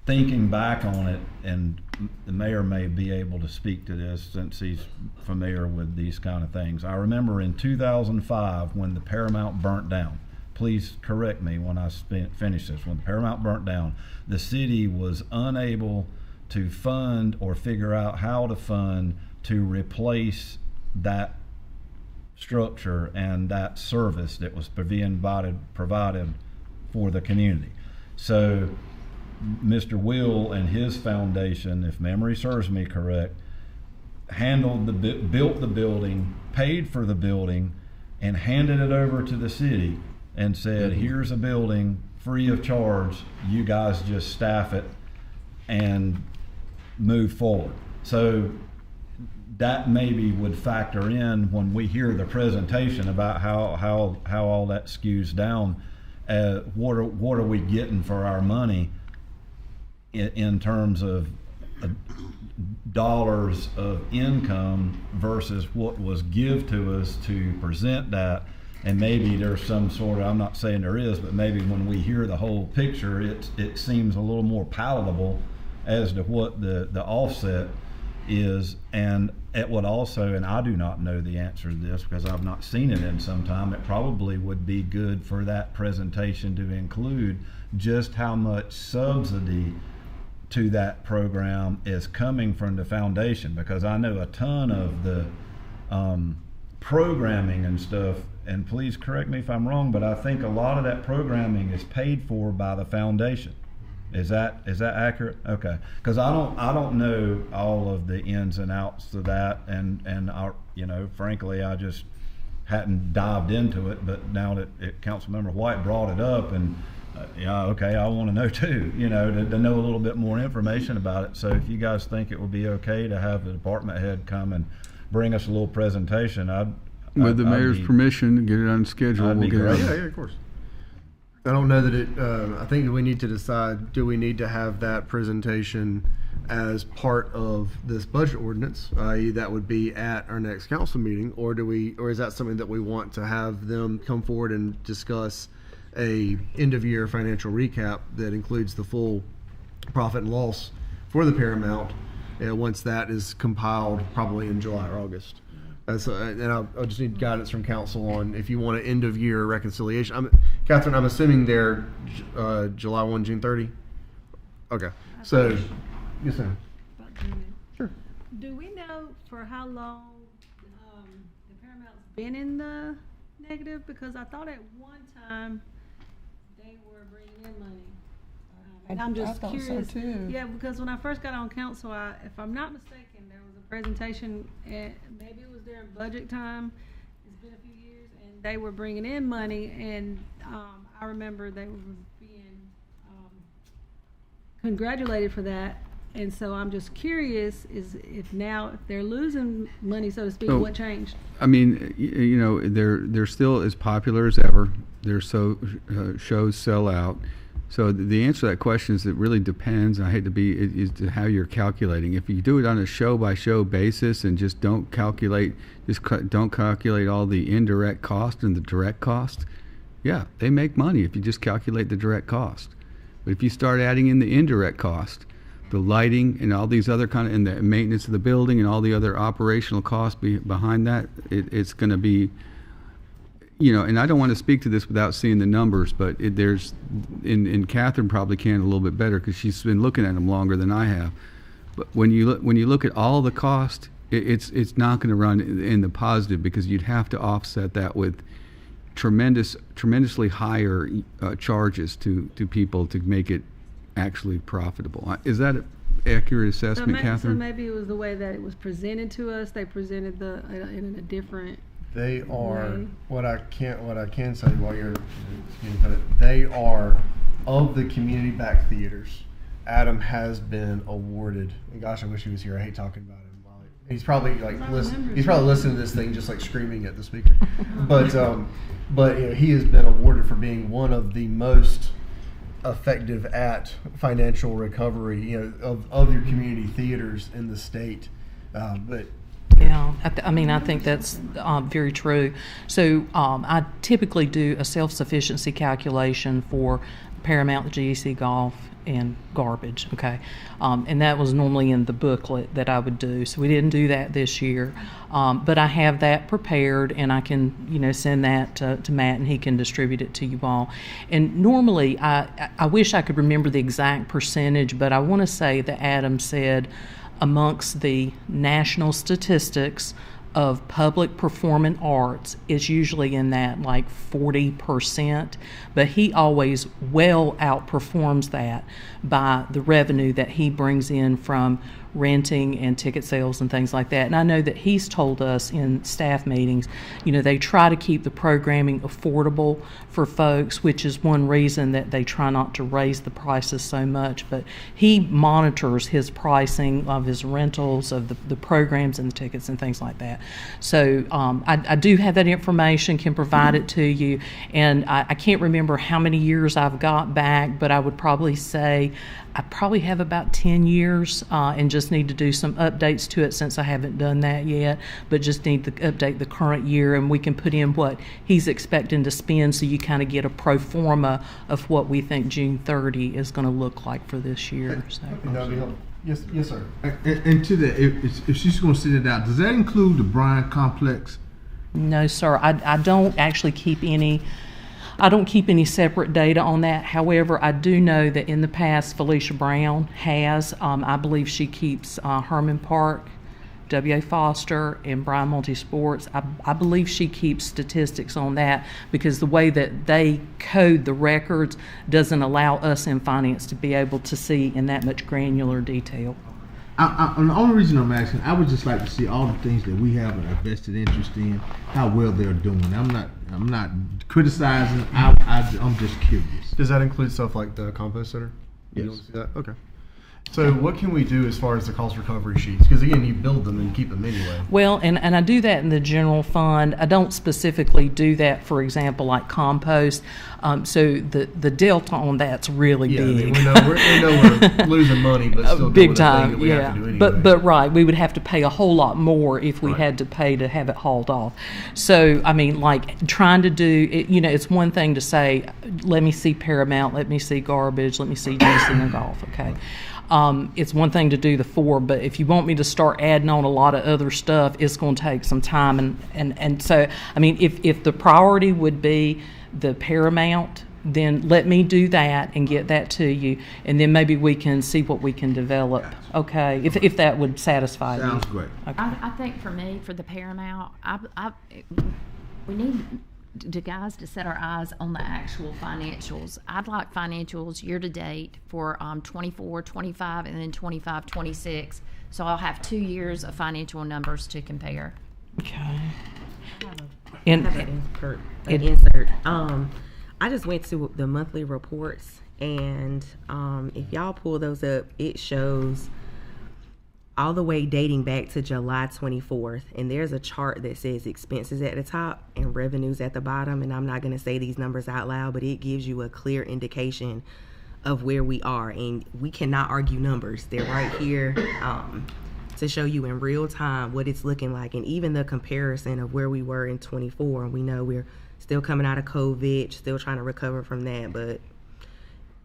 P: thinking back on it, and the mayor may be able to speak to this since he's familiar with these kind of things. I remember in 2005 when the Paramount burnt down. Please correct me when I finish this. When the Paramount burnt down, the city was unable to fund or figure out how to fund to replace that structure and that service that was being provided for the community. So Mr. Will and his foundation, if memory serves me correct, built the building, paid for the building, and handed it over to the city and said, here's a building free of charge, you guys just staff it and move forward. So that maybe would factor in when we hear the presentation about how all that skews down. What are we getting for our money in terms of dollars of income versus what was give to us to present that. And maybe there's some sort of, I'm not saying there is, but maybe when we hear the whole picture, it seems a little more palatable as to what the offset is. And it would also, and I do not know the answer to this because I've not seen it in some time, it probably would be good for that presentation to include just how much subsidy to that program is coming from the foundation, because I know a ton of the programming and stuff, and please correct me if I'm wrong, but I think a lot of that programming is paid for by the foundation. Is that accurate? Okay, because I don't know all of the ins and outs of that, and frankly, I just hadn't dived into it. But now that Councilmember White brought it up, and okay, I want to know too. To know a little bit more information about it. So if you guys think it would be okay to have the department head come and bring us a little presentation,
Q: with the mayor's permission, get it on schedule.
A: That'd
Q: we'll
A: be
Q: get
A: great.
Q: it.
A: Yeah, of course. I don't know that I think we need to decide, do we need to have that presentation as part of this budget ordinance, i.e. that would be at our next council meeting, or is that something that we want to have them come forward and discuss a end of year financial recap that includes the full profit and loss for the Paramount once that is compiled, probably in July or August. And I'll just need guidance from council on if you want an end of year reconciliation. Catherine, I'm assuming they're July 1, June 30? Okay. So, yes, ma'am. Sure.
B: Do we know for how long the Paramount's been in the negative? Because I thought at one time they were bringing in money. And I'm just curious.
R: So too.
B: Yeah, because when I first got on council, if I'm not mistaken, there was a presentation, and maybe it was during budget time. It's been a few years, and they were bringing in money, and I remember they were being congratulated for that. And so I'm just curious, if they're losing money, so to speak, what changed?
Q: I mean, they're still as popular as ever. Their shows sell out. So the answer to that question is it really depends. I hate to be is to how you're calculating. If you do it on a show-by-show basis and just don't calculate all the indirect cost and the direct cost, yeah, they make money if you just calculate the direct cost. But if you start adding in the indirect cost, the lighting and all these other and the maintenance of the building and all the other operational costs behind that, it's going to be. And I don't want to speak to this without seeing the numbers, but and Catherine probably can a little bit better because she's been looking at them longer than I have. But when you look at all the cost, it's not going to run in the positive because you'd have to offset that with tremendously higher charges to people to make it actually profitable. Is that an accurate assessment, Catherine?
B: So maybe it was the way that it was presented to us. They presented in a different.
A: They are what I can say while you're they are of the community-backed theaters. Adam has been awarded, and gosh, I wish he was here. I hate talking about him
I: He's probably like he's probably listening to this thing just like screaming at the speaker. But you know, he has been awarded for being one of the most effective at financial recovery, you know, of your community theaters in the state. But
H: yeah, I mean, I think that's very true. So I typically do a self-sufficiency calculation for Paramount, the GEC Golf, and garbage, okay? And that was normally in the booklet that I would do. So we didn't do that this year. But I have that prepared, and I can, you know, send that to Matt, and he can distribute it to you all. And normally, I wish I could remember the exact percentage, but I want to say that Adam said amongst the national statistics of public performing arts, it's usually in that like 40%, but he always well outperforms that by the revenue that he brings in from renting and ticket sales and things like that. And I know that he's told us in staff meetings, you know, they try to keep the programming affordable for folks, which is one reason that they try not to raise the prices so much. But he monitors his pricing of his rentals, of the programs and the tickets and things like that. So I do have that information, can provide it to you. And I can't remember how many years I've got back, but I would probably say I probably have about 10 years and just need to do some updates to it since I haven't done that yet, but just need to update the current year, and we can put in what he's expecting to spend so you kind of get a pro forma of what we think June 30 is going to look like for this year. So.
I: That'd be helpful. Yes, sir.
F: And to that, if she's going to send it out, does that include the Bryan Complex?
H: No, sir. I don't actually keep any. I don't keep any separate data on that. However, I do know that in the past, Felicia Brown has. I believe she keeps Herman Park, W.A. Foster, and Bryan Multisports. I believe she keeps statistics on that because the way that they code the records doesn't allow us in finance to be able to see in that much granular detail.
F: And the only reason I'm asking, I would just like to see all the things that we have a vested interest in, how well they're doing. I'm not criticizing. I'm just curious.
I: Does that include stuff like the compost center?
F: Yes.
I: You don't see that? Okay. So what can we do as far as the cost recovery sheets? Because again, you build them and keep them anyway.
H: Well, and I do that in the general fund. I don't specifically do that, for example, like compost. So the delta on that's really big.
I: I mean, we know we're losing money, but still
H: big
I: doing
H: time.
I: the thing that we have to do anyway.
H: But right, we would have to pay a whole lot more if we had to pay to have it hauled off. So I mean, like trying to do it, you know, it's one thing to say, let me see Paramount, let me see garbage, let me see Jason and golf. Okay. It's one thing to do the four, but if you want me to start adding on a lot of other stuff, it's going to take some time. And so, I mean, if the priority would be the Paramount, then let me do that and get that to you, and then maybe we can see what we can develop. Okay, if that would satisfy you.
F: Sounds great.
H: Okay.
G: I think for me, for the Paramount, we need to guys to set our eyes on the actual financials. I'd like financials year to date for 24, 25, and then 25, 26. So I'll have 2 years of financial numbers to compare.
H: Okay.
C: Insert. I just went to the monthly reports, and if y'all pull those up, it shows all the way dating back to July 24th, and there's a chart that says expenses at the top and revenues at the bottom, and I'm not going to say these numbers out loud, but it gives you a clear indication of where we are, and we cannot argue numbers. They're right here to show you in real time what it's looking like, and even the comparison of where we were in 24, and we know we're still coming out of COVID, still trying to recover from that, but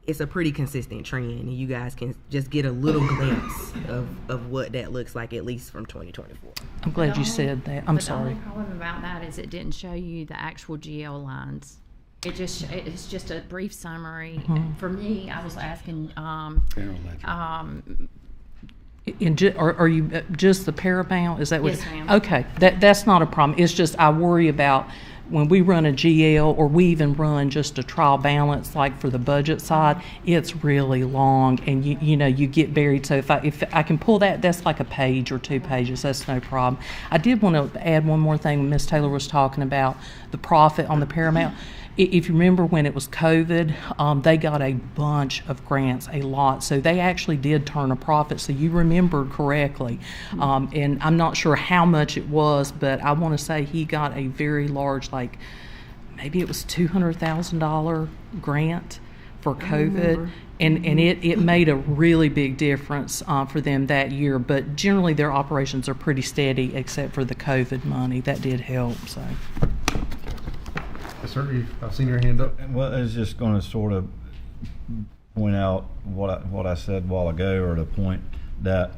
C: it's a pretty consistent trend, and you guys can just get a little glimpse of what that looks like, at least from 2024.
H: I'm glad you said that. I'm sorry.
G: The only problem about that is it didn't show you the actual GL lines. It's just a brief summary.
H: Mm-hmm.
G: For me, I was asking.
H: Are you just the Paramount? Is that what?
G: Yes, ma'am.
H: Okay, that's not a problem. It's just I worry about when we run a GL, or we even run just a trial balance, like for the budget side, it's really long, and you know you get buried. So if I can pull that, that's like a page or 2 pages. That's no problem. I did want to add one more thing when Ms. Taylor was talking about the profit on the Paramount. If you remember when it was COVID, they got a bunch of grants, a lot. So they actually did turn a profit. So you remembered correctly. And I'm not sure how much it was, but I want to say he got a very large, like maybe it was $200,000 grant for COVID. And it made a really big difference for them that year. But generally their operations are pretty steady except for the COVID money. That did help. So.
A: Yes, sir. I've seen your hand up.
P: Well, I was just going to sort of point out what I said a while ago, or the point that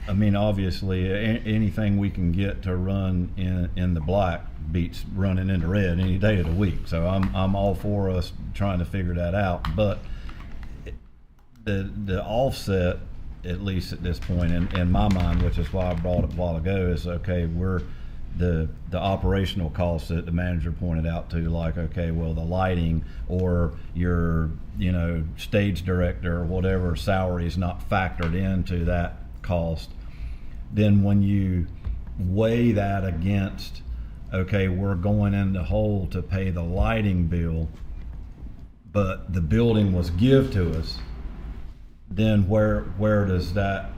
P: obviously anything we can get to run in the black beats running in the red any day of the week. So I'm all for us trying to figure that out. But the offset, at least at this point in my mind, which is why I brought it a while ago, is okay, we're the operational costs that the manager pointed out to, like, okay, well, the lighting or your stage director or whatever salary is not factored into that cost. Then when you weigh that against, okay, we're going in the hole to pay the lighting bill, but the building was give to us, then where does that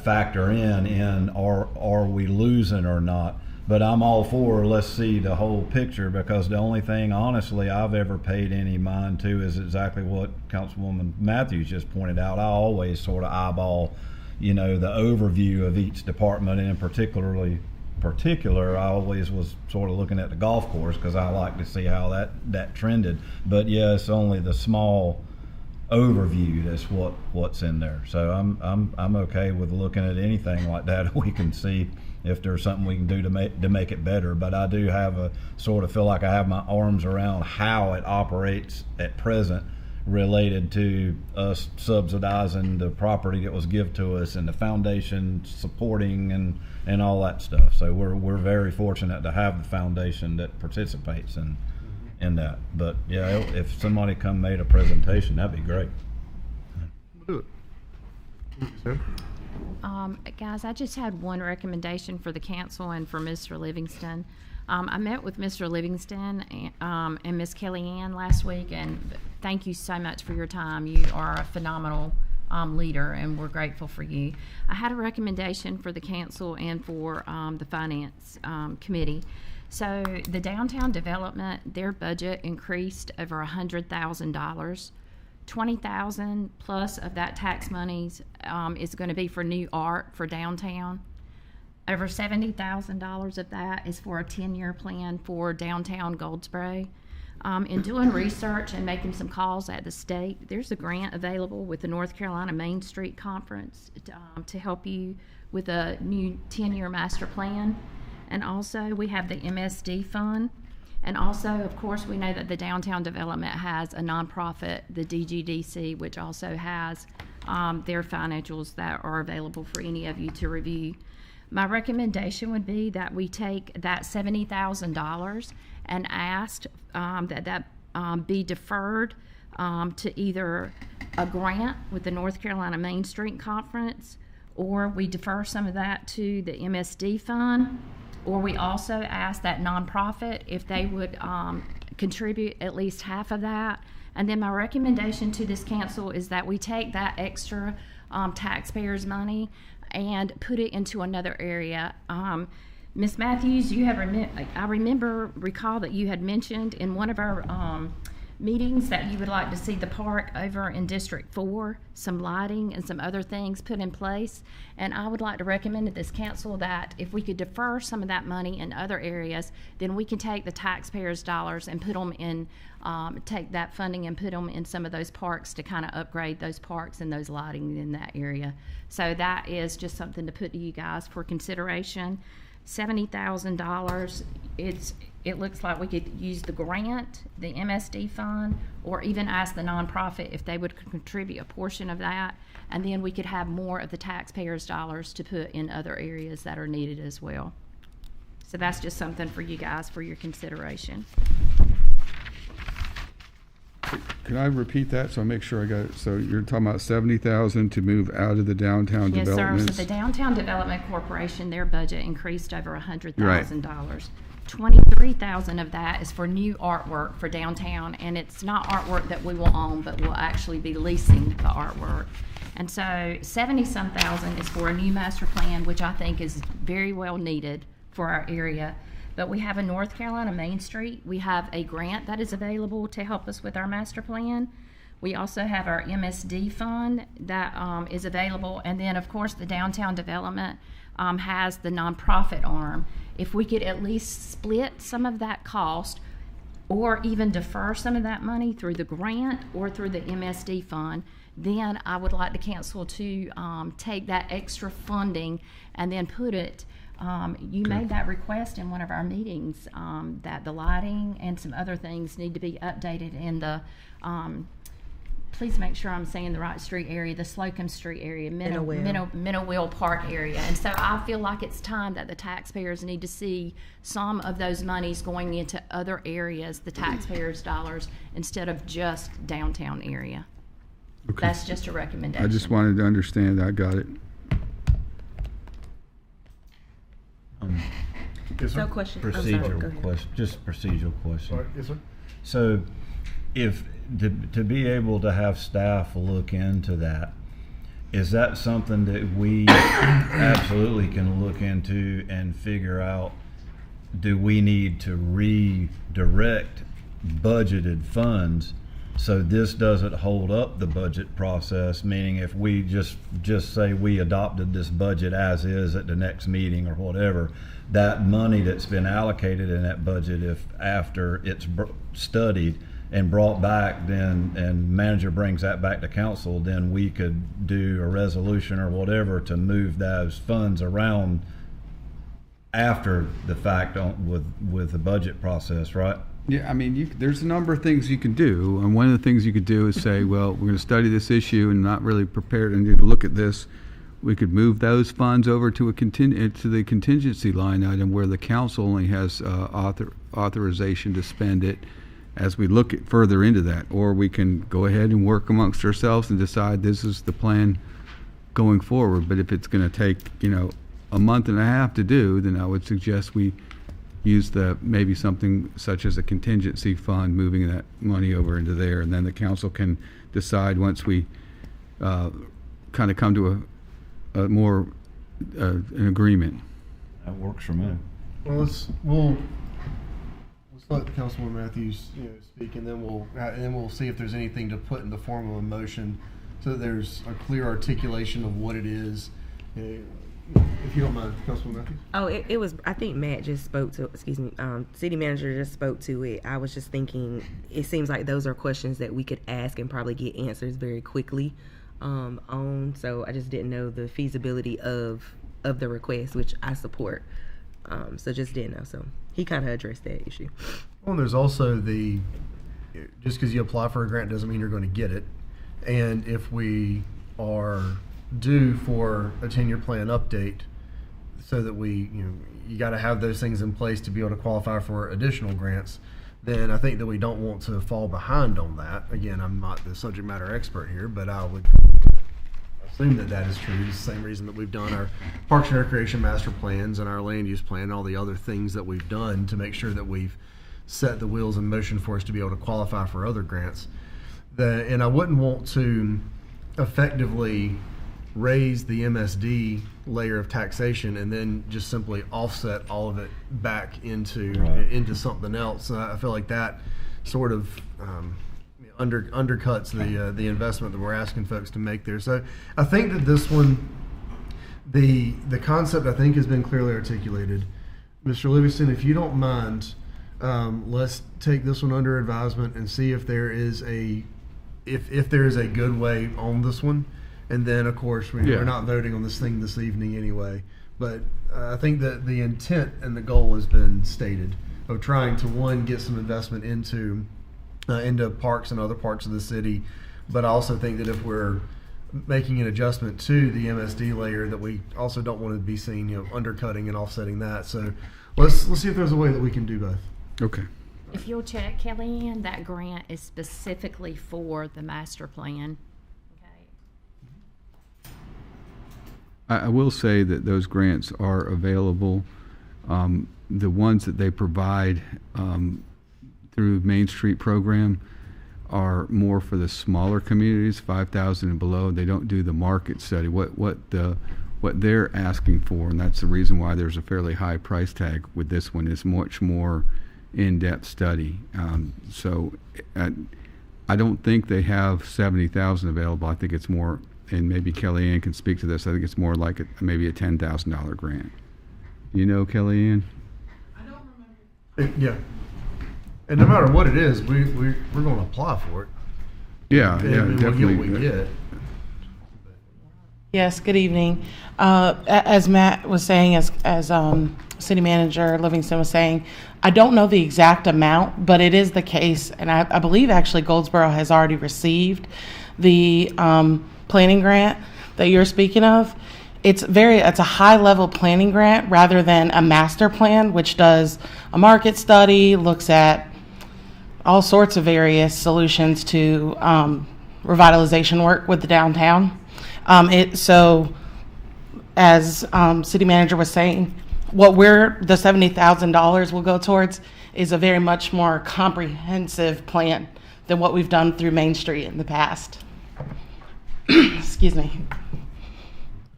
P: factor in are we losing or not? But I'm all for, let's see the whole picture, because the only thing honestly I've ever paid any mind to is exactly what Councilwoman Matthews just pointed out. I always sort of eyeball the overview of each department, and in particular, I always was sort of looking at the golf course because I like to see how that trended. But yeah, it's only the small overview that's what's in there. So I'm okay with looking at anything like that. We can see if there's something we can do to make it better. But I do have feel like I have my arms around how it operates at present, related to us subsidizing the property that was given to us and the foundation supporting and all that stuff. So we're very fortunate to have the foundation that participates in that. But yeah, if somebody made a presentation, that'd be great.
A: Do it.
G: Guys, I just had one recommendation for the council and for Mr. Livingston. I met with Mr. Livingston and Miss Kellyanne last week, and thank you so much for your time. You are a phenomenal leader, and we're grateful for you. I had a recommendation for the council and for the finance committee. So the downtown development, their budget increased over $100,000. $20,000 plus of that tax monies is going to be for new art for downtown. Over $70,000 of that is for a 10-year plan for downtown Goldsboro. In doing research and making some calls at the state, there's a grant available with the North Carolina Main Street Conference to help you with a new 10-year master plan. And also we have the MSD fund. And also, of course, we know that the downtown development has a nonprofit, the DGDC, which also has their financials that are available for any of you to review. My recommendation would be that we take that $70,000 and ask that be deferred to either a grant with the North Carolina Main Street Conference, or we defer some of that to the MSD fund, or we also ask that nonprofit if they would contribute at least half of that. And then my recommendation to this council is that we take that extra taxpayers' money and put it into another area. Ms. Matthews, you have recall that you had mentioned in one of our meetings that you would like to see the park over in District 4, some lighting and some other things put in place. And I would like to recommend to this council that if we could defer some of that money in other areas, then we can take the taxpayers' dollars and put them in, take that funding and put them in some of those parks to kind of upgrade those parks and those lighting in that area. So that is just something to put to you guys for consideration. $70,000. It looks like we could use the grant, the MSD fund, or even ask the nonprofit if they would contribute a portion of that, and then we could have more of the taxpayers' dollars to put in other areas that are needed as well. So that's just something for you guys for your consideration.
Q: Can I repeat that so I make sure I got it? So you're talking about 70,000 to move out of the downtown
G: Yes, sir.
Q: developments?
G: So the Downtown Development Corporation, their budget increased over $100,000.
Q: Right.
G: 23,000 of that is for new artwork for downtown, and it's not artwork that we will own, but we'll actually be leasing the artwork. And so 70-some thousand is for a new master plan, which I think is very well needed for our area. But we have a North Carolina Main Street. We have a grant that is available to help us with our master plan. We also have our MSD fund that is available. And then, of course, the downtown development has the nonprofit arm. If we could at least split some of that cost or even defer some of that money through the grant or through the MSD fund, then I would like the council to take that extra funding and then put it. You made that request in one of our meetings, that the lighting and some other things need to be updated in the, please make sure I'm saying the right street area, the Slocum Street area, Minnowell Park area. And so I feel like it's time that the taxpayers need to see some of those monies going into other areas, the taxpayers' dollars, instead of just downtown area.
Q: Okay.
G: That's just a recommendation.
Q: I just wanted to understand. I got it.
A: Yes, sir.
C: No question. I'm sorry, go
P: Procedural
C: ahead.
P: question, just a procedural question.
A: Sorry. Yes, sir.
P: So, if to be able to have staff look into that, is that something that we absolutely can look into and figure out? Do we need to redirect budgeted funds so this doesn't hold up the budget process? Meaning, if we just say we adopted this budget as is at the next meeting or whatever, that money that's been allocated in that budget, if after it's studied and brought back, then and manager brings that back to council, then we could do a resolution or whatever to move those funds around after the fact with the budget process, right?
Q: Yeah, I mean, there's a number of things you can do, and one of the things you could do is say, well, we're going to study this issue and not really prepared and need to look at this. We could move those funds over to to the contingency line item where the council only has authorization to spend it as we look further into that. Or we can go ahead and work amongst ourselves and decide this is the plan going forward. But if it's going to take, a month and a half to do, then I would suggest we use maybe something such as a contingency fund, moving that money over into there, and then the council can decide once we kind of come to a more an agreement.
P: That works for me.
A: Well, let's let Councilman Matthews speak, and then we'll see if there's anything to put in the form of a motion, so that there's a clear articulation of what it is. If you don't mind, Councilman Matthews.
C: Oh, it was, I think Matt just spoke to, city manager just spoke to it. I was just thinking, it seems like those are questions that we could ask and probably get answers very quickly on. So I just didn't know the feasibility of the request, which I support. So just didn't know. So he kind of addressed that issue.
A: Well, and there's also just because you apply for a grant doesn't mean you're going to get it. And if we are due for a 10-year plan update, so that you got to have those things in place to be able to qualify for additional grants, then I think that we don't want to fall behind on that. Again, I'm not the subject matter expert here, but I would assume that is true. It's the same reason that we've done our Parks and Recreation master plans and our land use plan and all the other things that we've done to make sure that we've set the wheels in motion for us to be able to qualify for other grants. And I wouldn't want to effectively raise the MSD layer of taxation and then just simply offset all of it back into something else. I feel like that sort of undercuts the investment that we're asking folks to make there. So I think that this one, the concept I think has been clearly articulated. Mr. Livingston, if you don't mind, let's take this one under advisement and see if there is a good way on this one. And then, of course, we're not voting on this thing this evening anyway. But I think that the intent and the goal has been stated of trying to, one, get some investment into parks and other parts of the city. But I also think that if we're making an adjustment to the MSD layer, that we also don't want to be seen, undercutting and offsetting that. So let's see if there's a way that we can do both.
Q: Okay.
G: If you'll check, Kellyanne, that grant is specifically for the master plan.
Q: I will say that those grants are available. The ones that they provide through Main Street program are more for the smaller communities, 5,000 and below. They don't do the market study, what they're asking for, and that's the reason why there's a fairly high price tag with this one. Is much more in-depth study. So I don't think they have 70,000 available. I think it's more, and maybe Kellyanne can speak to this, I think it's more like maybe a $10,000 grant. You know, Kellyanne?
I: Yeah. And no matter what it is, we're going to apply for it.
Q: Yeah,
I: And
Q: yeah,
I: we'll
Q: definitely.
I: get what we get.
J: Yes, good evening. As Matt was saying, as City Manager Livingston was saying, I don't know the exact amount, but it is the case, and I believe actually Goldsboro has already received the planning grant that you're speaking of. It's a high level planning grant rather than a master plan, which does a market study, looks at all sorts of various solutions to revitalization work with the downtown. So as City Manager was saying, what the $70,000 will go towards is a very much more comprehensive plan than what we've done through Main Street in the past. Excuse me.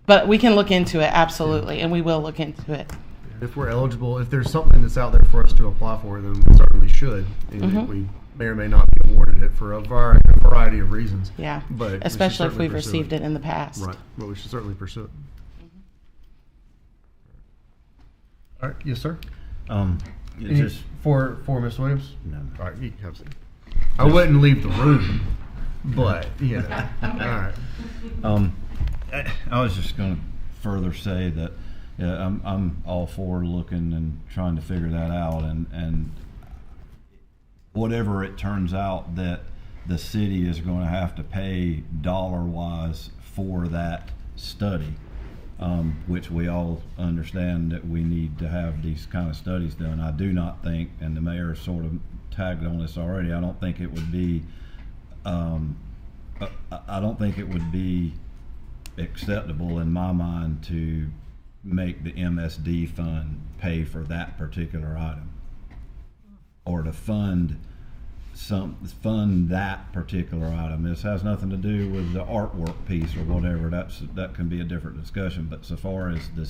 J: But we can look into it, absolutely, and we will look into it.
I: If we're eligible, if there's something that's out there for us to apply for, then we certainly should. And we may or may not be awarded it for a variety of reasons.
J: Yeah,
I: but
J: especially if we've received it in the past.
I: Right, but we should certainly pursue it. All right, yes, sir.
P: Just
I: for Ms. Williams.
P: No.
I: All right, you can have a seat. I wouldn't leave the room, but yeah. All right.
P: I was just going to further say that I'm all for looking and trying to figure that out, and whatever it turns out that the city is going to have to pay dollar-wise for that study, which we all understand that we need to have these kind of studies done. I do not think, and the mayor sort of tagged on this already, I don't think it would be acceptable in my mind to make the MSD fund pay for that particular item, or to fund that particular item. This has nothing to do with the artwork piece or whatever. That can be a different discussion. But so far as a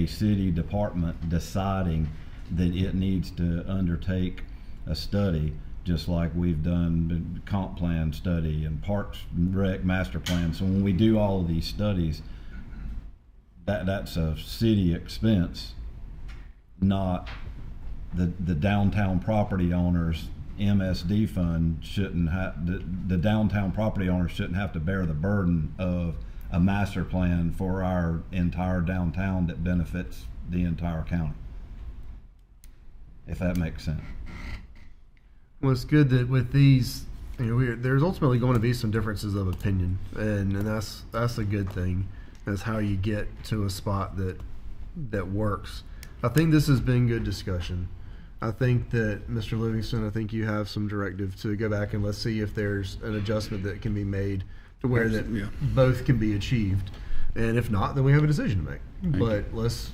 P: city department deciding that it needs to undertake a study, just like we've done the comp plan study and Parks and Rec master plan. So when we do all of these studies, that's a city expense, not the downtown property owners MSD fund shouldn't have, the downtown property owners shouldn't have to bear the burden of a master plan for our entire downtown that benefits the entire county, if that makes sense.
I: Well, it's good that with these, there's ultimately going to be some differences of opinion, and that's a good thing. That's how you get to a spot that works. I think this has been good discussion. I think that Mr. Livingston, I think you have some directive to go back and let's see if there's an adjustment that can be made to where that both can be achieved, and if not, then we have a decision to make. But let's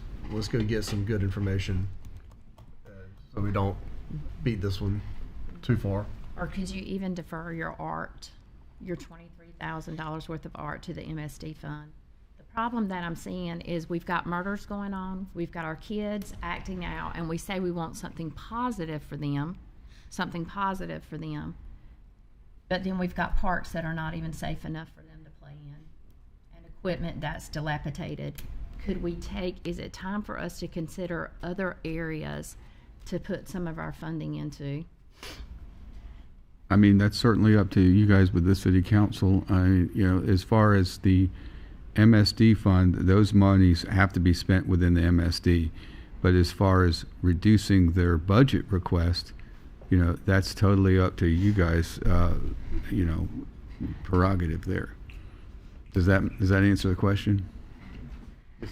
I: go get some good information so we don't beat this one too far.
G: Or could you even defer your $23,000 worth of art to the MSD fund? The problem that I'm seeing is we've got murders going on, we've got our kids acting out, and we say we want something positive for them, but then we've got parks that are not even safe enough for them to play in, and equipment that's dilapidated. Is it time for us to consider other areas to put some of our funding into?
Q: I mean, that's certainly up to you guys with the city council. As far as the MSD fund, those monies have to be spent within the MSD. But as far as reducing their budget request, that's totally up to you guys, prerogative there. Does that answer the question?
B: I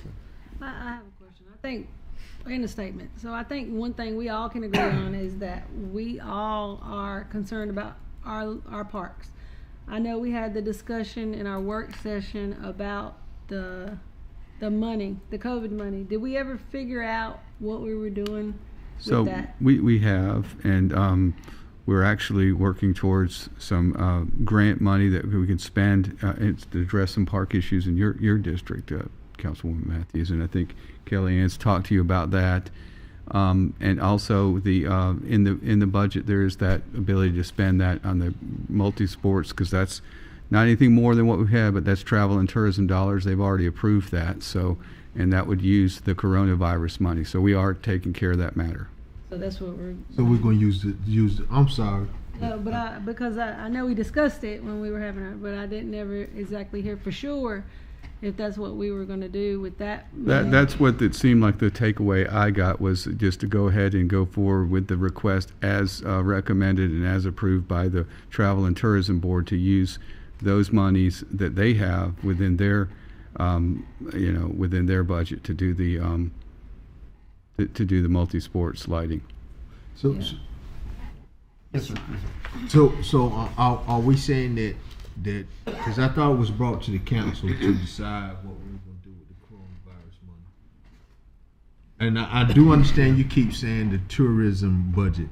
B: have a question. I think in a statement. So I think one thing we all can agree on is that we all are concerned about our parks. I know we had the discussion in our work session about the money, the COVID money. Did we ever figure out what we were doing
Q: So
B: with that?
Q: we have, and we're actually working towards some grant money that we can spend to address some park issues in your district, Councilwoman Matthews, and I think Kellyanne's talked to you about that. And also in the budget there is that ability to spend that on the multi-sports, because that's not anything more than what we have, but that's travel and tourism dollars. They've already approved that, so, and that would use the coronavirus money. So we are taking care of that matter.
B: So that's what we're.
F: So we're going to use the, I'm sorry.
B: No, but because I know we discussed it when we were having it, but I didn't ever exactly hear for sure if that's what we were going to do with that.
Q: That's what it seemed like the takeaway I got, was just to go ahead and go forward with the request as recommended and as approved by the Travel and Tourism Board, to use those monies that they have within their, within their budget to do the multi-sports lighting.
F: So,
B: Yeah.
A: Yes, sir.
F: so are we saying that because I thought it was brought to the council to decide what we were going to do with the coronavirus money, and I do understand you keep saying the tourism budget,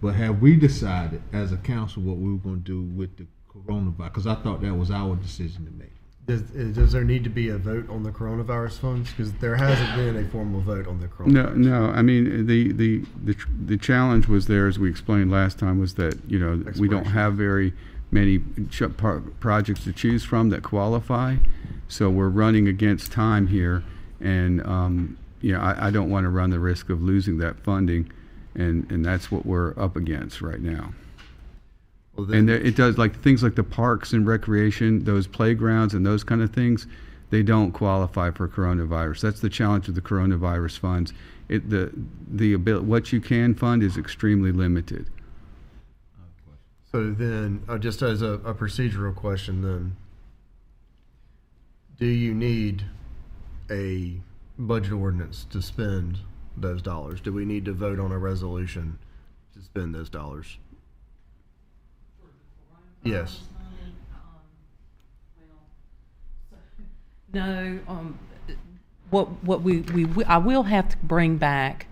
F: but have we decided as a council what we were going to do with the coronavirus? Because I thought that was our decision to make.
I: Does there need to be a vote on the coronavirus funds? Because there hasn't been a formal vote on the coronavirus.
Q: No. I mean, the challenge was there, as we explained last time, was that we don't have very many projects to choose from that qualify, so we're running against time here, and I don't want to run the risk of losing that funding, and that's what we're up against right now.
I: Well,
Q: and it does, like things like the parks and recreation, those playgrounds and those kind of things, they don't qualify for coronavirus. That's the challenge with the coronavirus funds. What you can fund is extremely limited.
I: So then, just as a procedural question, then, do you need a budget ordinance to spend those dollars? Do we need to vote on a resolution to spend those dollars? Yes.
H: No. I will have to bring back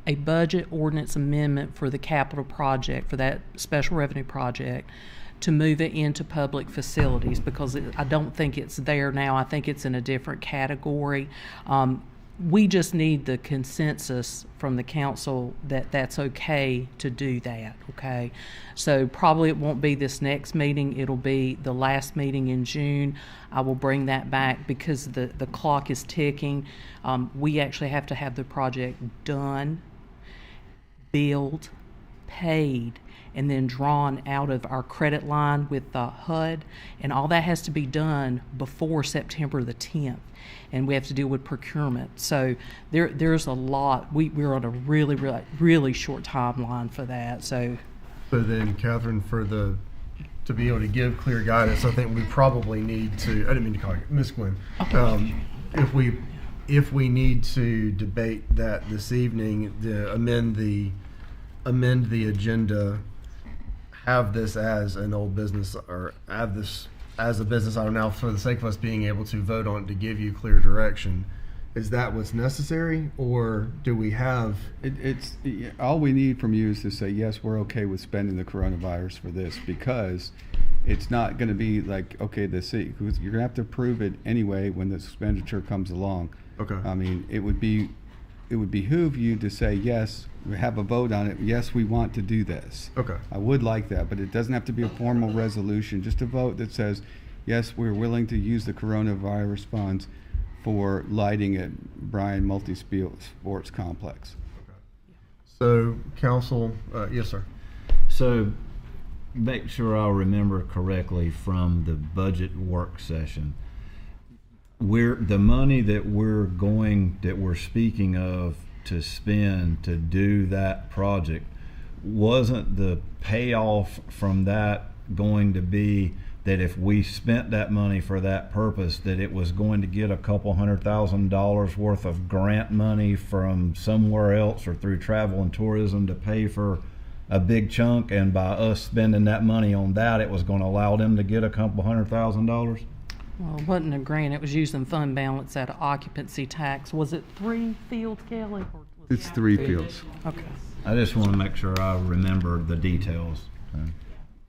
H: a budget ordinance amendment for the capital project, for that special revenue project, to move it into public facilities, because I don't think it's there now. I think it's in a different category. We just need the consensus from the council that that's okay to do that, okay? So probably it won't be this next meeting. It'll be the last meeting in June. I will bring that back because the clock is ticking. We actually have to have the project done, billed, paid, and then drawn out of our credit line with HUD, and all that has to be done before September the 10th, and we have to deal with procurement. So there's a lot. We're on a really, really, really short timeline for that. So
I: then, Catherine, to be able to give clear guidance, I think we probably need to. I didn't mean to call you Ms. Quinn. If we need to debate that this evening, amend the agenda, have this as an old business, or have this as a business item now, for the sake of us being able to vote on it to give you clear direction, is that what's necessary, or do we have?
Q: It's all we need from you is to say, yes, we're okay with spending the coronavirus for this, because it's not going to be like, okay, you're going to have to prove it anyway when the expenditure comes along.
I: Okay.
Q: I mean, it would behoove you to say, yes, we have a vote on it. Yes, we want to do this.
I: Okay.
Q: I would like that, but it doesn't have to be a formal resolution. Just a vote that says, yes, we're willing to use the coronavirus funds for lighting at Bryan Multi-Sports Complex.
I: Okay. So, council, yes, sir.
P: So, make sure I remember correctly from the budget work session. The money that we're speaking of to spend to do that project, wasn't the payoff from that going to be that if we spent that money for that purpose, that it was going to get a couple $100,000 worth of grant money from somewhere else or through travel and tourism to pay for a big chunk, and by us spending that money on that, it was going to allow them to get a couple $100,000?
H: Well, it wasn't a grant. It was using fund balance out of occupancy tax. Was it 3 fields, Kelly? Or was
Q: It's 3 fields.
H: Okay.
P: I just want to make sure I remember the details.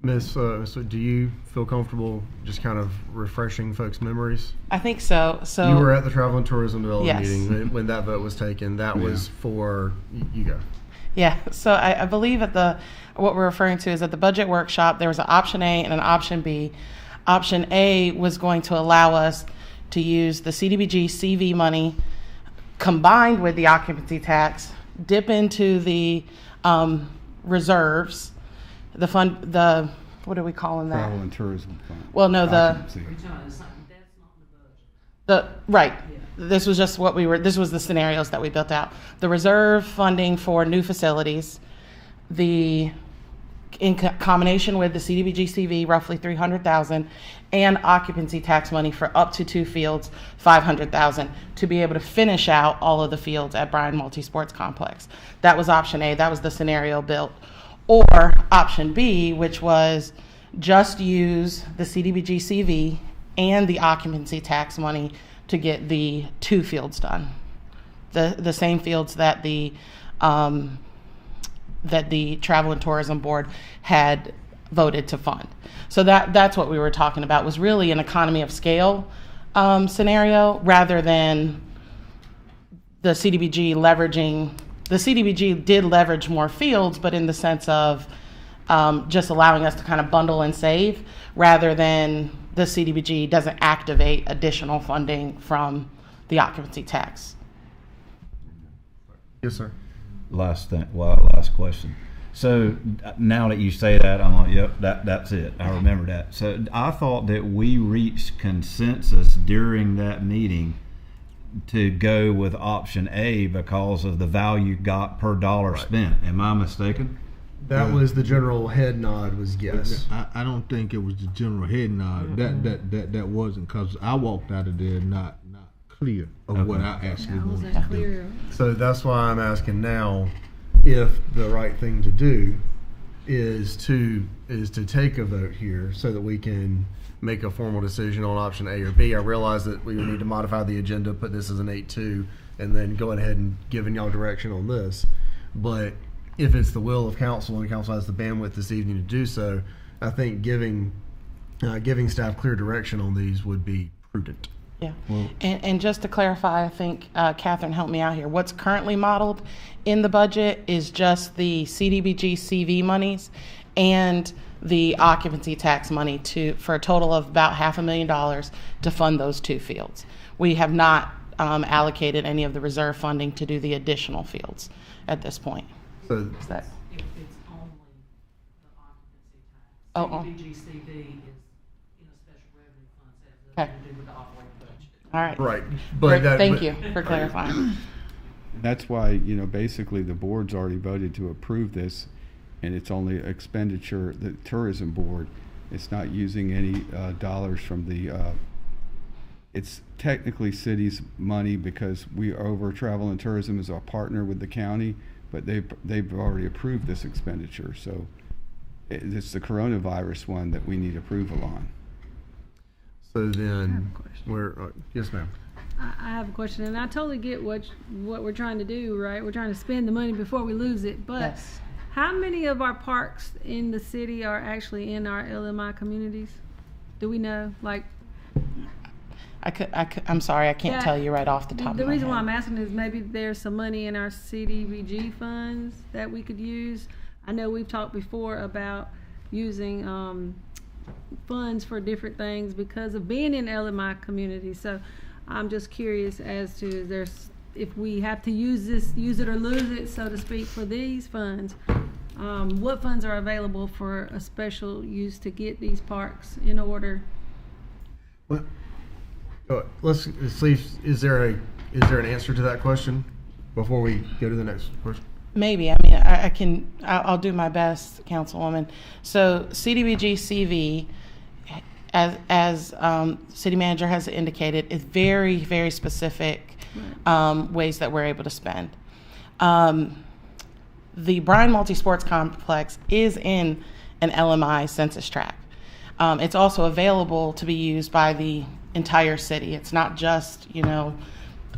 I: Miss, so do you feel comfortable just kind of refreshing folks' memories?
J: I think so. So
I: you were at the Travel and Tourism Development
J: Yes.
I: meeting when that vote was taken. That was for you go.
J: Yeah, so I believe what we're referring to is at the budget workshop, there was an option A and an option B. Option A was going to allow us to use the CDBG CV money combined with the occupancy tax, dip into the reserves, what are we calling that?
Q: Travel and tourism fund.
J: Well, no,
Q: Occupancy.
J: Right. This was just this was the scenarios that we built out. The reserve funding for new facilities, in combination with the CDBG CV, roughly $300,000, and occupancy tax money for up to 2 fields, $500,000, to be able to finish out all of the fields at Bryan Multi-Sports Complex. That was option A. That was the scenario built. Or option B, which was just use the CDBG CV and the occupancy tax money to get the 2 fields done. The same fields that the Travel and Tourism Board had voted to fund. So that's what we were talking about, was really an economy of scale scenario, rather than the CDBG leveraging. The CDBG did leverage more fields, but in the sense of just allowing us to kind of bundle and save, rather than the CDBG doesn't activate additional funding from the occupancy tax.
I: Yes, sir.
P: Last question. So now that you say that, I'm like, yep, that's it. I remember that. So I thought that we reached consensus during that meeting to go with option A because of the value got per dollar spent. Am I mistaken?
I: That was the general head nod was yes.
F: I don't think it was the general head nod. That wasn't, because I walked out of there not clear of what I actually wanted to do.
I: So that's why I'm asking now if the right thing to do is to take a vote here so that we can make a formal decision on option A or B. I realize that we would need to modify the agenda, put this as an 8-2, and then go ahead and giving y'all direction on this. But if it's the will of council and council has the bandwidth this evening to do so, I think giving staff clear direction on these would be prudent.
J: Yeah, and just to clarify, I think Catherine helped me out here. What's currently modeled in the budget is just the CDBG CV monies and the occupancy tax money for a total of about $500,000 to fund those 2 fields. We have not allocated any of the reserve funding to do the additional fields at this point.
I: So
H: It's only the occupancy tax. CDBG CV is in a special revenue fund, so it has nothing to do with the operating budget.
J: All right.
I: Right. But
J: Thank you for clarifying.
Q: That's why, basically the board's already voted to approve this, and it's only expenditure, the tourism board. It's not using any dollars from the, it's technically city's money because Travel and Tourism is our partner with the county, but they've already approved this expenditure. So it's the coronavirus one that we need approval on.
I: So then, yes, ma'am.
B: I have a question, and I totally get what we're trying to do, right? We're trying to spend the money before we lose it. But
J: Yes.
B: how many of our parks in the city are actually in our LMI communities? Do we know? Like,
J: I'm sorry, I can't tell you right off the top of my head.
B: The reason why I'm asking is maybe there's some money in our CDBG funds that we could use. I know we've talked before about using funds for different things because of being in LMI communities. So I'm just curious as to if we have to use it or lose it, so to speak, for these funds. What funds are available for a special use to get these parks in order?
I: Well, let's see. Is there an answer to that question before we go to the next question?
J: Maybe. I mean, I'll do my best, Councilwoman. So CDBG CV as city manager has indicated, is very, very specific ways that we're able to spend. The Bryan Multi-Sports Complex is in an LMI census tract. It's also available to be used by the entire city. It's not just,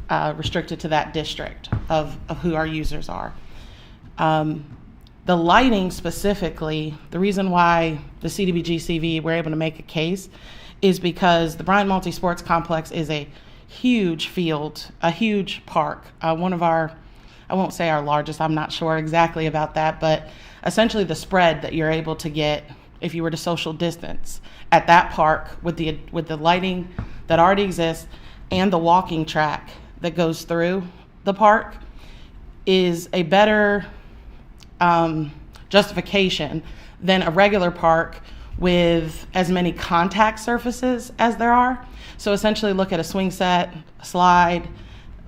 J: restricted to that district of who our users are. The lighting specifically, the reason why the CDBG-CV were able to make a case is because the Bryan Multi-Sports Complex is a huge field, a huge park. One of our, I won't say our largest, I'm not sure exactly about that, but essentially the spread that you're able to get if you were to social distance at that park with the lighting that already exists and the walking track that goes through the park is a better justification than a regular park with as many contact surfaces as there are. So essentially look at a swing set, a slide,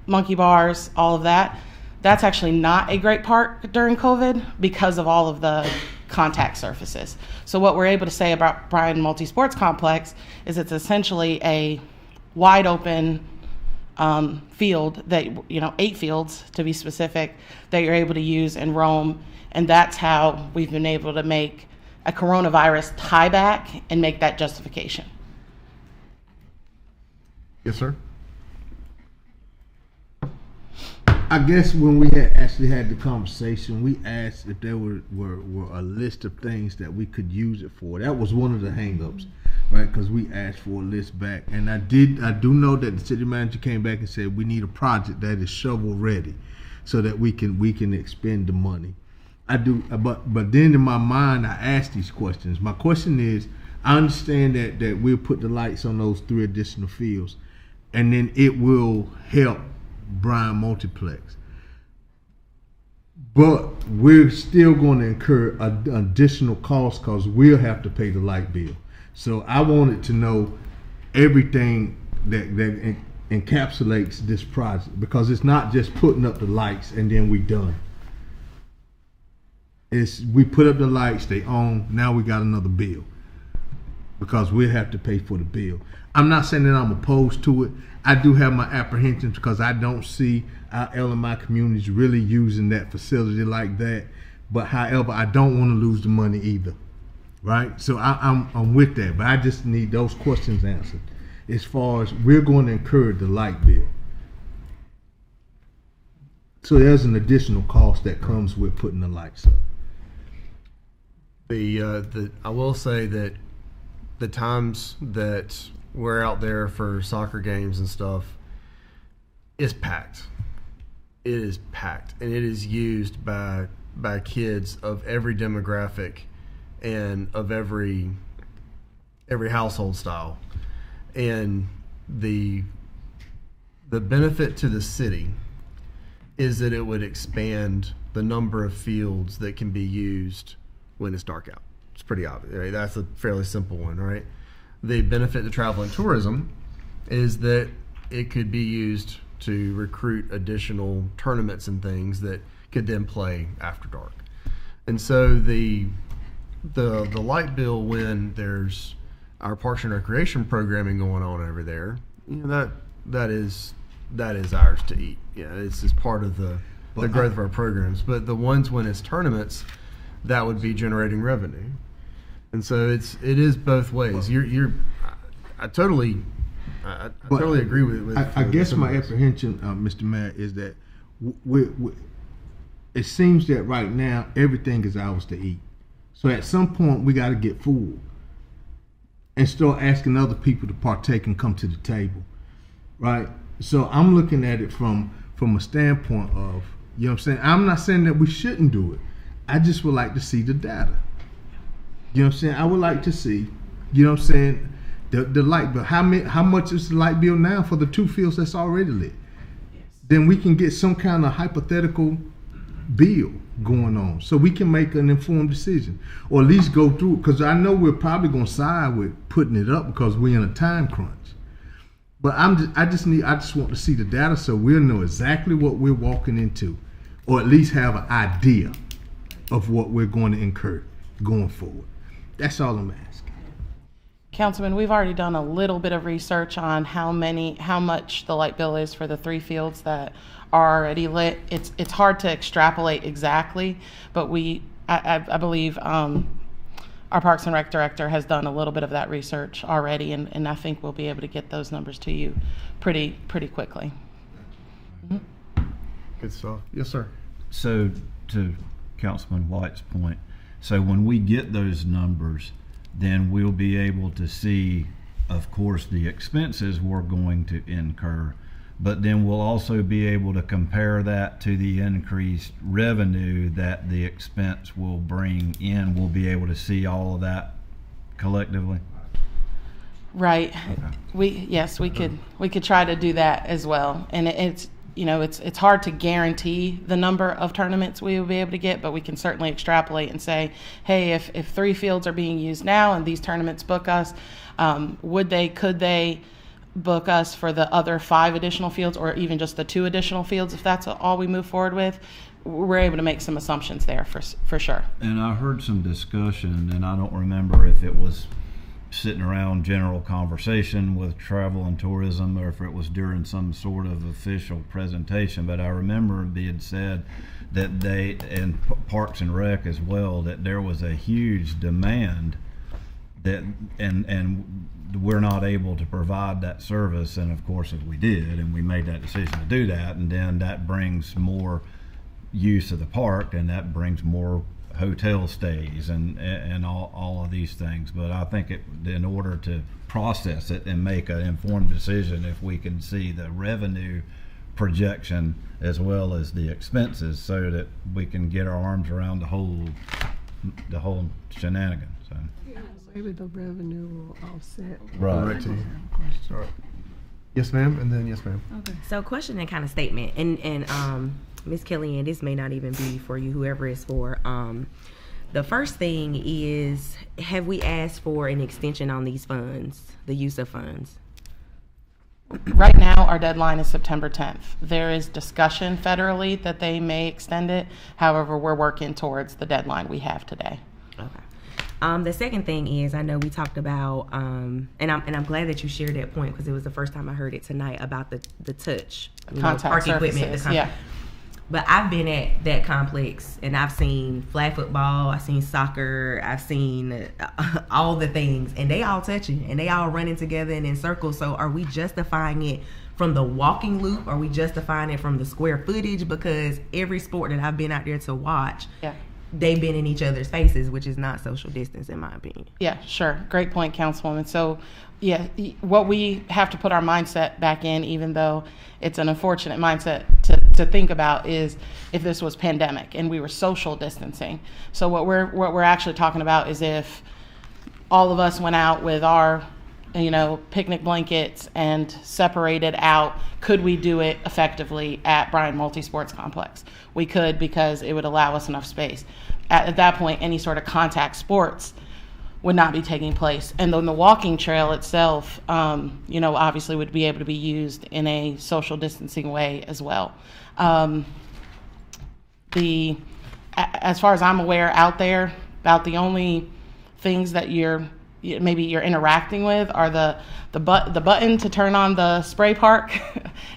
J: monkey bars, all of that. That's actually not a great park during COVID because of all of the contact surfaces. So what we're able to say about Bryan Multi-Sports Complex is it's essentially a wide open field that, 8 fields to be specific, that you're able to use and roam. And that's how we've been able to make a coronavirus tie back and make that justification.
I: Yes, sir.
F: I guess when we actually had the conversation, we asked if there were a list of things that we could use it for. That was one of the hang-ups, right? Because we asked for a list back. And I do know that the city manager came back and said we need a project that is shovel ready so that we can expend the money. I do, but then in my mind, I asked these questions. My question is, I understand that we'll put the lights on those 3 additional fields, and then it will help Bryan Multiplex. But we're still going to incur an additional cost because we'll have to pay the light bill. So I wanted to know everything that encapsulates this project, because it's not just putting up the lights and then we done. It's we put up the lights, they on, now we got another bill because we'll have to pay for the bill. I'm not saying that I'm opposed to it. I do have my apprehensions because I don't see our LMI communities really using that facility like that. But however, I don't want to lose the money either, right? So I'm with that, but I just need those questions answered. As far as we're going to incur the light bill, so there's an additional cost that comes with putting the lights up.
I: I will say that the times that we're out there for soccer games and stuff, it's packed. It is packed, and it is used by kids of every demographic and of every household style. And the benefit to the city is that it would expand the number of fields that can be used when it's dark out. It's pretty obvious, right? That's a fairly simple one, right? The benefit to travel and tourism is that it could be used to recruit additional tournaments and things that could then play after dark. And so the light bill, when there's our Parks and Recreation programming going on over there, that is ours to eat. Yeah, it's part of the growth of our programs. But the ones when it's tournaments, that would be generating revenue. And so it is both ways. I totally agree with
F: I guess my apprehension, Mr. Mayor, is that it seems that right now everything is ours to eat. So at some point we got to get full and start asking other people to partake and come to the table, right? So I'm looking at it from a standpoint of, you know what I'm saying? I'm not saying that we shouldn't do it. I just would like to see the data. You know what I'm saying? I would like to see, you know what I'm saying, the light bill. How much is the light bill now for the 2 fields that's already lit? Yes. Then we can get some kind of hypothetical bill going on so we can make an informed decision, or at least go through, because I know we're probably going to side with putting it up because we're in a time crunch. But I just want to see the data so we'll know exactly what we're walking into, or at least have an idea of what we're going to incur going forward. That's all I'm asking.
J: Councilman, we've already done a little bit of research on how much the light bill is for the 3 fields that are already lit. It's hard to extrapolate exactly, but I believe our Parks and Rec director has done a little bit of that research already, and I think we'll be able to get those numbers to you pretty quickly. Mm-hmm.
A: Good stuff. Yes, sir.
P: So to Councilman White's point, so when we get those numbers, then we'll be able to see, of course, the expenses we're going to incur, but then we'll also be able to compare that to the increased revenue that the expense will bring in. We'll be able to see all of that collectively.
J: Right. Okay. We could try to do that as well, and it's hard to guarantee the number of tournaments we will be able to get, but we can certainly extrapolate and say, hey, if 3 fields are being used now and these tournaments book us, could they book us for the other 5 additional fields, or even just the 2 additional fields if that's all we move forward with? We're able to make some assumptions there for sure.
P: And I heard some discussion, and I don't remember if it was sitting around general conversation with travel and tourism or if it was during some sort of official presentation, but I remember it being said that they, and Parks and Rec as well, that there was a huge demand that and we're not able to provide that service. And of course, if we did, and we made that decision to do that, and then that brings more use of the park, and that brings more hotel stays and all of these things. But I think in order to process it and make an informed decision, if we can see the revenue projection as well as the expenses, so that we can get our arms around the whole shenanigan. So
R: maybe the revenue will offset.
P: Right.
A: All right. Yes, ma'am, and then yes, ma'am.
C: Okay. So question and kind of statement, and Ms. Kellyanne, this may not even be for you, whoever it's for. The first thing is, have we asked for an extension on these funds, the use of funds?
J: Right now, our deadline is September 10th. There is discussion federally that they may extend it. However, we're working towards the deadline we have today.
C: Okay. The second thing is, I know we talked about, and I'm glad that you shared that point, because it was the first time I heard it tonight about the touch
J: contact surfaces. Yeah.
C: But I've been at that complex, and I've seen flag football, I've seen soccer, I've seen all the things, and they all touching, and they all running together and in circles. So are we justifying it from the walking loop? Are we justifying it from the square footage? Because every sport that I've been out there to watch, they've been in each other's faces, which is not social distance, in my opinion.
J: Yeah, sure. Great point, Councilwoman. So, yeah, what we have to put our mindset back in, even though it's an unfortunate mindset to think about, is if this was pandemic and we were social distancing. So what we're actually talking about is if all of us went out with our picnic blankets and separated out, could we do it effectively at Bryan Multi-Sports Complex? We could, because it would allow us enough space. At that point, any sort of contact sports would not be taking place. And then the walking trail itself, obviously would be able to be used in a social distancing way as well. As far as I'm aware out there, about the only things that you're interacting with are the button to turn on the spray park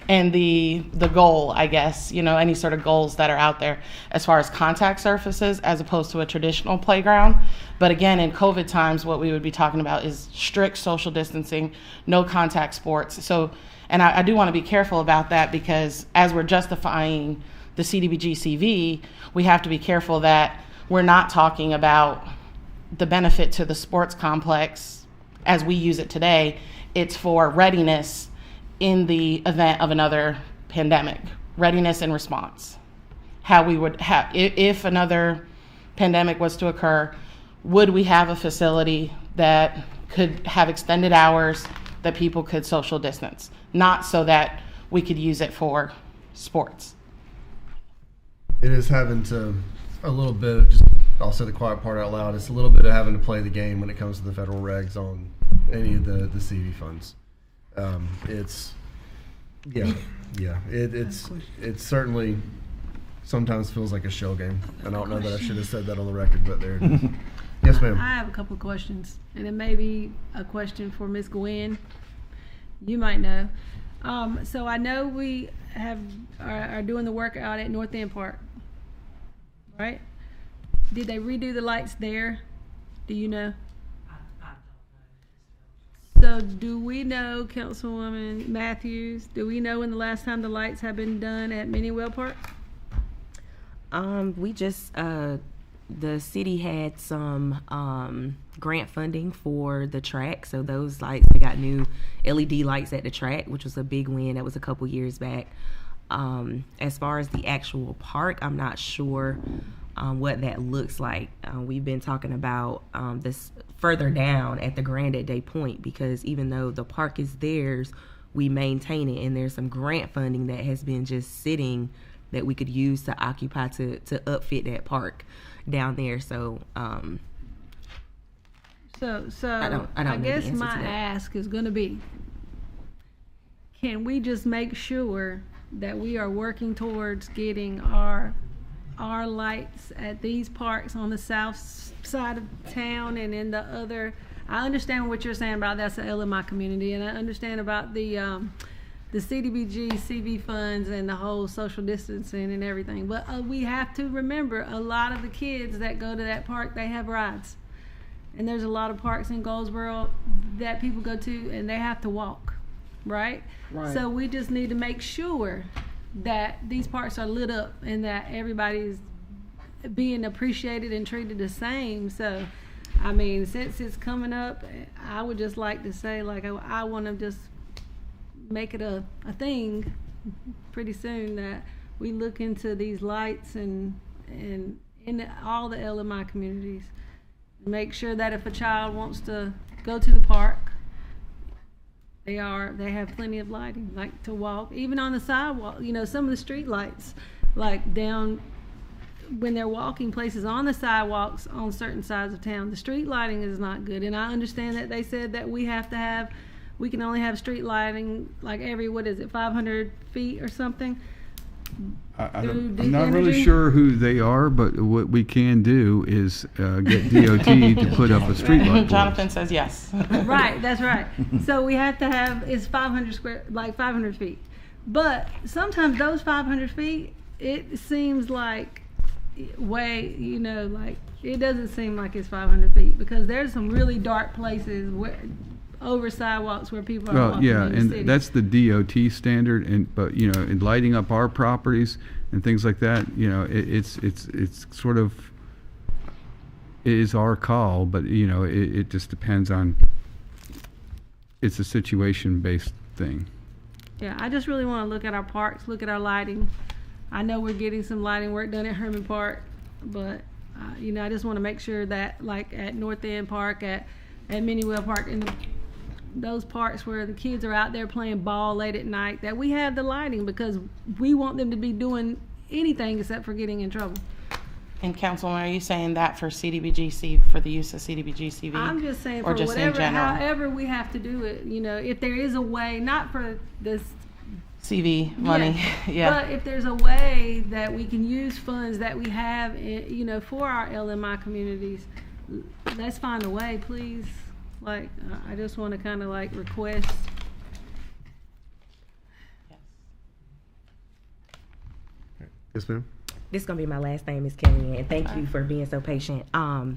J: and the goal, I guess, any sort of goals that are out there as far as contact surfaces, as opposed to a traditional playground. But again, in COVID times, what we would be talking about is strict social distancing, no contact sports. So, and I do want to be careful about that, because as we're justifying the CDBG CV, we have to be careful that we're not talking about the benefit to the sports complex as we use it today. It's for readiness in the event of another pandemic, readiness and response. How we would have, if another pandemic was to occur, would we have a facility that could have extended hours that people could social distance, not so that we could use it for sports.
I: It is having to, a little bit, just I'll say the quiet part out loud, it's a little bit of having to play the game when it comes to the federal regs on any of the CV funds. It's certainly sometimes feels like a shell game. And I don't know that I should have said that on the record, but there it is.
A: Yes, ma'am.
B: I have a couple of questions, and it may be a question for Ms. Gwen. You might know. So I know we are doing the work out at North End Park, right? Did they redo the lights there? Do you know? So do we know, Councilwoman Matthews, do we know when the last time the lights have been done at Minniewell Park?
C: We just, the city had some grant funding for the track. So those lights, we got new LED lights at the track, which was a big win. That was a couple years back. As far as the actual park, I'm not sure what that looks like. We've been talking about this further down at the Grandad Day Point, because even though the park is theirs, we maintain it, and there's some grant funding that has been just sitting that we could use to occupy to upfit that park down there. So
B: I guess my ask is going to be, can we just make sure that we are working towards getting our lights at these parks on the south side of town and in the other? I understand what you're saying about that's the LMI community, and I understand about the CDBG, CV funds, and the whole social distancing and everything. But we have to remember, a lot of the kids that go to that park, they have rides. And there's a lot of parks in Goldsboro that people go to and they have to walk, right? So we just need to make sure that these parks are lit up and that everybody's being appreciated and treated the same. So, I mean, since it's coming up, I would just like to say, like, I want to just make it a thing pretty soon that we look into these lights and in all the LMI communities. Make sure that if a child wants to go to the park, they have plenty of lighting, like to walk, even on the sidewalk. You know, some of the street lights, like down when they're walking places on the sidewalks on certain sides of town, the street lighting is not good. And I understand that they said that we can only have street lighting like every, 500 feet or something.
Q: I'm not really sure who they are, but what we can do is get DOT to put up a street light.
J: Jonathan says yes.
B: Right, that's right. So we have to have, it's 500 feet. But sometimes those 500 feet, it seems like way, like it doesn't seem like it's 500 feet, because there's some really dark places over sidewalks where people are walking in the city.
Q: That's the DOT standard, but in lighting up our properties and things like that, it's sort of, it is our call, but it just depends on, it's a situation based thing.
B: Yeah, I just really want to look at our parks, look at our lighting. I know we're getting some lighting work done at Herman Park, but I just want to make sure that, like at North End Park, at Minniewell Park, and those parks where the kids are out there playing ball late at night, that we have the lighting, because we want them to be doing anything except for getting in trouble.
J: And Councilwoman, are you saying that for CDBGC, for the use of CDBG-CV?
B: I'm just saying
J: or
B: for
J: just
B: whatever,
J: in general?
B: however we have to do it, if there is a way, not for this
J: CV money, yeah.
B: But if there's a way that we can use funds that we have, for our LMI communities, let's find a way, please. Like, I just want to kind of like request.
A: Yes, ma'am.
C: This is going to be my last name, Ms. Kelly, and thank you for being so patient. I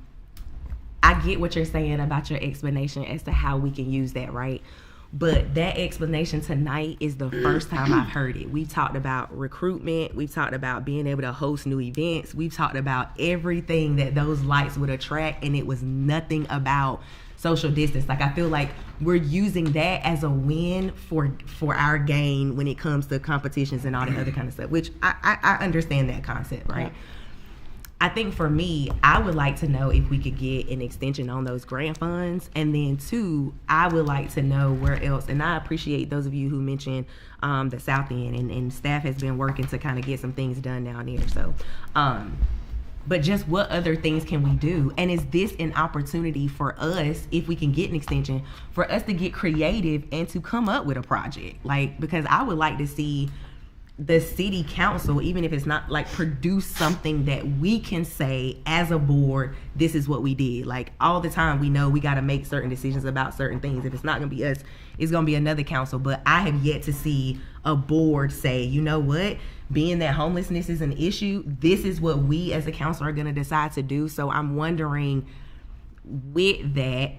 C: get what you're saying about your explanation as to how we can use that, right? But that explanation tonight is the first time I've heard it. We've talked about recruitment. We've talked about being able to host new events. We've talked about everything that those lights would attract, and it was nothing about social distance. Like, I feel like we're using that as a win for our gain when it comes to competitions and all that other kind of stuff, which I understand that concept, right? Yeah. I think for me, I would like to know if we could get an extension on those grant funds. And then two, I would like to know where else, and I appreciate those of you who mentioned the South End, and staff has been working to kind of get some things done down there. So, but just what other things can we do? And is this an opportunity for us, if we can get an extension, for us to get creative and to come up with a project? Like, because I would like to see the city council, even if it's not like, produce something that we can say as a board, this is what we did. Like, all the time we know we got to make certain decisions about certain things. If it's not going to be us, it's going to be another council. But I have yet to see a board say, you know what, being that homelessness is an issue, this is what we as a council are going to decide to do. So I'm wondering, with that,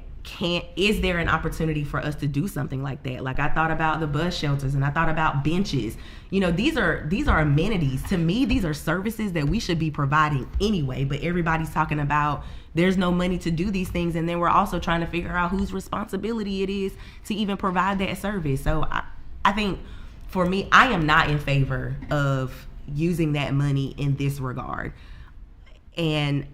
C: is there an opportunity for us to do something like that? Like, I thought about the bus shelters, and I thought about benches. You know, these are amenities. To me, these are services that we should be providing anyway, but everybody's talking about there's no money to do these things, and then we're also trying to figure out whose responsibility it is to even provide that service. So I think, for me, I am not in favor of using that money in this regard. And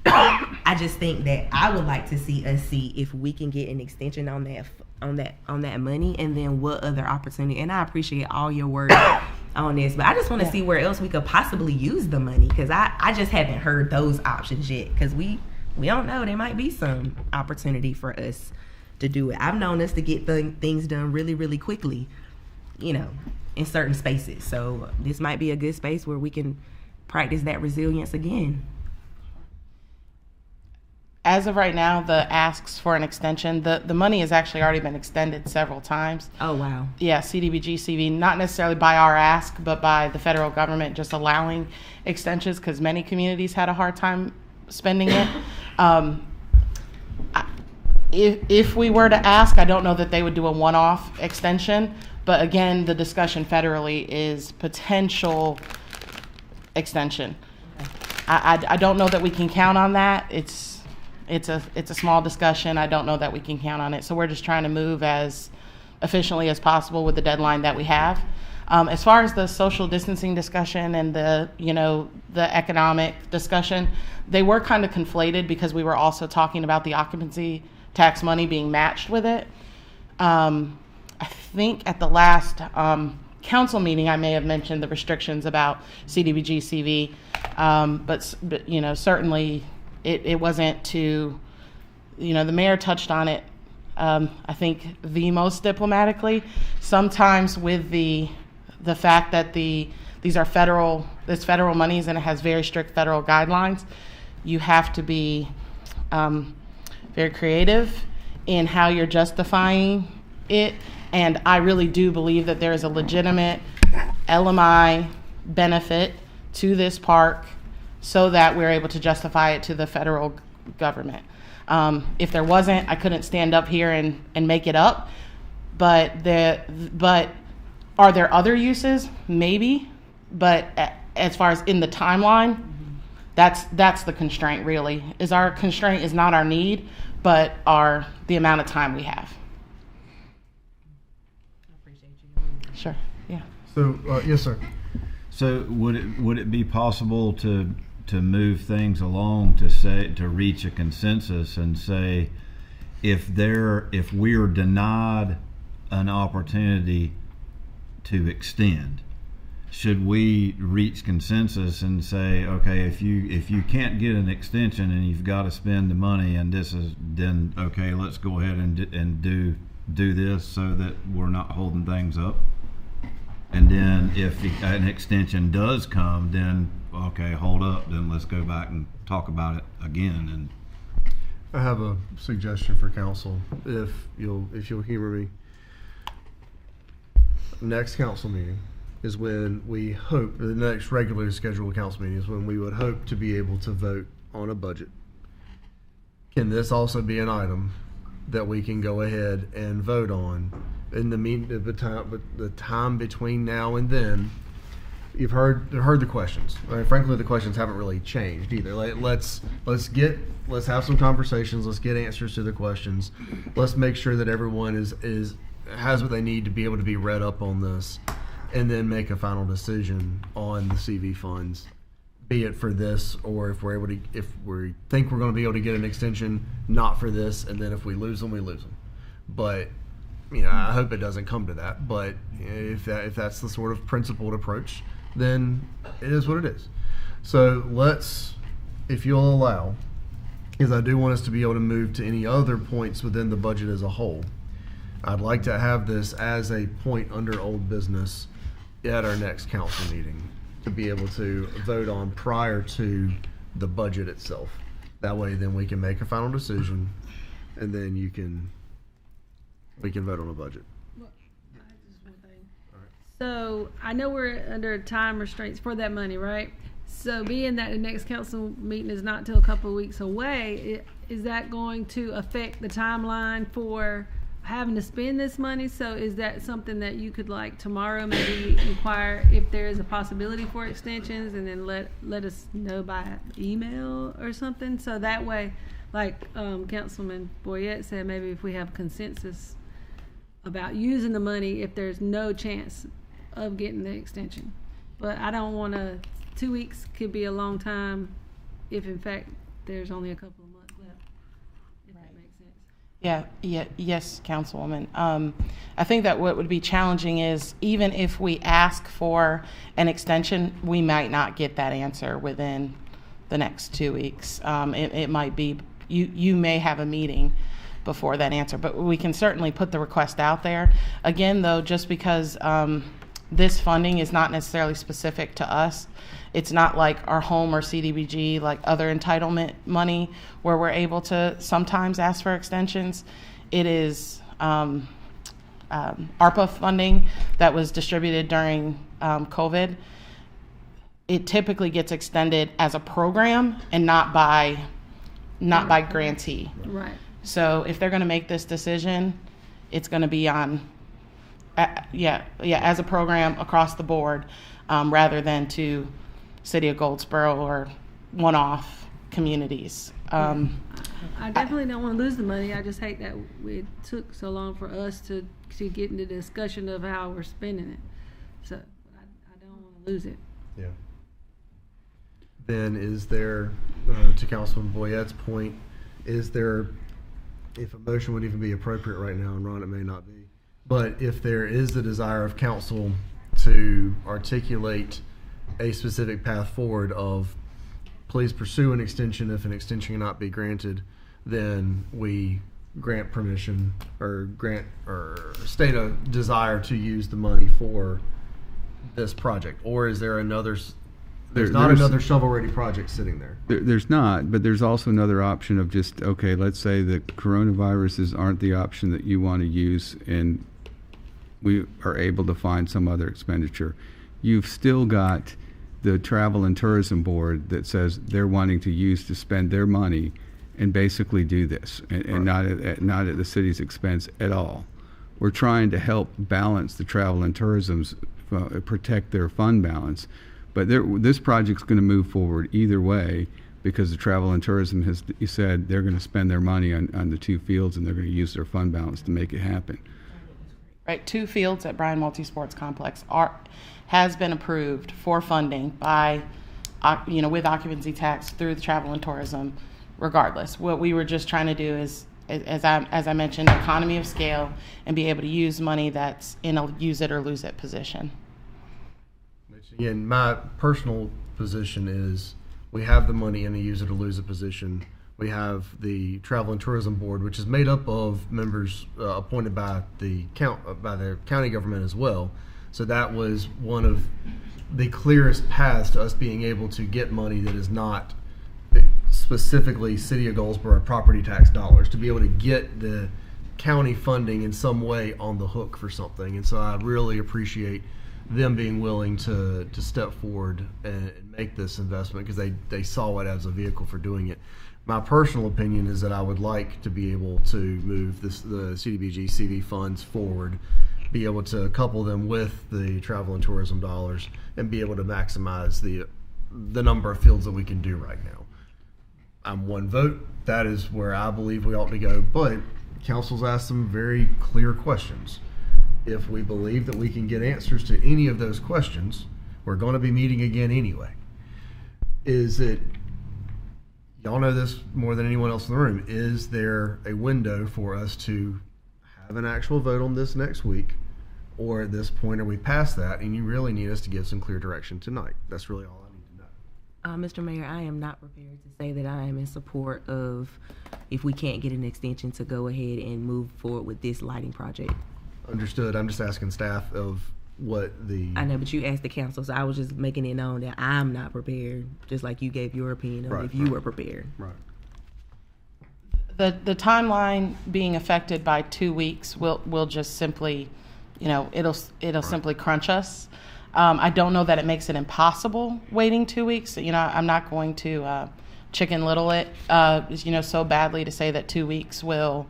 C: I just think that I would like to see us see if we can get an extension on that money, and then what other opportunity. And I appreciate all your work on this, but I just want to see where else we could possibly use the money, because I just haven't heard those options yet, because we don't know. There might be some opportunity for us to do it. I've known us to get things done really, really quickly, you know, in certain spaces. So this might be a good space where we can practice that resilience again.
J: As of right now, the asks for an extension, the money has actually already been extended several times.
C: Oh, wow.
J: Yeah, CDBG, CV, not necessarily by our ask, but by the federal government just allowing extensions, because many communities had a hard time spending it. If we were to ask, I don't know that they would do a one-off extension, but again, the discussion federally is potential extension. I don't know that we can count on that. It's a small discussion. I don't know that we can count on it. So we're just trying to move as efficiently as possible with the deadline that we have. As far as the social distancing discussion and the economic discussion, they were kind of conflated, because we were also talking about the occupancy tax money being matched with it. I think at the last council meeting, I may have mentioned the restrictions about CDBG CV, but you know, certainly it wasn't to, you know, the mayor touched on it, I think the most diplomatically. Sometimes with the fact that these are federal monies, and it has very strict federal guidelines, you have to be very creative in how you're justifying it. And I really do believe that there is a legitimate LMI benefit to this park, so that we're able to justify it to the federal government. If there wasn't, I couldn't stand up here and make it up. But are there other uses? Maybe. But as far as in the timeline, that's the constraint, really. Our constraint is not our need, but the amount of time we have.
C: I appreciate you.
J: Sure. Yeah.
A: So yes, sir.
P: So would it be possible to move things along to reach a consensus and say, if we're denied an opportunity to extend, should we reach consensus and say, okay, if you can't get an extension and you've got to spend the money, and then okay, let's go ahead and do this, so that we're not holding things up. And then if an extension does come, then okay, hold up, then let's go back and talk about it again. And
A: I have a suggestion for council, if you'll humor me. Next council meeting is when we hope, the next regularly scheduled council meeting is when we would hope to be able to vote on a budget. Can this also be an item that we can go ahead and vote on in the time between now and then? You've heard the questions. I mean, frankly, the questions haven't really changed either. Let's have some conversations. Let's get answers to the questions. Let's make sure that everyone has what they need to be able to be read up on this, and then make a final decision on the CV funds, be it for this, or if we think we're going to be able to get an extension, not for this, and then if we lose them, we lose them. But you know, I hope it doesn't come to that. But if that's the sort of principled approach, then it is what it is. So let's, if you'll allow, because I do want us to be able to move to any other points within the budget as a whole, I'd like to have this as a point under old business
I: at our next council meeting to be able to vote on prior to the budget itself. That way, then we can make a final decision, and then we can vote on a budget.
B: So I know we're under time restraints for that money, right? So being that the next council meeting is not till a couple of weeks away, is that going to affect the timeline for having to spend this money? So is that something that you could, like, tomorrow maybe inquire if there is a possibility for extensions, and then let us know by email or something? So that way, like Councilman Boyette said, maybe if we have consensus about using the money, if there's no chance of getting the extension. But I don't want to, 2 weeks could be a long time if in fact there's only a couple of months left, if that makes sense.
J: Yes, Councilwoman. I think that what would be challenging is, even if we ask for an extension, we might not get that answer within the next 2 weeks. It might be, you may have a meeting before that answer, but we can certainly put the request out there. Again, though, just because this funding is not necessarily specific to us, it's not like our home or CDBG, like other entitlement money, where we're able to sometimes ask for extensions. It is ARPA funding that was distributed during COVID. It typically gets extended as a program and not by grantee.
B: Right.
J: So if they're going to make this decision, it's going to be on, as a program across the board, rather than to City of Goldsboro or one-off communities.
B: I definitely don't want to lose the money. I just hate that it took so long for us to get into the discussion of how we're spending it. So I don't want to lose it.
I: Yeah. Then is there, to Councilman Boyette's point, is there, if a motion would even be appropriate right now, and Ron, it may not be, but if there is the desire of council to articulate a specific path forward of please pursue an extension, if an extension cannot be granted, then we grant permission or state a desire to use the money for this project. Or is there another, there's another shovel-ready project sitting there?
Q: There's not, but there's also another option of just, okay, let's say that coronaviruses aren't the option that you want to use, and we are able to find some other expenditure. You've still got the Travel and Tourism Board that says they're wanting to spend their money and basically do this, and right. not at the city's expense at all. We're trying to help balance the travel and tourism's, protect their fund balance. But this project's going to move forward either way, because the Travel and Tourism has said they're going to spend their money on the two fields, and they're going to use their fund balance to make it happen.
J: Right, 2 fields at Bryan Multi-Sports Complex has been approved for funding by, with occupancy tax through the Travel and Tourism. Regardless, what we were just trying to do is, as I mentioned, economy of scale, and be able to use money that's in a use it or lose it position.
I: Again, my personal position is we have the money in a use it or lose it position. We have the Travel and Tourism Board, which is made up of members appointed by the county government as well. So that was one of the clearest paths to us being able to get money that is not specifically City of Goldsboro property tax dollars, to be able to get the county funding in some way on the hook for something. And so I really appreciate them being willing to step forward and make this investment, because they saw it as a vehicle for doing it. My personal opinion is that I would like to be able to move the CDBG CV funds forward, be able to couple them with the travel and tourism dollars, and be able to maximize the number of fields that we can do right now. I'm one vote. That is where I believe we ought to go. But council's asked some very clear questions. If we believe that we can get answers to any of those questions, we're going to be meeting again anyway. Is it, y'all know this more than anyone else in the room, is there a window for us to have an actual vote on this next week? Or at this point, are we past that and you really need us to give some clear direction tonight? That's really all I need to know.
C: Mr. Mayor, I am not prepared to say that I am in support of, if we can't get an extension, to go ahead and move forward with this lighting project.
I: Understood. I'm just asking staff of
A: what the.
C: I know, but you asked the council, so I was just making it known that I'm not prepared, just like you gave your opinion on if you were prepared.
A: Right.
J: The timeline being affected by 2 weeks will just simply, it'll simply crunch us. I don't know that it makes it impossible waiting 2 weeks. I'm not going to chicken little it, so badly to say that 2 weeks will,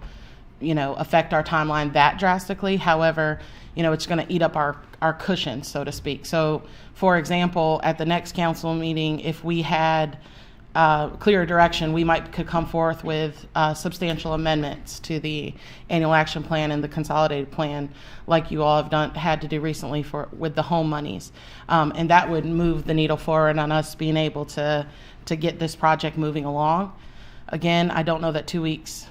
J: affect our timeline that drastically. However, it's going to eat up our cushion, so to speak. So, for example, at the next council meeting, if we had clear direction, we could come forth with substantial amendments to the annual action plan and the consolidated plan, like you all have had to do recently with the home monies, and that would move the needle forward on us being able to get this project moving along. Again, I don't know that 2 weeks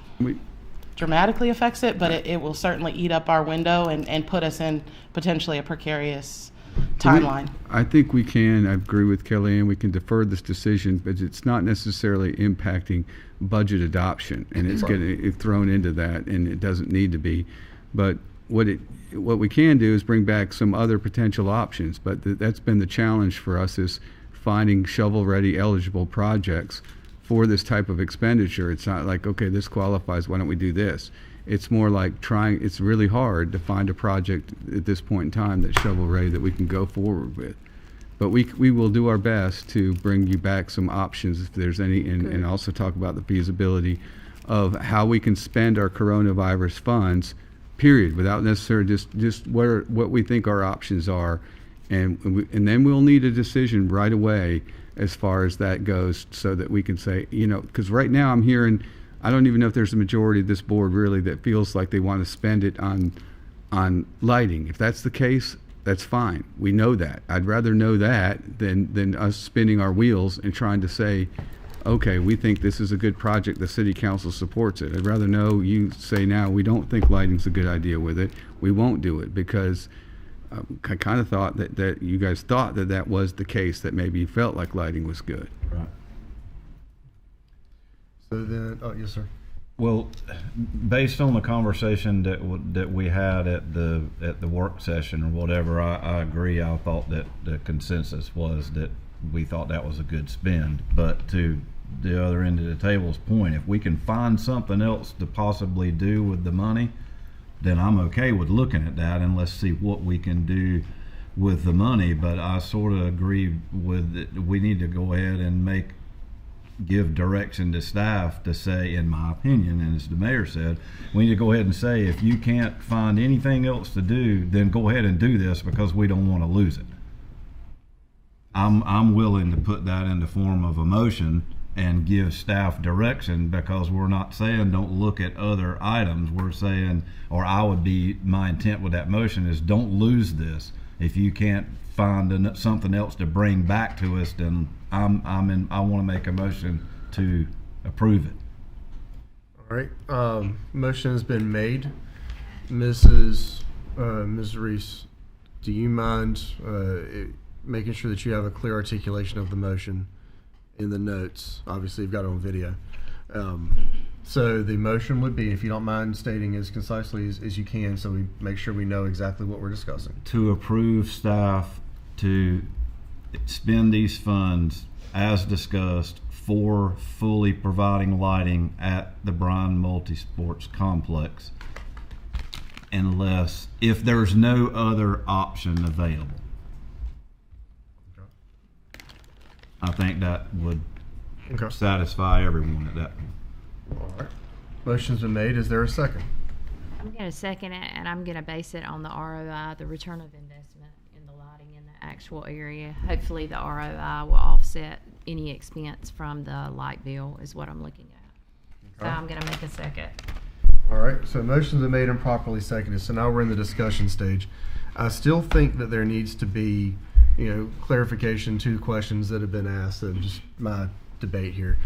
J: dramatically affects it, but it will certainly eat up our window and put us in potentially a precarious timeline.
Q: I think we can. I agree with Kellyanne. We can defer this decision, but it's not necessarily impacting budget adoption, and it's getting thrown into that, and it doesn't need to be. But what we can do is bring back some other potential options. But that's been the challenge for us, is finding shovel-ready eligible projects for this type of expenditure. It's not like, okay, this qualifies, why don't we do this? It's more like it's really hard to find a project at this point in time that's shovel-ready that we can go forward with. But we will do our best to bring you back some options if there's any, and also talk about the feasibility of how we can spend our coronavirus funds, period, without necessarily just what we think our options are. And then we'll need a decision right away as far as that goes, so that we can say, because right now I'm hearing, I don't even know if there's a majority of this board really that feels like they want to spend it on lighting. If that's the case, that's fine. We know that. I'd rather know that than us spinning our wheels and trying to say, okay, we think this is a good project, the city council supports it. I'd rather know you say now, we don't think lighting's a good idea with it. We won't do it, because I kind of thought that you guys thought that was the case, that maybe you felt like lighting was good.
P: Right.
A: So then, yes, sir.
P: Well, based on the conversation that we had at the work session or whatever, I agree. I thought that the consensus was that we thought that was a good spend. But to the other end of the table's point, if we can find something else to possibly do with the money, then I'm okay with looking at that, and let's see what we can do with the money. But I sort of agree with it. We need to go ahead and give direction to staff to say, in my opinion, and as the mayor said, we need to go ahead and say, if you can't find anything else to do, then go ahead and do this, because we don't want to lose it. I'm willing to put that in the form of a motion and give staff direction, because we're not saying don't look at other items. We're saying, or my intent with that motion is, don't lose this. If you can't find something else to bring back to us, then I want to make a motion to approve it.
A: All right. Motion has been made. Ms. Reese, do you mind making sure that you have a clear articulation of the motion in the notes? Obviously, you've got it on video. So the motion would be, if you don't mind stating as concisely as you can, so we make sure we know exactly what we're discussing.
P: To approve staff to spend these funds as discussed for fully providing lighting at the Bryan Multisports Complex, if there's no other option available. I think that would satisfy everyone at that point.
A: All right. Motion's been made. Is there a second?
G: I'm going to second it, and I'm going to base it on the ROI, the return of investment in the lighting in the actual area. Hopefully the ROI will offset any expense from the light bill, is what I'm looking at. So I'm going to make a second.
A: All right. So motions are made and properly seconded. So now we're in the discussion stage. I still think that there needs to be, clarification to questions that have been asked. And just my debate here.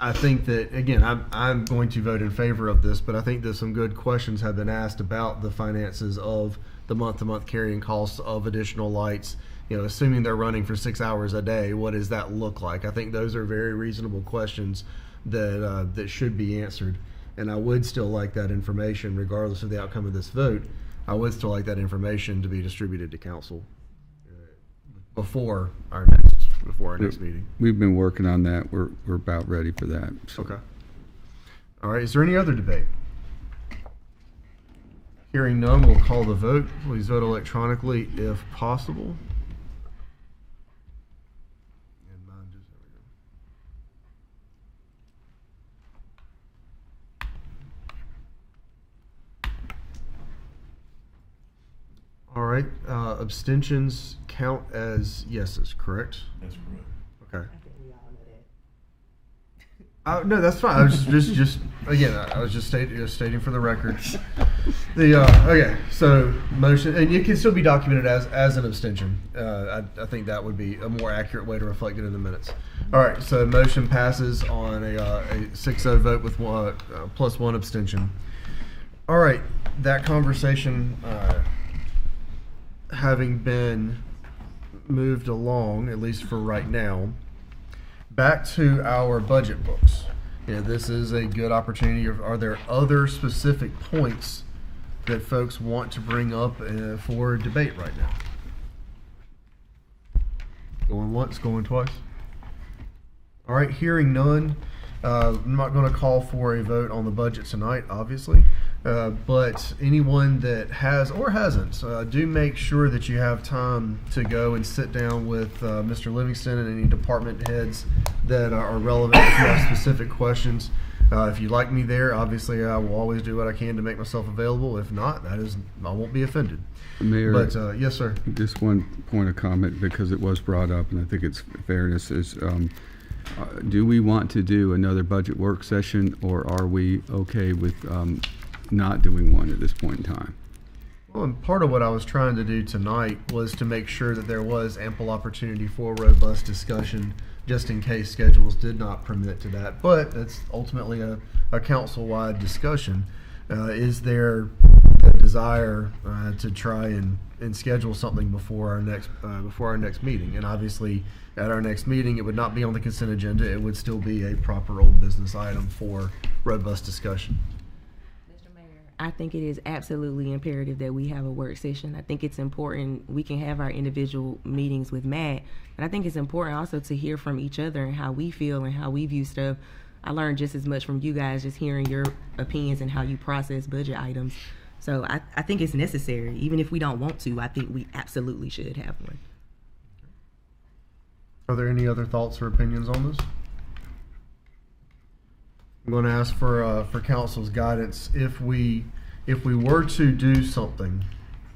A: I think that, again, I'm going to vote in favor of this, but I think that some good questions have been asked about the finances of the month-to-month carrying costs of additional lights. Assuming they're running for 6 hours a day, what does that look like? I think those are very reasonable questions that should be answered, and I would still like that information regardless of the outcome of this vote.
I: I would still like that information to be distributed to council before our next meeting.
Q: We've been working on that. We're about ready for that. So.
I: Okay. All right. Is there any other debate? Hearing none, we'll call the vote. Please vote electronically if possible. All right. Abstentions count as yeses, correct?
K: That's correct.
I: Okay. No, that's fine. I was just again. I was just stating for the record. Okay. So motion, and it can still be documented as an abstention. I think that would be a more accurate way to reflect it in the minutes. All right. So motion passes on a 6-0 vote with plus one abstention. All right. That conversation having been moved along, at least for right now. Back to our budget books. Yeah, this is a good opportunity. Are there other specific points that folks want to bring up for debate right now? Going once, going twice. All right, hearing none. I'm not going to call for a vote on the budget tonight, obviously. But anyone that has or hasn't, do make sure that you have time to go and sit down with Mr. Livingston and any department heads that are relevant if you have specific questions. If you'd like me there, obviously I will always do what I can to make myself available. If not, I won't be offended.
Q: Mayor,
I: but yes, sir.
Q: Just one point of comment, because it was brought up, and I think it's fairness, is do we want to do another budget work session, or are we okay with not doing one at this point in time?
I: Well, and part of what I was trying to do tonight was to make sure that there was ample opportunity for robust discussion, just in case schedules did not permit to that. But it's ultimately a council-wide discussion. Is there a desire to try and schedule something before our next meeting? And obviously, at our next meeting, it would not be on the consent agenda. It would still be a proper old business item for robust discussion.
C: I think it is absolutely imperative that we have a work session. I think it's important. We can have our individual meetings with Matt, but I think it's important also to hear from each other and how we feel and how we view stuff. I learned just as much from you guys, just hearing your opinions and how you process budget items. So I think it's necessary. Even if we don't want to, I think we absolutely should have one.
I: Are there any other thoughts or opinions on this? I'm going to ask for council's guidance. If we were to do something,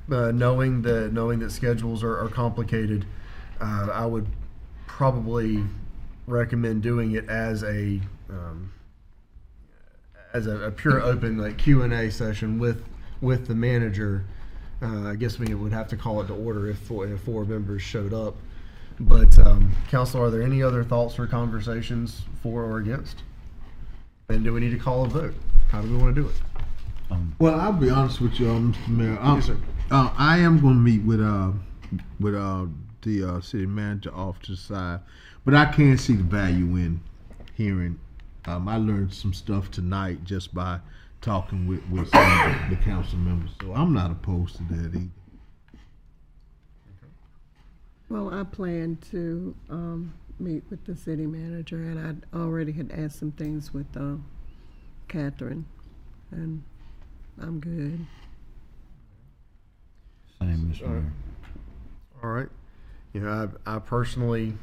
I: knowing that schedules are complicated, I would probably recommend doing it as a pure open Q&A session with the manager. I guess we would have to call it to order if four members showed up. But council, are there any other thoughts or conversations for or against? And do we need to call a vote? How do we want to do it?
F: Well, I'll be honest with you, Mr. Mayor.
I: Yes, sir.
F: I am going to meet with the city manager off to the side, but I can see the value in hearing. I learned some stuff tonight just by talking with some of the council members, so I'm not opposed to that either.
R: Well, I plan to meet with the city manager, and I already had asked some things with Catherine, and I'm good.
P: Same, Mr. Mayor.
I: All right. I personally,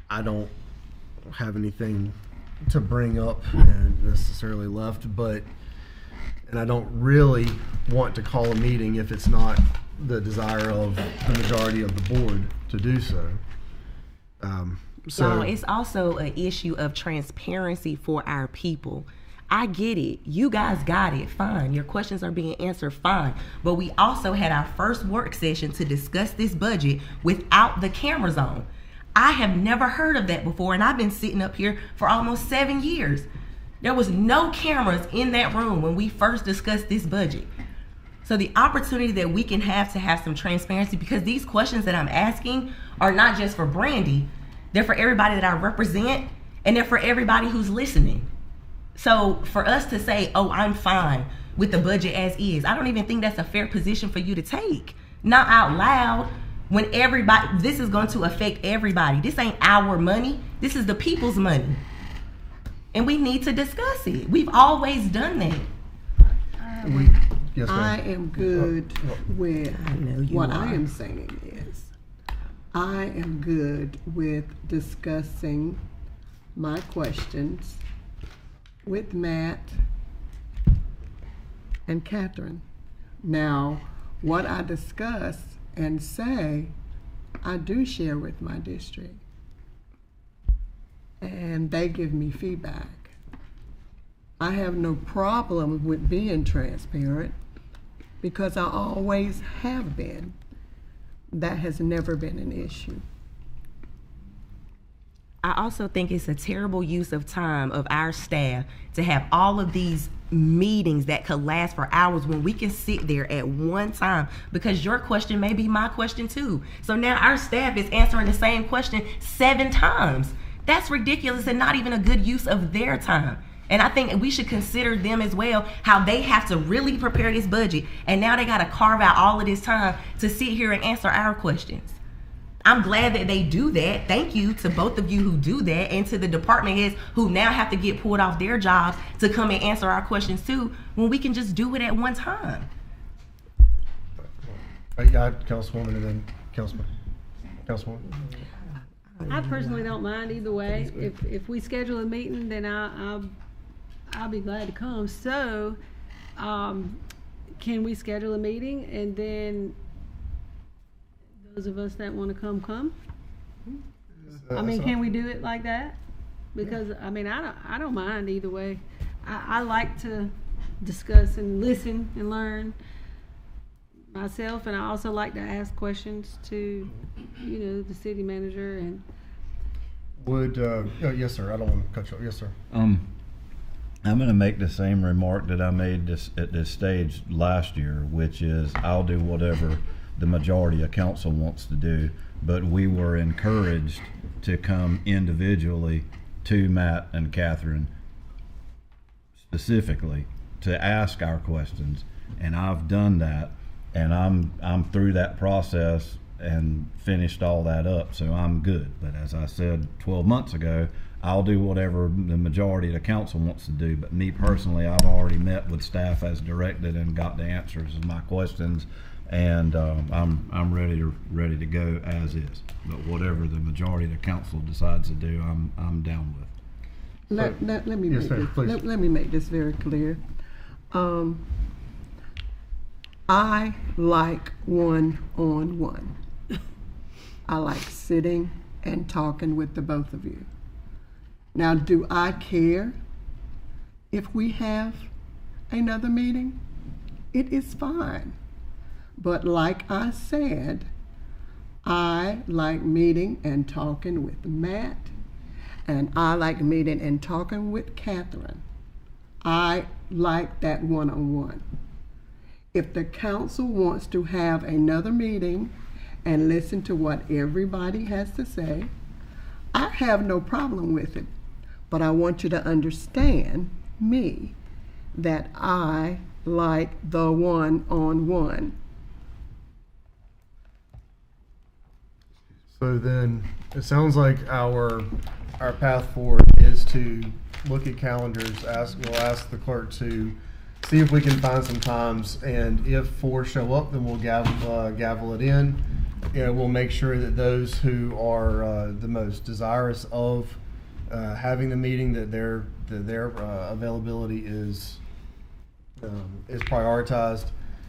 I: I don't have anything to bring up and necessarily left, and I don't really want to call a meeting if it's not the desire of the majority of the board to do so.
C: So it's also an issue of transparency for our people. I get it. You guys got it. Fine. Your questions are being answered. Fine. But we also had our first work session to discuss this budget without the cameras on. I have never heard of that before, and I've been sitting up here for almost 7 years. There was no cameras in that room when we first discussed this budget. So the opportunity that we can have to have some transparency, because these questions that I'm asking are not just for Brandy, they're for everybody that I represent, and they're for everybody who's listening. So for us to say, oh, I'm fine with the budget as is. I don't even think that's a fair position for you to take. Not out loud when everybody, this is going to affect everybody. This ain't our money. This is the people's money. And we need to discuss it. We've always done that.
A: Yes,
R: I
A: ma'am.
R: am good with what I
C: are.
R: am saying is I am good with discussing my questions with Matt and Catherine. Now, what I discuss and say, I do share with my district. And they give me feedback. I have no problem with being transparent because I always have been. That has never been an issue.
C: I also think it's a terrible use of time of our staff to have all of these meetings that could last for hours when we can sit there at one time, because your question may be my question too. So now our staff is answering the same question 7 times. That's ridiculous and not even a good use of their time. And I think we should consider them as well, how they have to really prepare this budget. And now they got to carve out all of this time to sit here and answer our questions. I'm glad that they do that. Thank you to both of you who do that, and to the department heads who now have to get pulled off their jobs to come and answer our questions too, when we can just do it at one time.
A: I got Councilwoman and then Councilman. Councilwoman.
B: I personally don't mind either way. If we schedule a meeting, then I'll be glad to come. So, can we schedule a meeting and then those of us that want to come? I mean, can we do it like that? Because I mean, I don't mind either way. I like to discuss and listen and learn myself, and I also like to ask questions to, the city manager. And
A: Would yes, sir. I don't want to cut you off. Yes, sir.
P: I'm going to make the same remark that I made at this stage last year, which is I'll do whatever the majority of council wants to do, but we were encouraged to come individually to Matt and Catherine specifically to ask our questions, and I've done that, and I'm through that process and finished all that up, so I'm good. But as I said 12 months ago, I'll do whatever the majority of the council wants to do, but me personally, I've already met with staff as directed and got the answers to my questions, and I'm ready to go as is. But whatever the majority of the council decides to do, I'm down with.
R: Let me
A: Yes, ma'am, please.
R: let me make this very clear. I like one-on-one. I like sitting and talking with the both of you. Now, do I care if we have another meeting? It is fine. But like I said, I like meeting and talking with Matt, and I like meeting and talking with Catherine. I like that one-on-one. If the council wants to have another meeting and listen to what everybody has to say, I have no problem with it. But I want you to understand me, that I like the one-on-one.
A: So then, it sounds like our path forward is to look at calendars. We'll ask the clerk to see if we can find some times, and if 4 show up, then we'll gavel it in. We'll make sure that those who are the most desirous of having the meeting, that their availability is prioritized,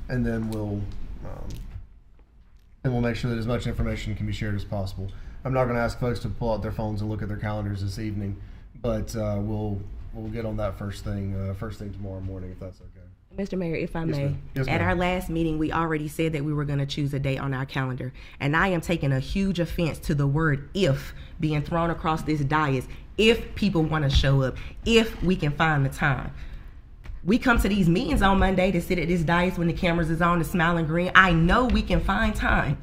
A: and then we'll make sure that as much information can be shared as possible. I'm not going to ask folks to pull out their phones and look at their calendars this evening, but we'll get on that first thing tomorrow morning, if that's okay.
C: Mr. Mayor, if I
A: Yes,
C: may,
A: ma'am. Yes,
C: at
A: ma'am.
C: our last meeting, we already said that we were going to choose a date on our calendar. And I am taking a huge offense to the word "if" being thrown across this dais. If people want to show up, if we can find the time. We come to these meetings on Monday to sit at this dais when the cameras is on, the smiling green. I know we can find time.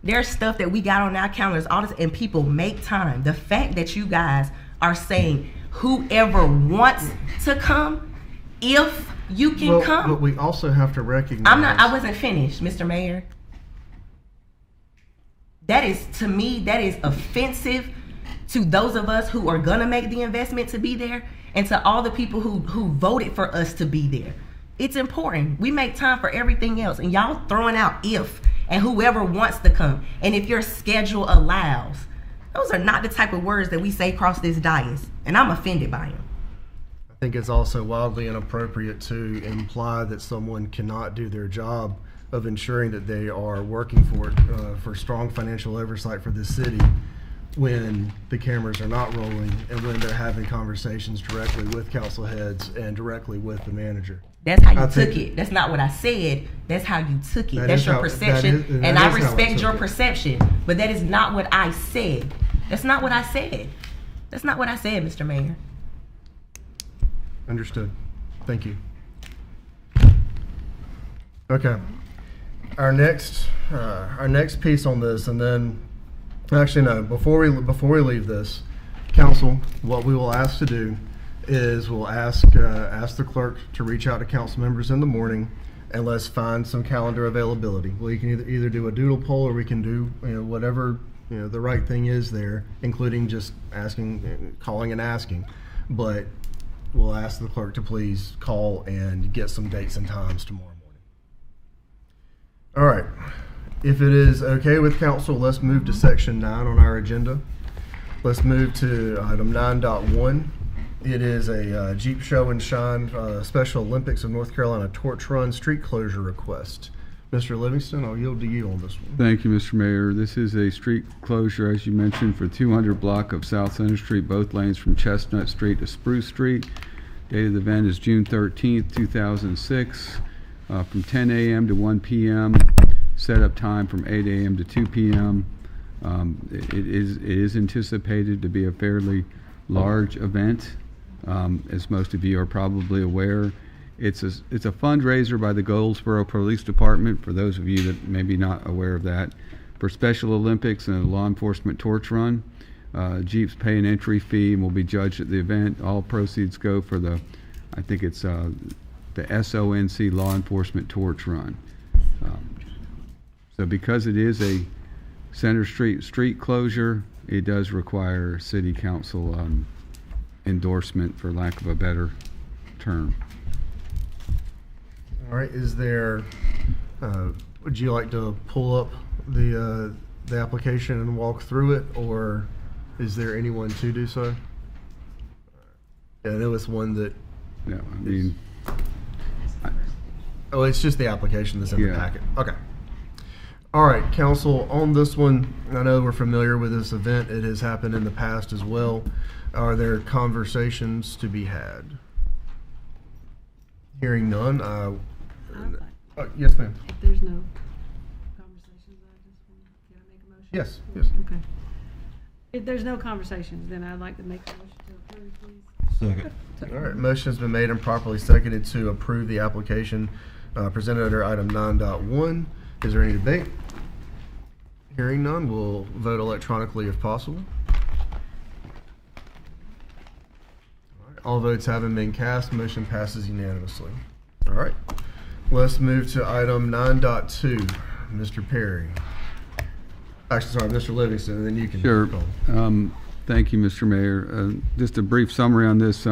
C: There's stuff that we got on our calendars, all this, and people make time. The fact that you guys are saying whoever wants to come, if
K: you can
A: Well,
K: come.
A: but we also have to recognize.
K: I wasn't finished, Mr. Mayor. That is, to me, that is offensive to those of us who are gonna make the investment to be there, and to all the people who voted for us to be there. It's important. We make time for everything else, and y'all throwing out if and whoever wants to come, and if your schedule allows. Those are not the type of words that we say across this dais, and I'm offended by them.
I: I think it's also wildly inappropriate to imply that someone cannot do their job of ensuring that they are working for strong financial oversight for this city when the cameras are not rolling and when they're having conversations directly with council heads and directly with the manager.
K: That's how you took it. That's not what I said. That's how you took it. That's your perception. And I respect your perception. But that is not what I said. That's not what I said. That's not what I said, Mr. Mayor.
I: Understood. Thank you. Okay. Our next piece on this, and then actually no, before we leave this, council, what we will ask to do is we'll ask the clerk to reach out to council members in the morning and let's find some calendar availability. We can either do a doodle poll or we can do whatever the right thing is there, including just calling and asking. But we'll ask the clerk to please call and get some dates and times tomorrow morning. All right. If it is okay with council, let's move to section 9 on our agenda. Let's move to item 9.1. It is a Jeep Show and Shine Special Olympics of North Carolina Torch Run street closure request. Mr. Livingston, I'll yield to you on this one.
Q: Thank you, Mr. Mayor. This is a street closure, as you mentioned, for 200 block of South Center Street, both lanes from Chestnut Street to Spruce Street. Date of the event is June 13th, 2006, from 10 a.m. to 1 p.m. Setup time from 8 a.m. to 2 p.m. It is anticipated to be a fairly large event, as most of you are probably aware. It's a fundraiser by the Goldsboro Police Department, for those of you that may be not aware of that, for Special Olympics and a law enforcement torch run. Jeeps pay an entry fee and will be judged at the event. All proceeds go for the SONC Law Enforcement Torch Run. So because it is a Center Street closure, it does require City Council endorsement, for lack of a better term.
I: All right. Is there? Would you like to pull up the application and walk through it, or is there anyone to do so? Yeah, there was one that.
Q: No, I mean.
I: Oh, it's just the application that's in the packet. Okay. All right, council, on this one, I know we're familiar with this event. It has happened in the past as well. Are there conversations to be had? Hearing none. Yes, ma'am.
B: If there's no conversations, can I make a motion?
I: Yes.
B: Okay. If there's no conversations, then I'd like to make a motion to approve, please.
I: Second. All right, motion has been made and properly seconded to approve the application presented under item 9.1. Is there any debate? Hearing none, we'll vote electronically if possible. All votes having been cast, motion passes unanimously. All right, let's move to item 9.2. Mr. Perry. Actually, sorry, Mr. Livingston, and then you can.
Q: Sure. Thank you, Mr. Mayor. Just a brief summary on this.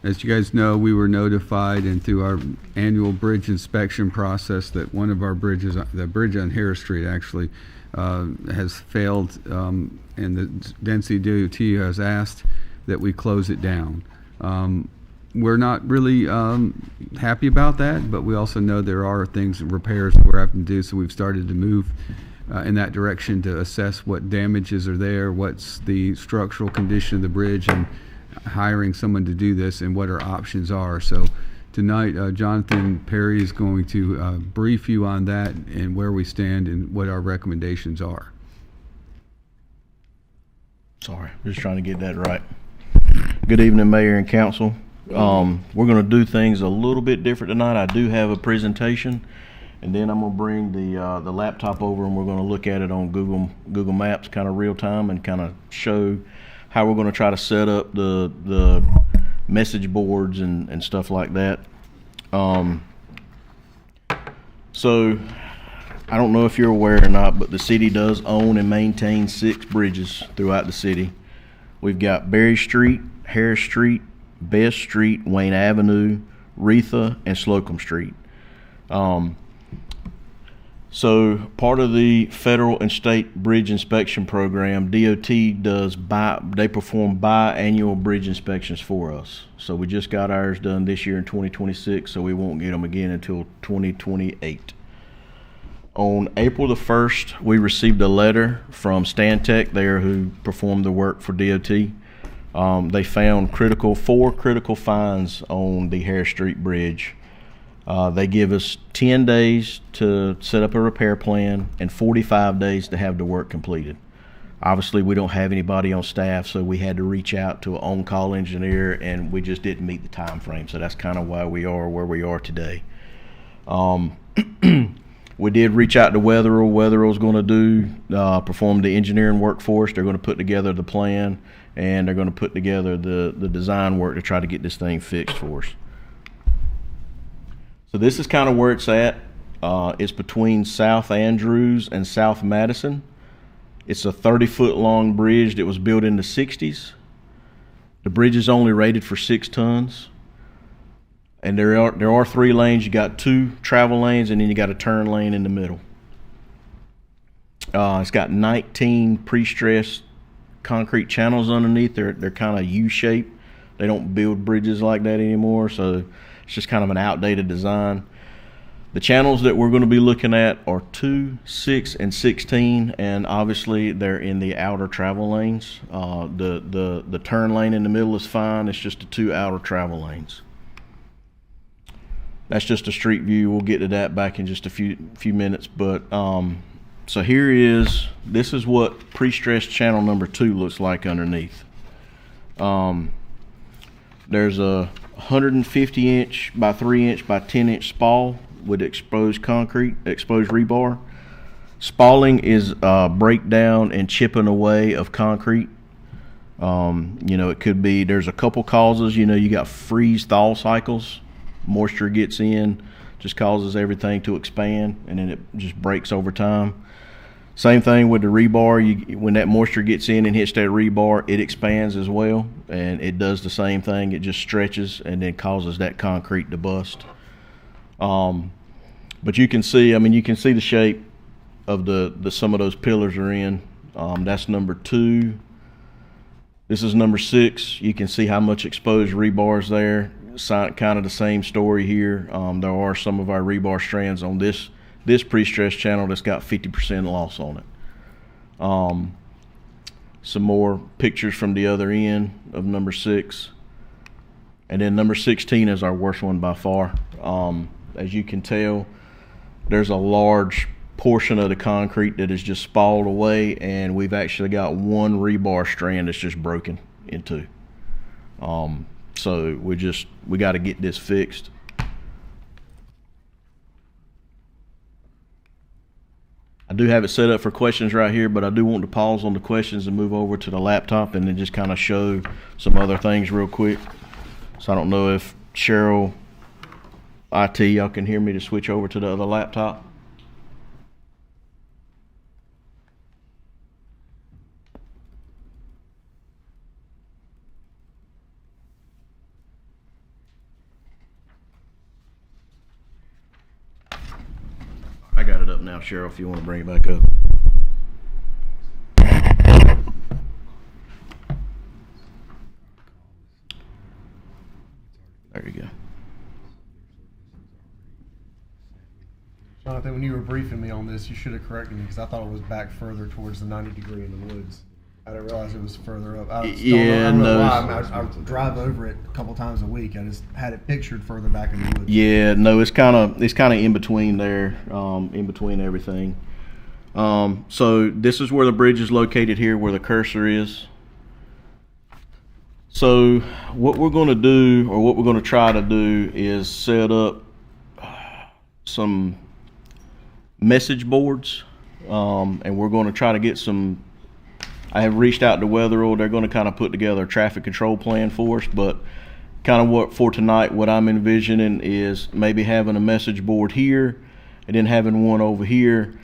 Q: As you guys know, we were notified and through our annual bridge inspection process that one of our bridges, the bridge on Harris Street actually, has failed, and the Density DOT has asked that we close it down. We're not really happy about that, but we also know there are things, repairs that we're having to do, so we've started to move in that direction to assess what damages are there, what's the structural condition of the bridge, and hiring someone to do this and what our options are. So tonight, Jonathan Perry is going to brief you on that and where we stand and what our recommendations are.
L: Sorry, just trying to get that right. Good evening, Mayor and Council. We're going to do things a little bit different tonight. I do have a presentation, and then I'm going to bring the laptop over and we're going to look at it on Google Maps kind of real time and kind of show how we're going to try to set up the message boards and stuff like that. So I don't know if you're aware or not, but the city does own and maintain 6 bridges throughout the city. We've got Berry Street, Harris Street, Best Street, Wayne Avenue, Retha, and Slocum Street. So part of the federal and state bridge inspection program, DOT they perform biannual bridge inspections for us. So we just got ours done this year in 2026, so we won't get them again until 2028. On April the 1st, we received a letter from Stantec there who performed the work for DOT. They found 4 critical finds on the Harris Street Bridge. They give us 10 days to set up a repair plan and 45 days to have the work completed. Obviously, we don't have anybody on staff, so we had to reach out to an on-call engineer, and we just didn't meet the time frame. So that's kind of why we are where we are today. We did reach out to Weatherall. Weatherall's going to perform the engineering work for us. They're going to put together the plan, and they're going to put together the design work to try to get this thing fixed for us. So this is kind of where it's at. It's between South Andrews and South Madison. It's a 30-foot long bridge that was built in the 60s. The bridge is only rated for 6 tons. And there are 3 lanes. You got 2 travel lanes, and then you got a turn lane in the middle. It's got 19 pre-stressed concrete channels underneath. They're kind of U-shaped. They don't build bridges like that anymore, so it's just kind of an outdated design. The channels that we're going to be looking at are 2, 6, and 16, and obviously they're in the outer travel lanes. The turn lane in the middle is fine. It's just the 2 outer travel lanes. That's just a street view. We'll get to that back in just a few minutes. But so this is what pre-stressed channel number 2 looks like underneath. There's a 150-inch by 3-inch by 10-inch spall with exposed rebar. Spalling is breakdown and chipping away of concrete. It could be, there's a couple causes. You got freeze-thaw cycles. Moisture gets in, just causes everything to expand, and then it just breaks over time. Same thing with the rebar. When that moisture gets in and hits that rebar, it expands as well, and it does the same thing. It just stretches and then causes that concrete to bust. But you can see the shape of the some of those pillars are in. That's number 2. This is number 6. You can see how much exposed rebar is there. Kind of the same story here. There are some of our rebar strands on this pre-stressed channel that's got 50% loss on it. Some more pictures from the other end of number 6. And then number 16 is our worst one by far. As you can tell, there's a large portion of the concrete that is just spalled away, and we've actually got 1 rebar strand that's just broken in 2. So we got to get this fixed. I do have it set up for questions right here, but I do want to pause on the questions and move over to the laptop and then just kind of show some other things real quick. So I don't know if Cheryl, IT, y'all can hear me to switch over to the other laptop. I got it up now, Cheryl, if you want to bring it back up. There you go.
I: Jonathan, when you were briefing me on this, you should have corrected me because I thought it was back further towards the 90 degree in the woods. I didn't realize it was further up. I don't know why. I drive over it a couple times a week. I just had it pictured further back in the woods.
L: Yeah, no, it's kind of in between there, in between everything. So this is where the bridge is located here, where the cursor is. So what we're going to do, or what we're going to try to do, is set up some message boards, and we're going to try to get some. I have reached out to Weatherall. They're going to kind of put together a traffic control plan for us, but kind of what for tonight, what I'm envisioning is maybe having a message board here and then having one over here.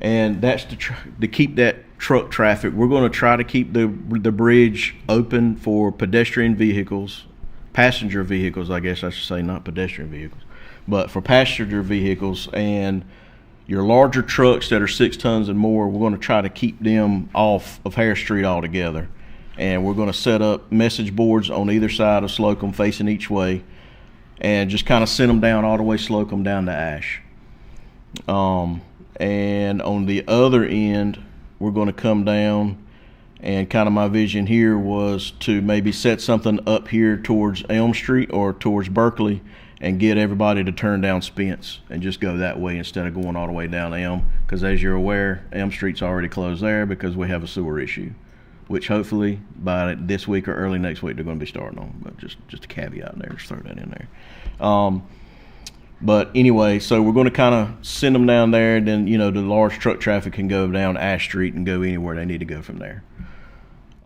L: And that's to keep that truck traffic. We're going to try to keep the bridge open for pedestrian vehicles, passenger vehicles, I guess I should say, not pedestrian vehicles, but for passenger vehicles and your larger trucks that are 6 tons and more. We're going to try to keep them off of Harris Street altogether. And we're going to set up message boards on either side of Slocum facing each way and just kind of send them down all the way Slocum down to Ash. And on the other end, we're going to come down, and kind of my vision here was to maybe set something up here towards Elm Street or towards Berkeley and get everybody to turn down Spence and just go that way instead of going all the way down Elm, because as you're aware, Elm Street's already closed there because we have a sewer issue, which hopefully by this week or early next week they're going to be starting on. But just a caveat there, just throw that in there. But anyway, so we're going to kind of send them down there, and then, you know, the large truck traffic can go down Ash Street and go anywhere they need to go from there.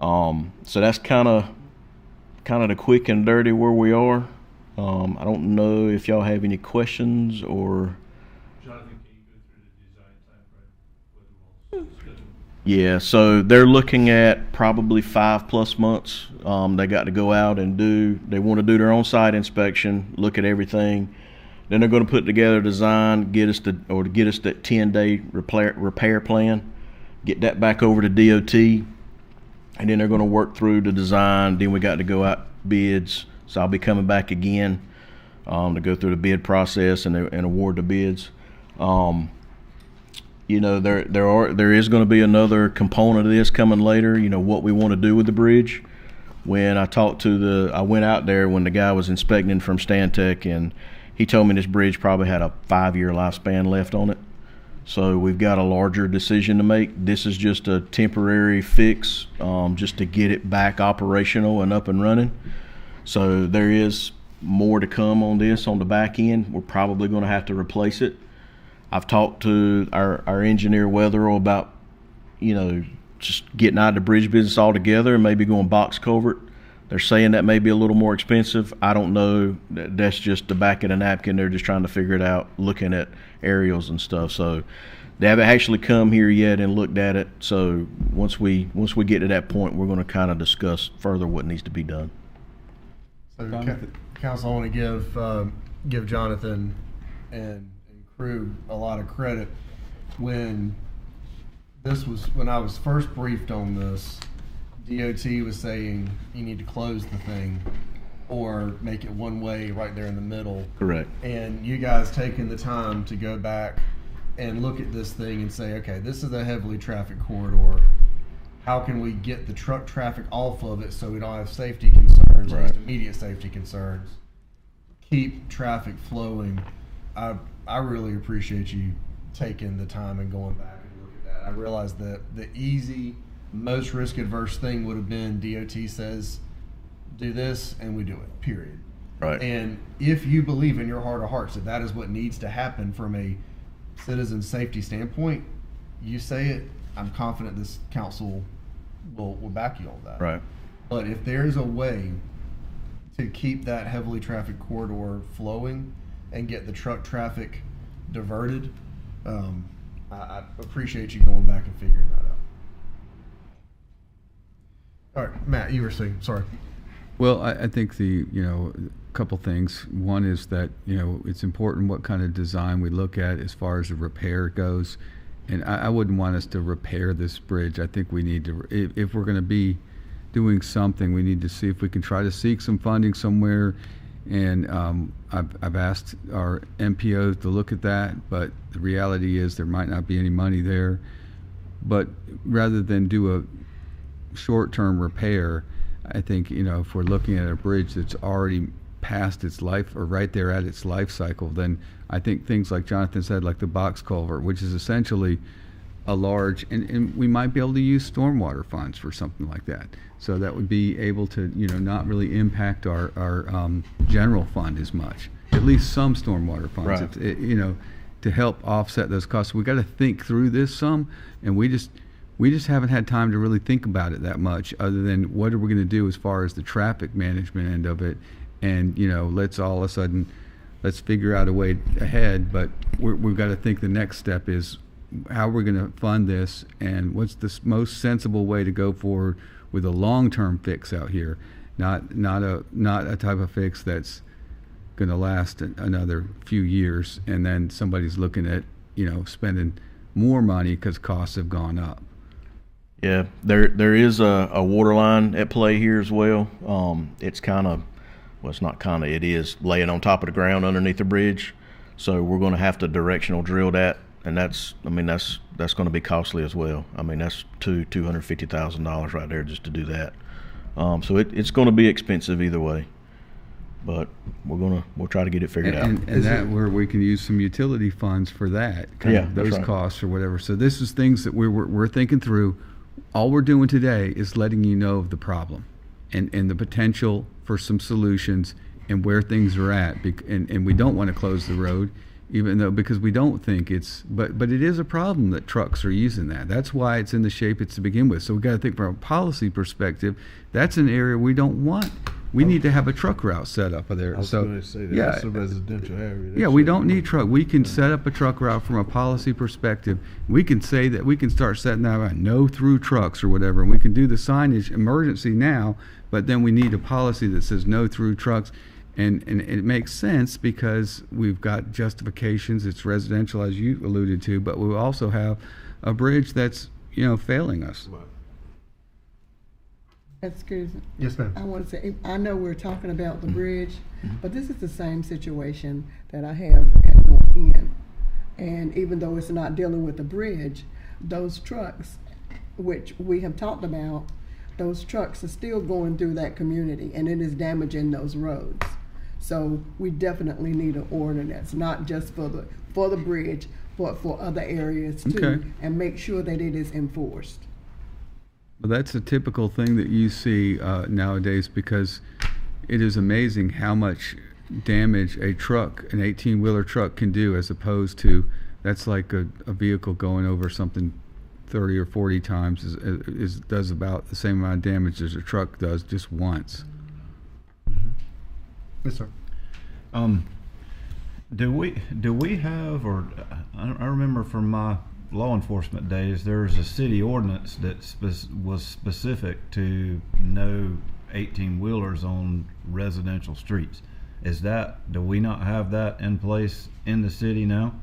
L: So that's kind of the quick and dirty where we are. I don't know if y'all have any questions or. Jonathan, can you go through the design timeframe? Yeah, so they're looking at probably 5+ months. They got to go out and they want to do their own site inspection, look at everything. Then they're going to put together a design, get us that 10-day repair plan, get that back over to DOT, and then they're going to work through the design. Then we got to go out bids, so I'll be coming back again to go through the bid process and award the bids. You know, there is going to be another component of this coming later. You know, what we want to do with the bridge. When I went out there when the guy was inspecting from Stantec, and he told me this bridge probably had a 5-year lifespan left on it. So we've got a larger decision to make. This is just a temporary fix, just to get it back operational and up and running. So there is more to come on this on the back end. We're probably going to have to replace it. I've talked to our engineer Weatherall about, you know, just getting out of the bridge business altogether and maybe going box culvert. They're saying that may be a little more expensive. I don't know. That's just the back of the napkin. They're just trying to figure it out, looking at aerials and stuff. So they haven't actually come here yet and looked at it. So once we get to that point, we're going to kind of discuss further what needs to be done.
I: So, Council, I want to give Jonathan and crew a lot of credit. When I was first briefed on this, DOT was saying you need to close the thing or make it one way right there in the middle.
L: Correct.
I: And you guys taking the time to go back and look at this thing and say, okay, this is a heavily trafficked corridor. How can we get the truck traffic off of it so we don't have safety concerns,
L: right,
I: immediate safety concerns, keep traffic flowing? I really appreciate you taking the time and going back and look at that. I realize that the easy, most risk-adverse thing would have been DOT says, do this, and we do it, period.
L: Right.
I: And if you believe in your heart of hearts that that is what needs to happen from a citizen safety standpoint, you say it, I'm confident this council will back you on that.
L: Right.
I: But if there's a way to keep that heavily trafficked corridor flowing and get the truck traffic diverted, I appreciate you going back and figuring that out. All right, Matt, you were saying, sorry.
Q: Well, I think a couple things. One is that, it's important what kind of design we look at as far as the repair goes. And I wouldn't want us to repair this bridge. I think we need to, if we're going to be doing something, we need to see if we can try to seek some funding somewhere. And I've asked our MPOs to look at that, but the reality is there might not be any money there. But rather than do a short-term repair, I think, if we're looking at a bridge that's already past its life or right there at its life cycle, then I think things like Jonathan said, like the box culvert, which is essentially a large, and we might be able to use stormwater funds for something like that. So that would be able to, not really impact our general fund as much. At least some stormwater funds,
L: right,
Q: to help offset those costs. We got to think through this some, and we just haven't had time to really think about it that much, other than what are we going to do as far as the traffic management end of it, and let's all of a sudden let's figure out a way ahead. But we've got to think the next step is how we're going to fund this, and what's the most sensible way to go forward with a long-term fix out here, not a type of fix that's going to last another few years, and then somebody's looking at spending more money because costs have gone up.
L: Yeah, there is a water line at play here as well. It's kind of, well, it's not kind of, it is laying on top of the ground underneath the bridge. So we're going to have to directional drill that, and that's going to be costly as well. I mean, that's $250,000 right there just to do that. So it's going to be expensive either way, but we'll try to get it figured out.
Q: And that where we can use some utility funds for that, those
L: right.
Q: costs or whatever. So this is things that we're thinking through. All we're doing today is letting you know of the problem and the potential for some solutions and where things are at. And we don't want to close the road, even though, because we don't think but it is a problem that trucks are using that. That's why it's in the shape it's to begin with. So we've got to think from a policy perspective, that's an area we don't want. We need to have a truck route set up there.
F: I was going to say that. That's a residential area.
Q: We don't need truck. We can set up a truck route from a policy perspective. We can say that we can start setting out no through trucks or whatever, and we can do the signage emergency now, but then we need a policy that says no through trucks. And it makes sense because we've got justifications. It's residential, as you alluded to, but we also have a bridge that's failing us.
R: Excuse me.
A: Yes, ma'am.
R: I want to say, I know we're talking about the bridge, but this is the same situation that I have at North End. And even though it's not dealing with the bridge, those trucks, which we have talked about, those trucks are still going through that community, and it is damaging those roads. So we definitely need an ordinance, not just for the bridge, but for other areas too,
Q: Okay.
R: and make sure that it is enforced.
Q: Well, that's a typical thing that you see nowadays, because it is amazing how much damage a truck, an 18-wheeler truck, can do, as opposed to that's like a vehicle going over something 30 or 40 times does about the same amount of damage as a truck does just once.
A: Yes, sir.
P: Do we have, or I remember from my law enforcement days, there was a city ordinance that was specific to no 18-wheelers on residential streets. Do we not have that in place in the city now?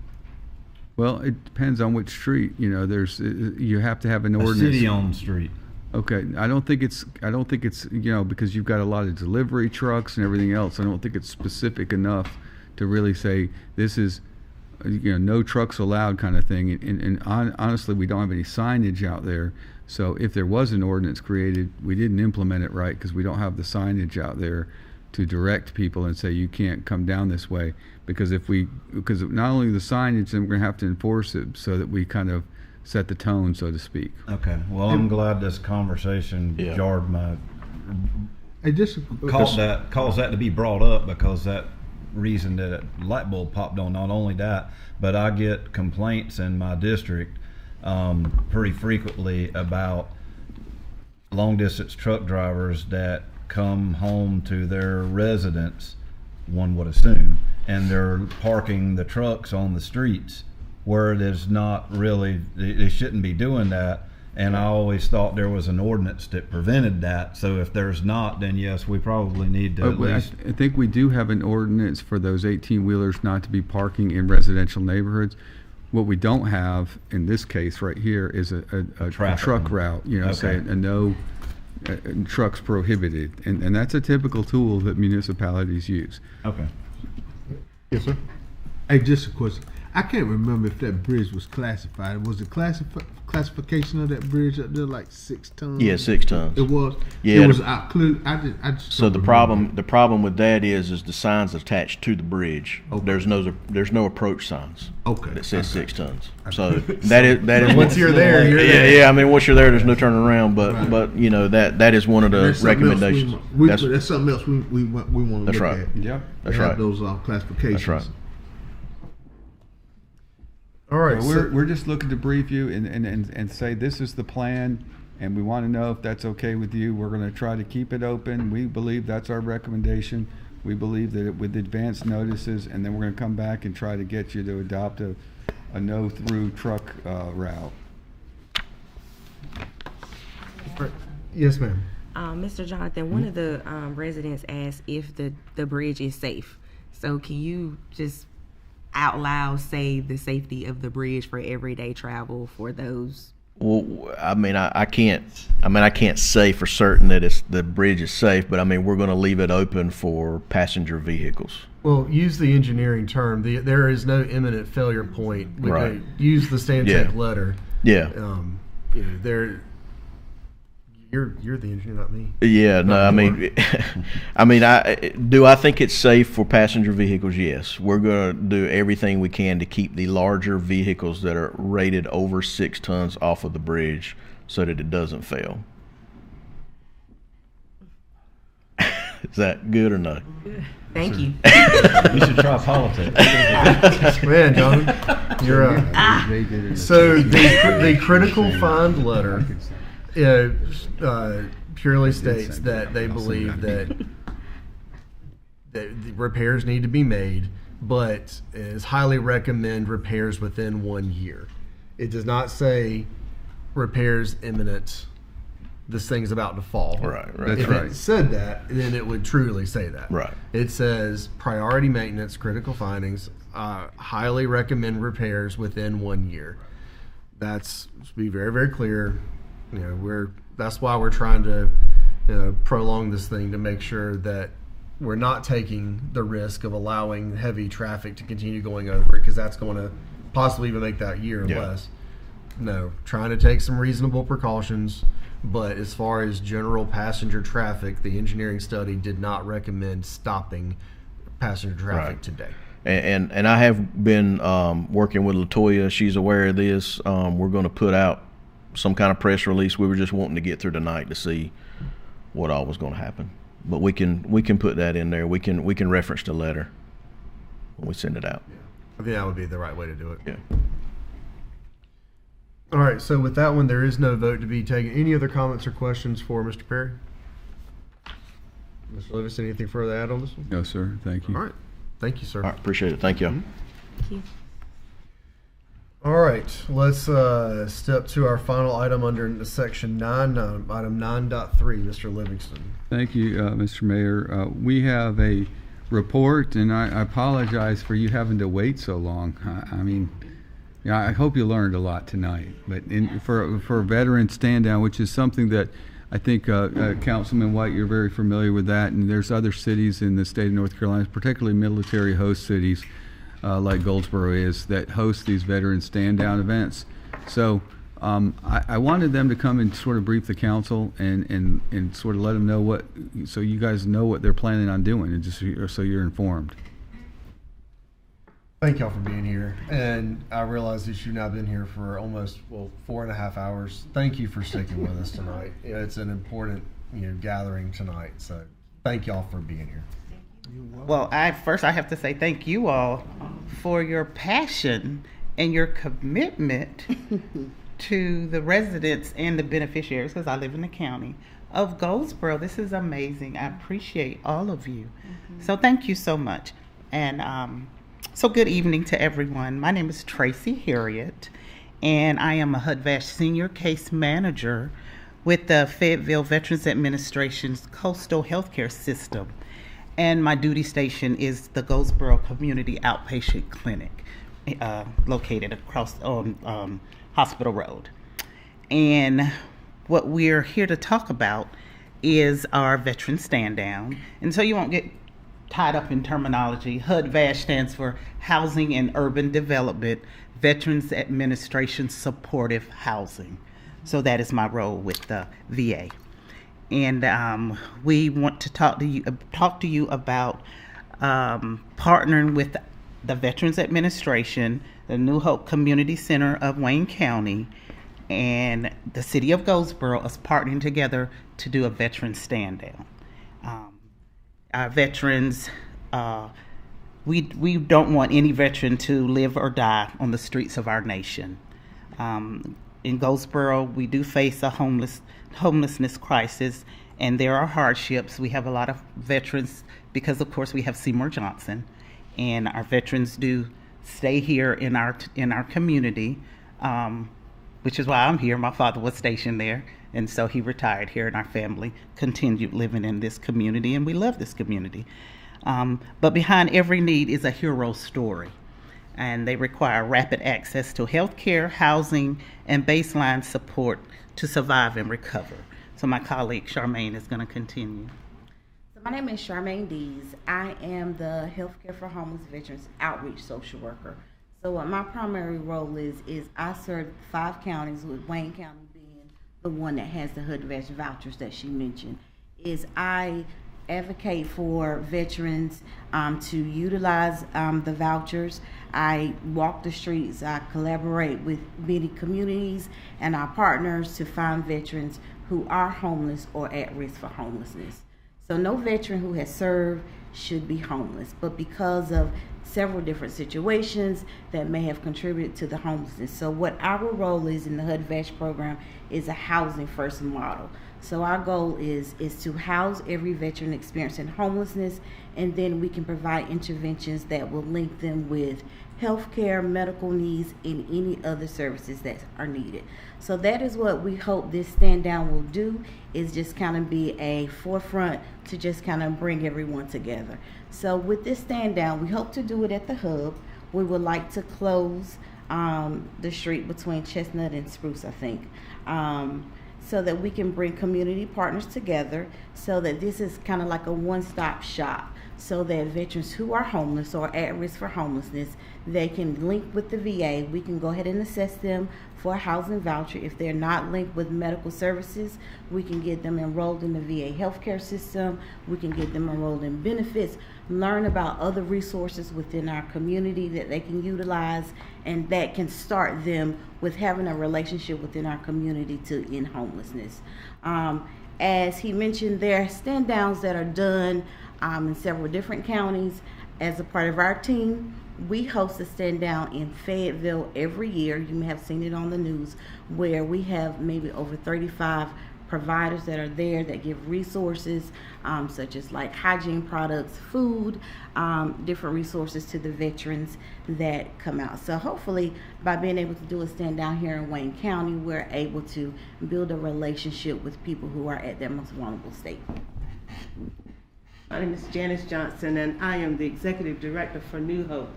Q: Well, it depends on which street. You have to have an ordinance.
P: A city-owned street.
Q: Okay, I don't think it's because you've got a lot of delivery trucks and everything else. I don't think it's specific enough to really say this is no trucks allowed kind of thing. And honestly, we don't have any signage out there. So if there was an ordinance created, we didn't implement it right because we don't have the signage out there to direct people and say you can't come down this way. Because not only the signage, then we're going to have to enforce it so that we kind of set the tone, so to speak.
P: Okay. Well, I'm glad this conversation jarred my. Caused that to be brought up, because that reason that light bulb popped on. Not only that, but I get complaints in my district pretty frequently about long distance truck drivers that come home to their residence, one would assume, and they're parking the trucks on the streets where there's not really, they shouldn't be doing that. And I always thought there was an ordinance that prevented that. So if there's not, then yes, we probably need to at least.
Q: I think we do have an ordinance for those 18-wheelers not to be parking in residential neighborhoods. What we don't have in this case right here is a truck route, say a no trucks prohibited. And that's a typical tool that municipalities use.
P: Okay.
A: Yes, sir.
F: Hey, just a question. I can't remember if that bridge was classified. Was the classification of that bridge up there like 6 tons?
L: Yeah, 6 tons.
F: It was.
L: Yeah.
F: It was out clear. I just
L: So the problem with that is the signs attached to the bridge. Okay. There's no approach signs.
F: Okay.
L: That says 6 tons. So that is
A: once you're there, you're there.
L: Yeah. I mean, once you're there, there's no turning around. But that is one of the recommendations.
F: That's something else we want to look at.
Q: Yeah.
F: That's right. Those classifications.
L: That's right.
A: All right.
Q: So we're just looking to brief you and say this is the plan, and we want to know if that's okay with you. We're going to try to keep it open. We believe that's our recommendation. We believe that with advance notices, and then we're going to come back and try to get you to adopt a no-through truck route.
A: Yes, ma'am.
C: Mr. Jonathan, one of the residents asked if the bridge is safe. So can you just out loud say the safety of the bridge for everyday travel for those?
L: Well, I mean, I can't say for certain that the bridge is safe, but I mean, we're going to leave it open for passenger vehicles.
A: Well, use the engineering term. There is no imminent failure point.
L: Right.
A: Use the Stantec
L: Yeah.
A: letter.
L: Yeah.
A: You're the engineer, not me.
L: Yeah, no, I mean, I think it's safe for passenger vehicles? Yes. We're going to do everything we can to keep the larger vehicles that are rated over 6 tons off of the bridge so that it doesn't fail. Is that good or not?
C: Thank you.
P: You should try politics.
A: Man, John, you're so the critical find letter purely states that they believe that the repairs need to be made, but is highly recommend repairs within 1 year. It does not say repairs imminent. This thing's about to fall.
L: Right.
A: If it said that, then it would truly say that.
L: Right.
A: It says priority maintenance, critical findings, highly recommend repairs within 1 year. That's to be very, very clear. That's why we're trying to prolong this thing to make sure that we're not taking the risk of allowing heavy traffic to continue going over it, because that's going to possibly even make that year less. No, trying to take some reasonable precautions. But as far as general passenger traffic, the engineering study did not recommend stopping passenger traffic today.
L: And I have been working with LaToya. She's aware of this. We're going to put out some kind of press release. We were just wanting to get through tonight to see what all was going to happen. But we can put that in there. We can reference the letter when we send it out.
A: Yeah. I think that would be the right way to do it.
L: Yeah.
A: All right, so with that one, there is no vote to be taken. Any other comments or questions for Mr. Perry? Mr. Levis, anything further to add on this one?
Q: No, sir. Thank you.
A: All right. Thank you, sir.
L: All right, appreciate it. Thank you.
C: Thank you.
A: All right, let's step to our final item under section 9, item 9.3, Mr. Livingston.
Q: Thank you, Mr. Mayor. We have a report, and I apologize for you having to wait so long. I hope you learned a lot tonight. But for veteran stand-down, which is something that I think Councilman White, you're very familiar with that, and there's other cities in the state of North Carolina, particularly military host cities like Goldsboro is, that host these veteran stand-down events. So I wanted them to come and sort of brief the council and sort of let them know so you guys know what they're planning on doing, and just so you're informed.
A: Thank y'all for being here, and I realize that you've now been here for almost 4.5 hours. Thank you for sticking with us tonight. It's an important gathering tonight, so thank y'all for being here.
J: Well, first I have to say thank you all for your passion and your commitment to the residents and the beneficiaries, because I live in the county of Goldsboro. This is amazing. I appreciate all of you. So thank you so much. And so good evening to everyone. My name is Tracy Harriet, and I am a HUD-VASH Senior Case Manager with the Fayetteville Veterans Administration's Coastal Healthcare System. And my duty station is the Goldsboro Community Outpatient Clinic, located across on Hospital Road. And what we're here to talk about is our veteran stand-down. And so you won't get tied up in terminology. HUD-VASH stands for Housing and Urban Development Veterans Administration Supportive Housing. So that is my role with the VA. And we want to talk to you about partnering with the Veterans Administration, the New Hope Community Center of Wayne County, and the City of Goldsboro is partnering together to do a veteran stand-down. Our veterans, we don't want any veteran to live or die on the streets of our nation. In Goldsboro, we do face a homelessness crisis, and there are hardships. We have a lot of veterans
D: because of course we have Seymour Johnson, and our veterans do stay here in our community, which is why I'm here. My father was stationed there, and so he retired here, and our family continued living in this community, and we love this community. But behind every need is a hero story, and they require rapid access to health care, housing, and baseline support to survive and recover. So my colleague Charmaine is going to continue.
M: So my name is Charmaine Dees. I am the Healthcare for Homeless Veterans Outreach Social Worker. So what my primary role is I serve 5 counties, with Wayne County being the one that has the HUD Vets vouchers that she mentioned. Is I advocate for veterans to utilize the vouchers. I walk the streets. I collaborate with many communities and our partners to find veterans who are homeless or at risk for homelessness. So no veteran who has served should be homeless, but because of several different situations that may have contributed to the homelessness. So what our role is in the HUD Vets program is a housing first model. So our goal is to house every veteran experiencing homelessness, and then we can provide interventions that will link them with health care, medical needs, and any other services that are needed. So that is what we hope this stand down will do, is just kind of be a forefront to just kind of bring everyone together. So with this stand down, we hope to do it at the hub. We would like to close the street between Chestnut and Spruce, I think. So that we can bring community partners together, so that this is kind of like a one-stop shop, so that veterans who are homeless or at risk for homelessness, they can link with the VA. We can go ahead and assess them for a housing voucher. If they're not linked with medical services, we can get them enrolled in the VA healthcare system. We can get them enrolled in benefits, learn about other resources within our community that they can utilize, and that can start them with having a relationship within our community to end homelessness. As he mentioned, there are stand downs that are done in several different counties. As a part of our team, we host a stand down in Fayetteville every year. You may have seen it on the news, where we have maybe over 35 providers that are there that give resources such as like hygiene products, food, different resources to the veterans that come out. So hopefully by being able to do a stand down here in Wayne County, we're able to build a relationship with people who are at their most vulnerable state.
O: My name is Janice Johnson, and I am the Executive Director for New Hope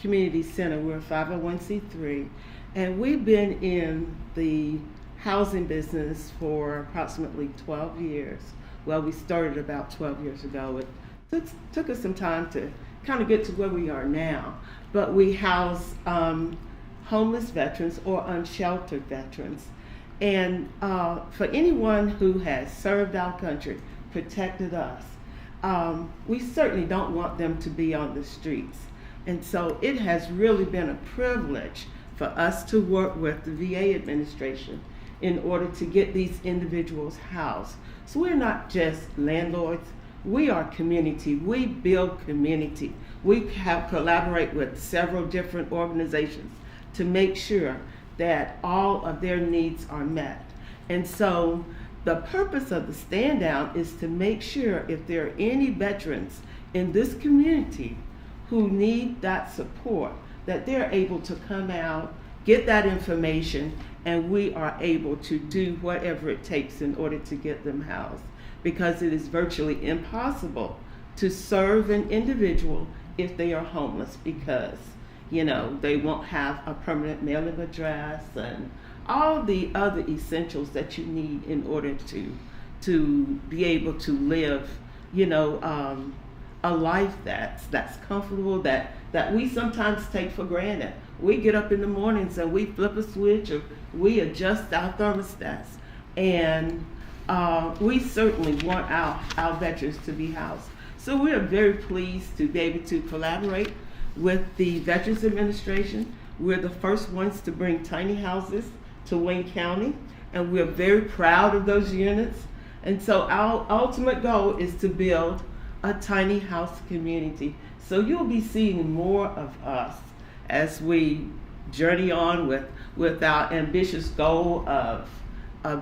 O: Community Center. We're a 501c3, and we've been in the housing business for approximately 12 years. Well, we started about 12 years ago. It took us some time to kind of get to where we are now, but we house homeless veterans or unsheltered veterans. And for anyone who has served our country, protected us, we certainly don't want them to be on the streets. And so it has really been a privilege for us to work with the VA administration in order to get these individuals housed. So we're not just landlords, we are community. We build community. We have collaborate with several different organizations to make sure that all of their needs are met. And so the purpose of the stand down is to make sure if there are any veterans in this community who need that support, that they're able to come out, get that information, and we are able to do whatever it takes in order to get them housed. Because it is virtually impossible to serve an individual if they are homeless, because, you know, they won't have a permanent mailing address and all the other essentials that you need in order to be able to live, you know, a life that's comfortable, that we sometimes take for granted. We get up in the mornings and we flip a switch or we adjust our thermostats, and we certainly want our veterans to be housed. So we are very pleased to be able to collaborate with the Veterans Administration. We're the first ones to bring tiny houses to Wayne County, and we're very proud of those units. And so our ultimate goal is to build a tiny house community. So you'll be seeing more of us as we journey on with our ambitious goal of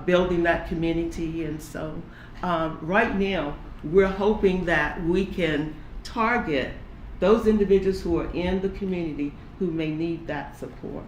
O: building that community. And so right now we're hoping that we can target those individuals who are in the community who may need that support.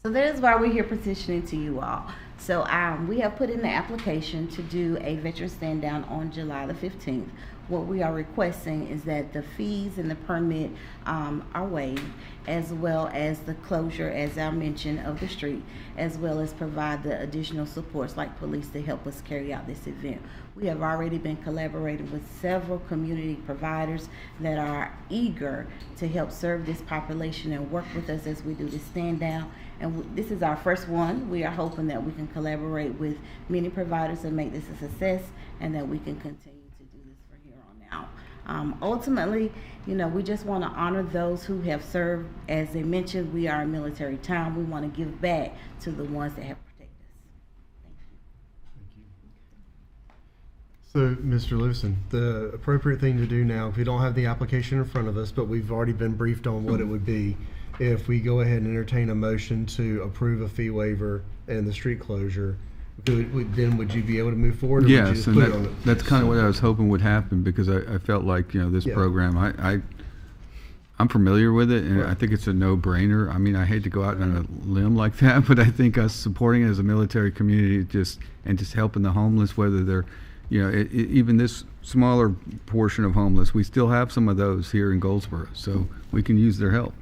M: So that is why we're here petitioning to you all. So we have put in the application to do a veteran stand down on July the 15th. What we are requesting is that the fees and the permit are waived, as well as the closure, as I mentioned, of the street, as well as provide the additional supports like police to help us carry out this event. We have already been collaborating with several community providers that are eager to help serve this population and work with us as we do this stand down. And this is our first one. We are hoping that we can collaborate with many providers and make this a success, and that we can continue to do this from here on out. Ultimately, you know, we just want to honor those who have served. As they mentioned, we are a military town. We want to give back to the ones that have protected us.
I: So, Mr. Livingston, the appropriate thing to do now, if we don't have the application in front of us, but we've already been briefed on what it would be, if we go ahead and entertain a motion to approve a fee waiver and the street closure, then would you be able to move forward? Or would you
Q: Yes,
I: just
Q: and
I: put it on it?
Q: that's kind of what I was hoping would happen, because I felt like, you know, this
I: Yeah.
Q: program, I'm familiar with it, and I think it's a no-brainer. I mean, I hate to go out on a limb like that, but I think us supporting it as a military community, just helping the homeless, whether they're, you know, even this smaller portion of homeless, we still have some of those here in Goldsboro, so we can use their help.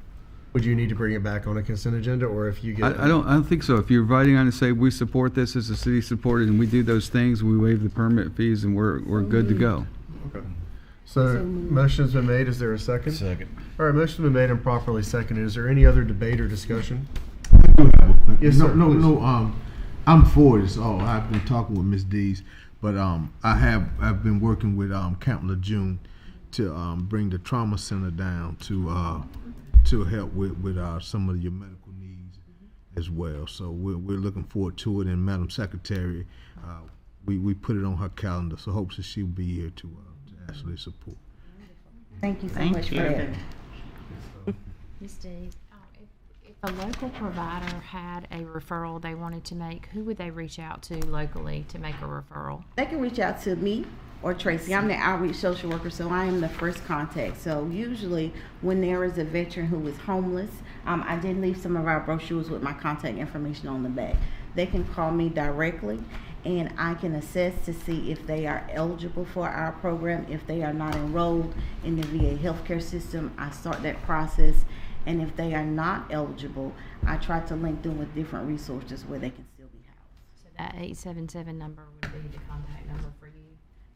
I: Would you need to bring it back on a consent agenda, or if you get?
Q: I don't think so. If you're writing on to say we support this as a city supported, and we do those things, we waive the permit fees, and we're good to go.
I: Okay. So motion's been made. Is there a second?
L: Second.
I: All right, motion's been made and properly seconded. Is there any other debate or discussion? Yes, sir.
F: No. I'm for this. I've been talking with Ms. Dees, but I've been working with Camp Lejeune to bring the trauma center down to help with some of your medical needs as well. So we're looking forward to it. And Madam Secretary, we put it on her calendar, so hopes that she'll be here to actually support.
M: Thank you so much for that.
G: Ms. Dees, if a local provider had a referral they wanted to make, who would they reach out to locally to make a referral?
M: They can reach out to me or Tracy. I'm the outreach social worker, so I am the first contact. So usually when there is a veteran who is homeless, I did leave some of our brochures with my contact information on the back. They can call me directly, and I can assess to see if they are eligible for our program. If they are not enrolled in the VA healthcare system, I start that process. And if they are not eligible, I try to link them with different resources where they can still be housed.
G: So that 877 number would be the contact number for you?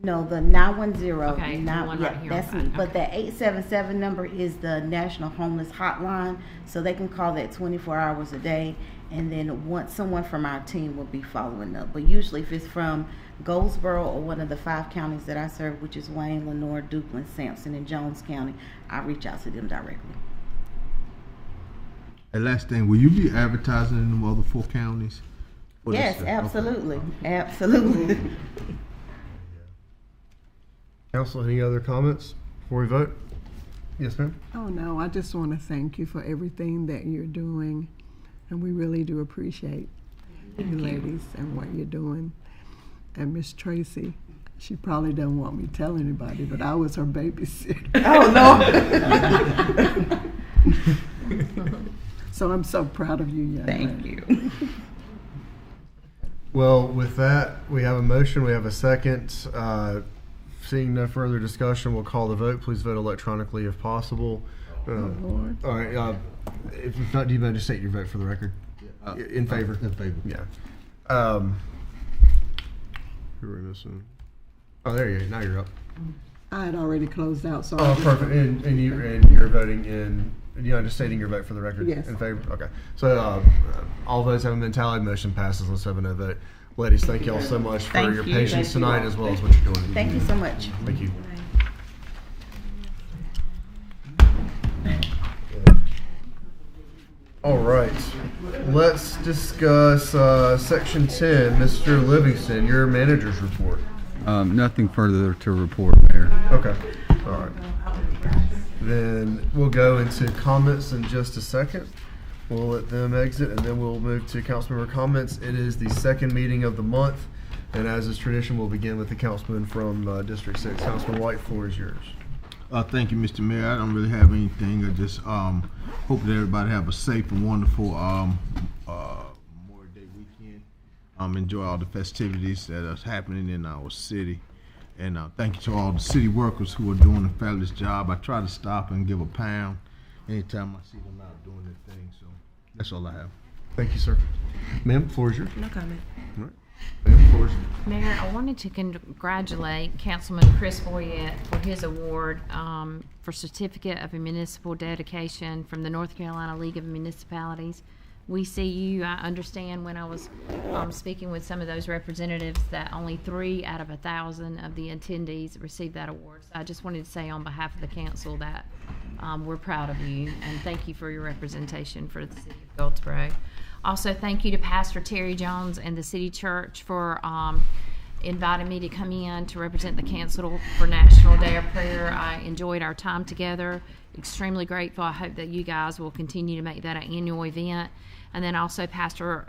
M: No, the 910.
G: Okay, the one right here
M: that's
G: on
M: me.
G: the
M: But
G: back.
M: the 877 number is the National Homeless Hotline, so they can call that 24 hours a day. And then once someone from our team will be following up. But usually, if it's from Goldsboro or one of the 5 counties that I serve, which is Wayne, Lenore, Duplin, Sampson, and Jones County, I reach out to them directly.
F: And last thing, will you be advertising in the other 4 counties?
M: Yes, absolutely. Absolutely.
I: Council, any other comments before we vote? Yes, ma'am.
R: Oh, no, I just want to thank you for everything that you're doing, and we really do appreciate you ladies and what you're doing. And Miss Tracy, she probably doesn't want me to tell anybody, but I was her babysitter.
K: Oh,
R: no. So I'm so proud of you, young
K: Thank
R: lady.
K: you.
I: Well, with that, we have a motion. We have a second. Seeing no further discussion, we'll call the vote. Please vote electronically if possible.
R: Lord.
I: All right. If not, do you mind to state your vote for the record? In favor?
F: In favor.
I: Yeah. Who are in this one? Oh, there you go. Now you're up.
R: I had already closed out, so.
I: Oh, perfect. And you're voting in. You're just stating your vote for the record?
R: Yes.
I: In favor? Okay. So all votes haven't been tallied. Motion passes. Let's have a no vote. Ladies, thank you all so much for your patience tonight as well as what you're doing.
M: Thank you so much.
I: Thank you. All right. Let's discuss Section 10. Mr. Livingston, your manager's report.
Q: Nothing further to report, Mayor.
I: Okay. All right. Then we'll go into comments in just a second. We'll let them exit, and then we'll move to council member comments. It is the second meeting of the month. And as is tradition, we'll begin with the councilman from District 6. Councilman White, floor is yours.
F: Thank you, Mr. Mayor. I don't really have anything. I just hope that everybody have a safe and wonderful Memorial Day weekend. Enjoy all the festivities that are happening in our city. And thank you to all the city workers who are doing a fabulous job. I try to stop and give a pound anytime I see them out doing their thing. So that's all I have.
I: Thank you, sir. Ma'am, floor is yours.
C: No comment.
I: All right. Ma'am, floor is yours.
G: Mayor, I wanted to congratulate Councilman Chris Boyette for his award for Certificate of Municipal Dedication from the North Carolina League of Municipalities. We see you. I understand when I was speaking with some of those representatives that only 3 out of 1,000 of the attendees received that award. So I just wanted to say on behalf of the council that we're proud of you and thank you for your representation for the city of Goldsboro. Also, thank you to Pastor Terry Jones and the City Church for inviting me to come in to represent the council for National Day of Prayer. I enjoyed our time together. Extremely grateful. I hope that you guys will continue to make that an annual event. And then also Pastor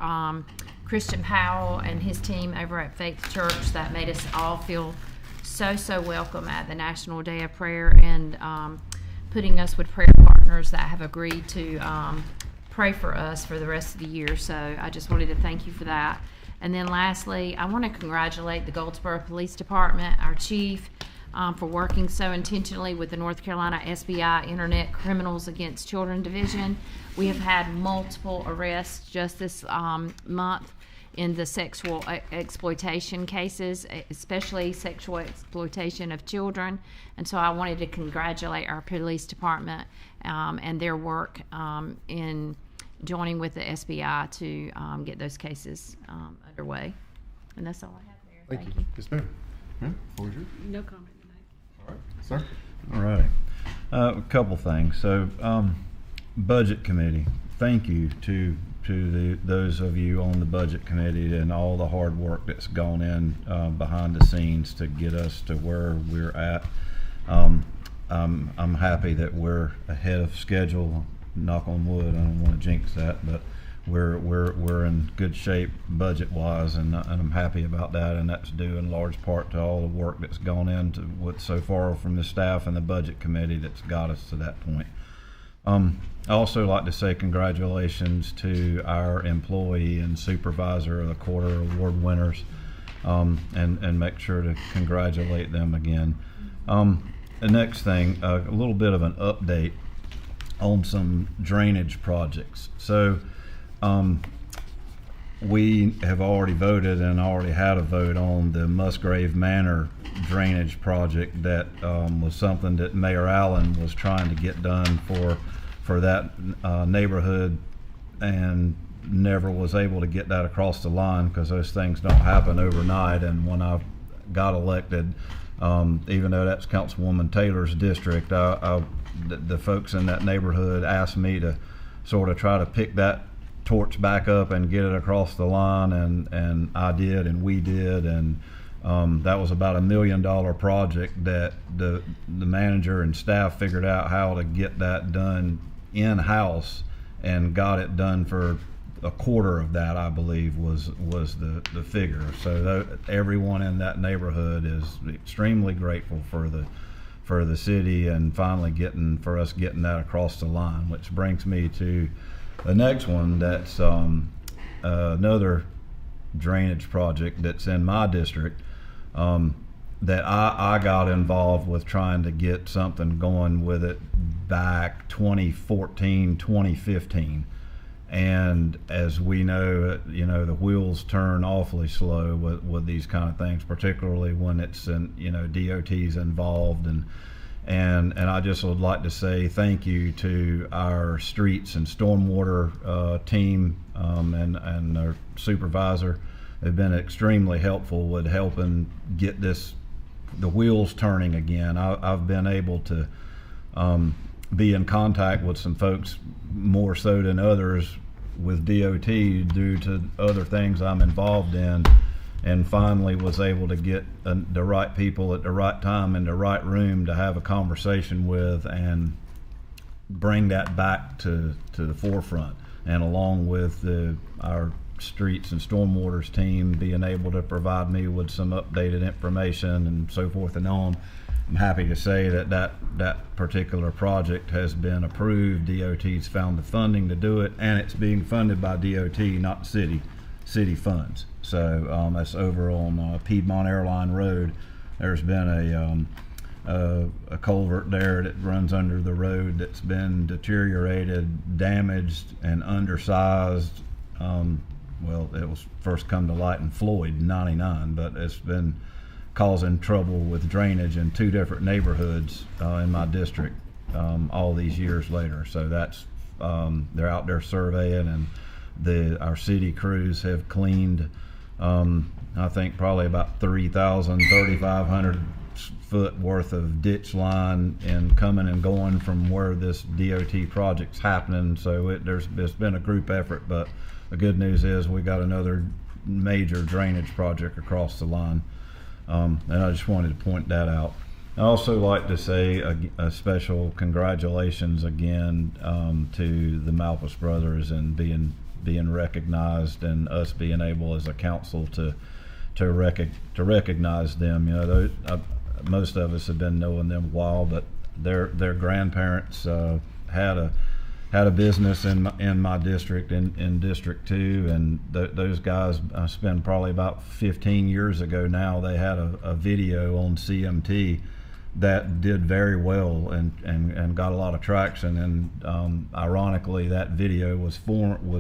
G: Christian Powell and his team over at Faith Church that made us all feel so welcome at the National Day of Prayer and putting us with prayer partners that have agreed to pray for us for the rest of the year. So I just wanted to thank you for that. And then lastly, I want to congratulate the Goldsboro Police Department, our chief, for working so intentionally with the North Carolina SBI Internet Criminals Against Children Division. We have had multiple arrests just this month in the sexual exploitation cases, especially sexual exploitation of children. And so I wanted to congratulate our police department and their work in joining with the SBI to get those cases underway. And that's all I have there.
I: Thank you. Yes, ma'am. Ma'am, floor is yours.
B: No comment tonight.
I: All right. Sir?
P: All right. A couple things. So, Budget Committee, thank you to those of you on the Budget Committee and all the hard work that's gone in behind the scenes to get us to where we're at. I'm happy that we're ahead of schedule. Knock on wood. I don't want to jinx that, but we're in good shape budget-wise, and I'm happy about that. And that's due in large part to all the work that's gone into what so far from the staff and the Budget Committee that's got us to that point. I also like to say congratulations to our employee and supervisor of the quarter award winners, and make sure to congratulate them again. The next thing, a little bit of an update on some drainage projects. So we have already voted and already had a vote on the Musgrave Manor drainage project that was something that Mayor Allen was trying to get done for that neighborhood and never was able to get that across the line because those things don't happen overnight. And when I got elected, even though that's Councilwoman Taylor's district, the folks in that neighborhood asked me to sort of try to pick that torch back up and get it across the line, and I did, and we did, and that was about $1 million project that the manager and staff figured out how to get that done in-house and got it done for a quarter of that, I believe, was the figure. So everyone in that neighborhood is extremely grateful for the city and finally getting that across the line, which brings me to the next one. That's another drainage project that's in my district that I got involved with trying to get something going with it back 2014, 2015. And as we know, the wheels turn awfully slow with these kind of things, particularly when it's DOT's involved. And I just would like to say thank you to our streets and stormwater team and our supervisor. They've been extremely helpful with helping get the wheels turning again. I've been able to be in contact with some folks more so than others with DOT due to other things I'm involved in, and finally was able to get the right people at the right time in the right room to have a conversation with and bring that back to the forefront. And along with our streets and stormwaters team being able to provide me with some updated information and so forth and on. I'm happy to say that particular project has been approved. DOT's found the funding to do it, and it's being funded by DOT, not city funds. So that's over on Piedmont Airline Road. There's been a culvert there that runs under the road that's been deteriorated, damaged, and undersized. Well, it was first come to light in Floyd in '99, but it's been causing trouble with drainage in 2 different neighborhoods in my district all these years later. So that's they're out there surveying, and our city crews have cleaned I think probably about 3,500 foot worth of ditch line and coming and going from where this DOT project's happening. So it's been a group effort, but the good news is we got another major drainage project across the line. And I just wanted to point that out. I also like to say a special congratulations again to the Malpass brothers and being recognized, and us being able as a council to recognize them. You know, most of us have been knowing them a while, but their grandparents had a business in my district, in District 2, and those guys spent probably about 15 years ago now. They had a video on CMT that did very well and got a lot of traction, and ironically that video was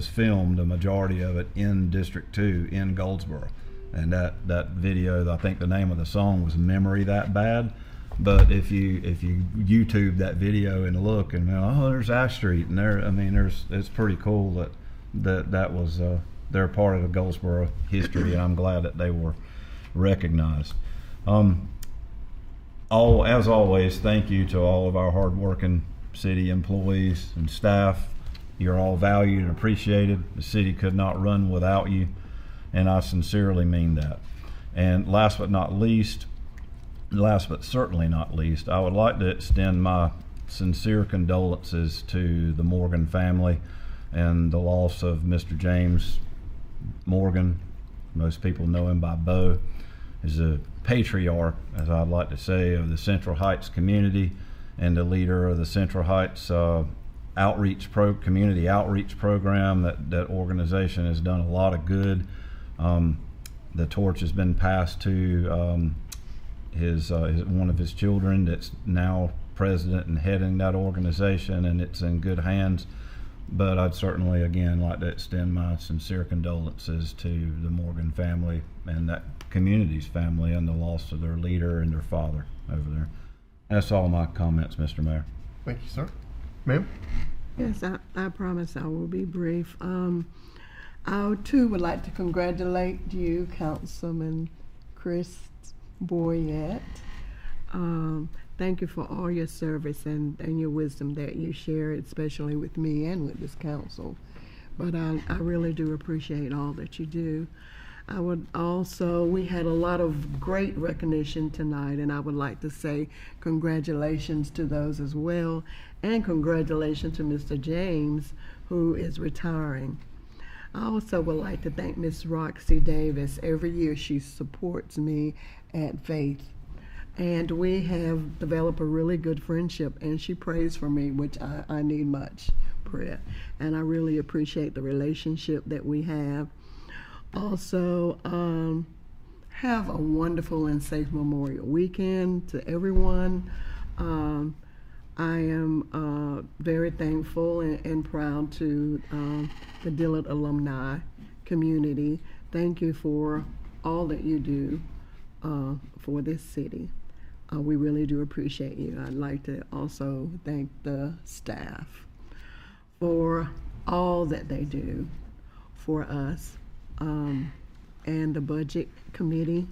P: filmed, the majority of it, in District 2 in Goldsboro. And that video, I think the name of the song was Memory That Bad. But if you YouTube that video and look, and there's Ash Street, and it's pretty cool that was they're part of the Goldsboro history, and I'm glad that they were recognized. As always, thank you to all of our hardworking city employees and staff. You're all valued and appreciated. The city could not run without you, and I sincerely mean that. And last but certainly not least, I would like to extend my sincere condolences to the Morgan family and the loss of Mr. James Morgan. Most people know him by Bo. He's a patriarch, as I'd like to say, of the Central Heights community, and the leader of the Central Heights community outreach program. That organization has done a lot of good. The torch has been passed to one of his children that's now president and heading that organization, and it's in good hands. But I'd certainly again like to extend my sincere condolences to the Morgan family and that community's family and the loss of their leader and their father over there. That's all my comments, Mr. Mayor.
A: Thank you, sir. Ma'am?
R: Yes, I promise I will be brief. I too would like to congratulate you, Councilman Chris Boyette. Thank you for all your service and your wisdom that you share, especially with me and with this council. But I really do appreciate all that you do. I would also, we had a lot of great recognition tonight, and I would like to say congratulations to those as well, and congratulations to Mr. James, who is retiring. I also would like to thank Miss Roxy Davis. Every year she supports me at Faith, and we have developed a really good friendship, and she prays for me, which I need much prayer, and I really appreciate the relationship that we have. Also, have a wonderful and safe Memorial Weekend to everyone. I am very thankful and proud to the Dillard alumni community. Thank you for all that you do for this city. We really do appreciate you. I'd like to also thank the staff for all that they do for us, and the budget committee.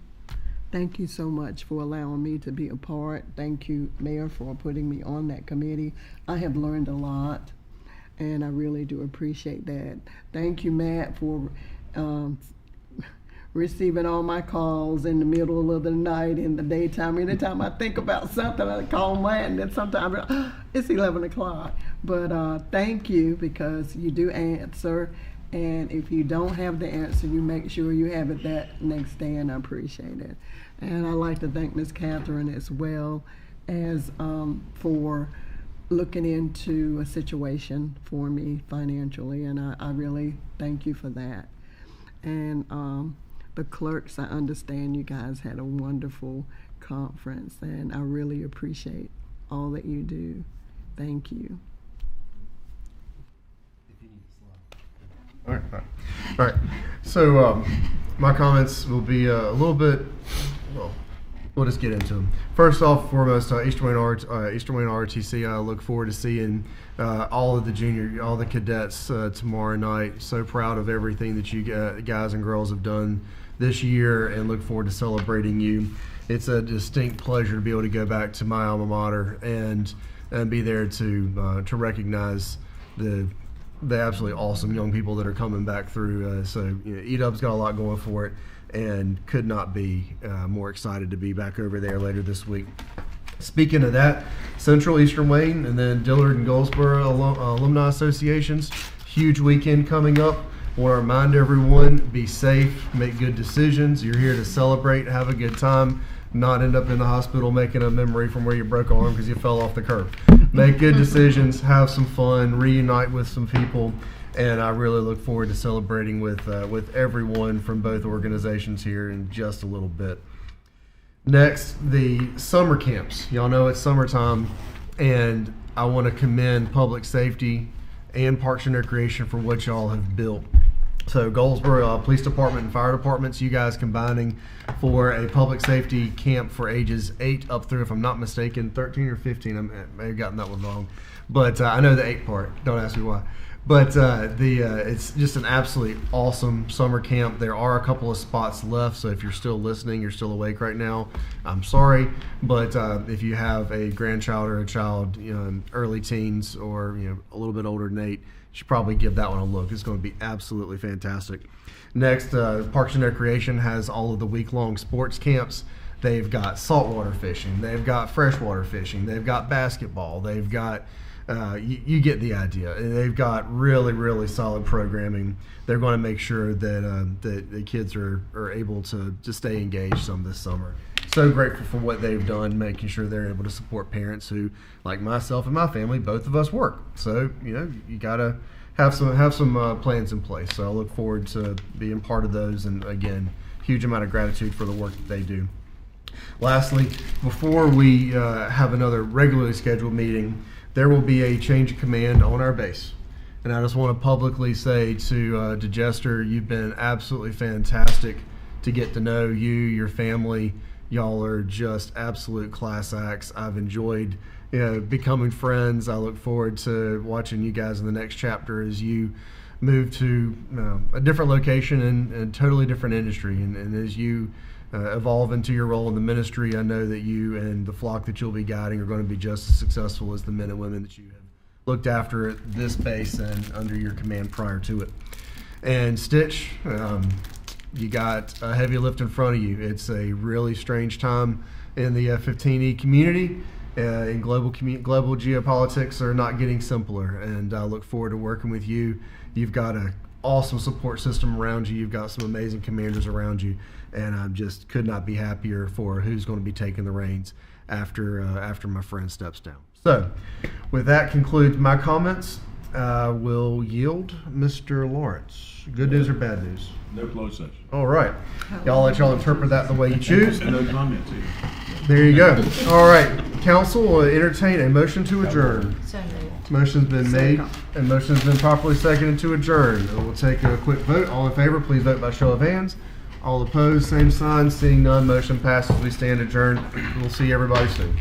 R: Thank you so much for allowing me to be a part. Thank you, Mayor, for putting me on that committee. I have learned a lot, and I really do appreciate that. Thank you, Matt, for receiving all my calls in the middle of the night, in the daytime. Anytime I think about something, I call Matt, and then sometimes it's 11 o'clock. But thank you, because you do answer, And if you don't have the answer, you make sure you have it that next day, and I appreciate it. And I'd like to thank Ms. Catherine as well as for looking into a situation for me financially, and I really thank you for that. And the clerks, I understand you guys had a wonderful conference, and I really appreciate all that you do. Thank you.
A: All right. So my comments will be a little bit, well, we'll just get into them. First off, foremost, Eastern Wayne ROTC, I look forward to seeing all of the cadets tomorrow night. So proud of everything that you guys and girls have done this year, and look forward to celebrating you. It's a distinct pleasure to be able to go back to my alma mater and be there to recognize the absolutely awesome young people that are coming back through. So EDUB's got a lot going for it, and could not be more excited to be back over there later this week. Speaking of that, Central, Eastern Wayne, and then Dillard and Goldsboro alumni associations, huge weekend coming up. I want to remind everyone, be safe, make good decisions. You're here to celebrate, have a good time, not end up in the hospital making a memory from where you broke an arm because you fell off the curb. Make good decisions, have some fun, reunite with some people, and I really look forward to celebrating with everyone from both organizations here in just a little bit. Next, the summer camps. Y'all know it's summertime, and I want to commend Public Safety and Parks and Recreation for what y'all have built. So Goldsboro Police Department and Fire Departments, you guys combining for a public safety camp for ages 8 up through, if I'm not mistaken, 13 or 15. I may have gotten that one wrong. But I know the 8 part. Don't ask me why. But it's just an absolutely awesome summer camp. There are a couple of spots left, so if you're still listening, you're still awake right now, I'm sorry. But if you have a grandchild or a child, early teens or a little bit older than 8, you should probably give that one a look. It's going to be absolutely fantastic. Next, Parks and Recreation has all of the week-long sports camps. They've got saltwater fishing. They've got freshwater fishing. They've got basketball. They've got you get the idea. They've got really, really solid programming. They're going to make sure that the kids are able to stay engaged some this summer. So grateful for what they've done, making sure they're able to support parents who, like myself and my family, both of us work. So you gotta have some plans in place. So I look forward to being part of those, and again, huge amount of gratitude for the work that they do. Lastly, before we have another regularly scheduled meeting, there will be a change of command on our base. And I just want to publicly say to Jester, you've been absolutely fantastic to get to know you, your family. Y'all are just absolute class acts. I've enjoyed becoming friends. I look forward to watching you guys in the next chapter as you move to a different location and totally different industry. And as you evolve into your role in the ministry, I know that you and the flock that you'll be guiding are going to be just as successful as the men and women that you have looked after at this base and under your command prior to it. And Stitch, you got a heavy lift in front of you. It's a really strange time in the F-15E community, and global geopolitics are not getting simpler, and I look forward to working with you. You've got an awesome support system around you. You've got some amazing commanders around you, and I just could not be happier for who's going to be taking the reins after my friend steps down. So with that concludes my comments. We'll yield Mr. Lawrence. Good news or bad news?
L: No closed session.
A: All right. Let y'all interpret that the way you choose.
L: And no comments either.
A: There you go. All right. Council will entertain a motion to adjourn. Motion's been made and motion's been properly seconded to adjourn. We'll take a quick vote. All in favor, please vote by show of hands. All opposed, same sign. Seeing none, motion passes. We stand adjourned. We'll see everybody soon.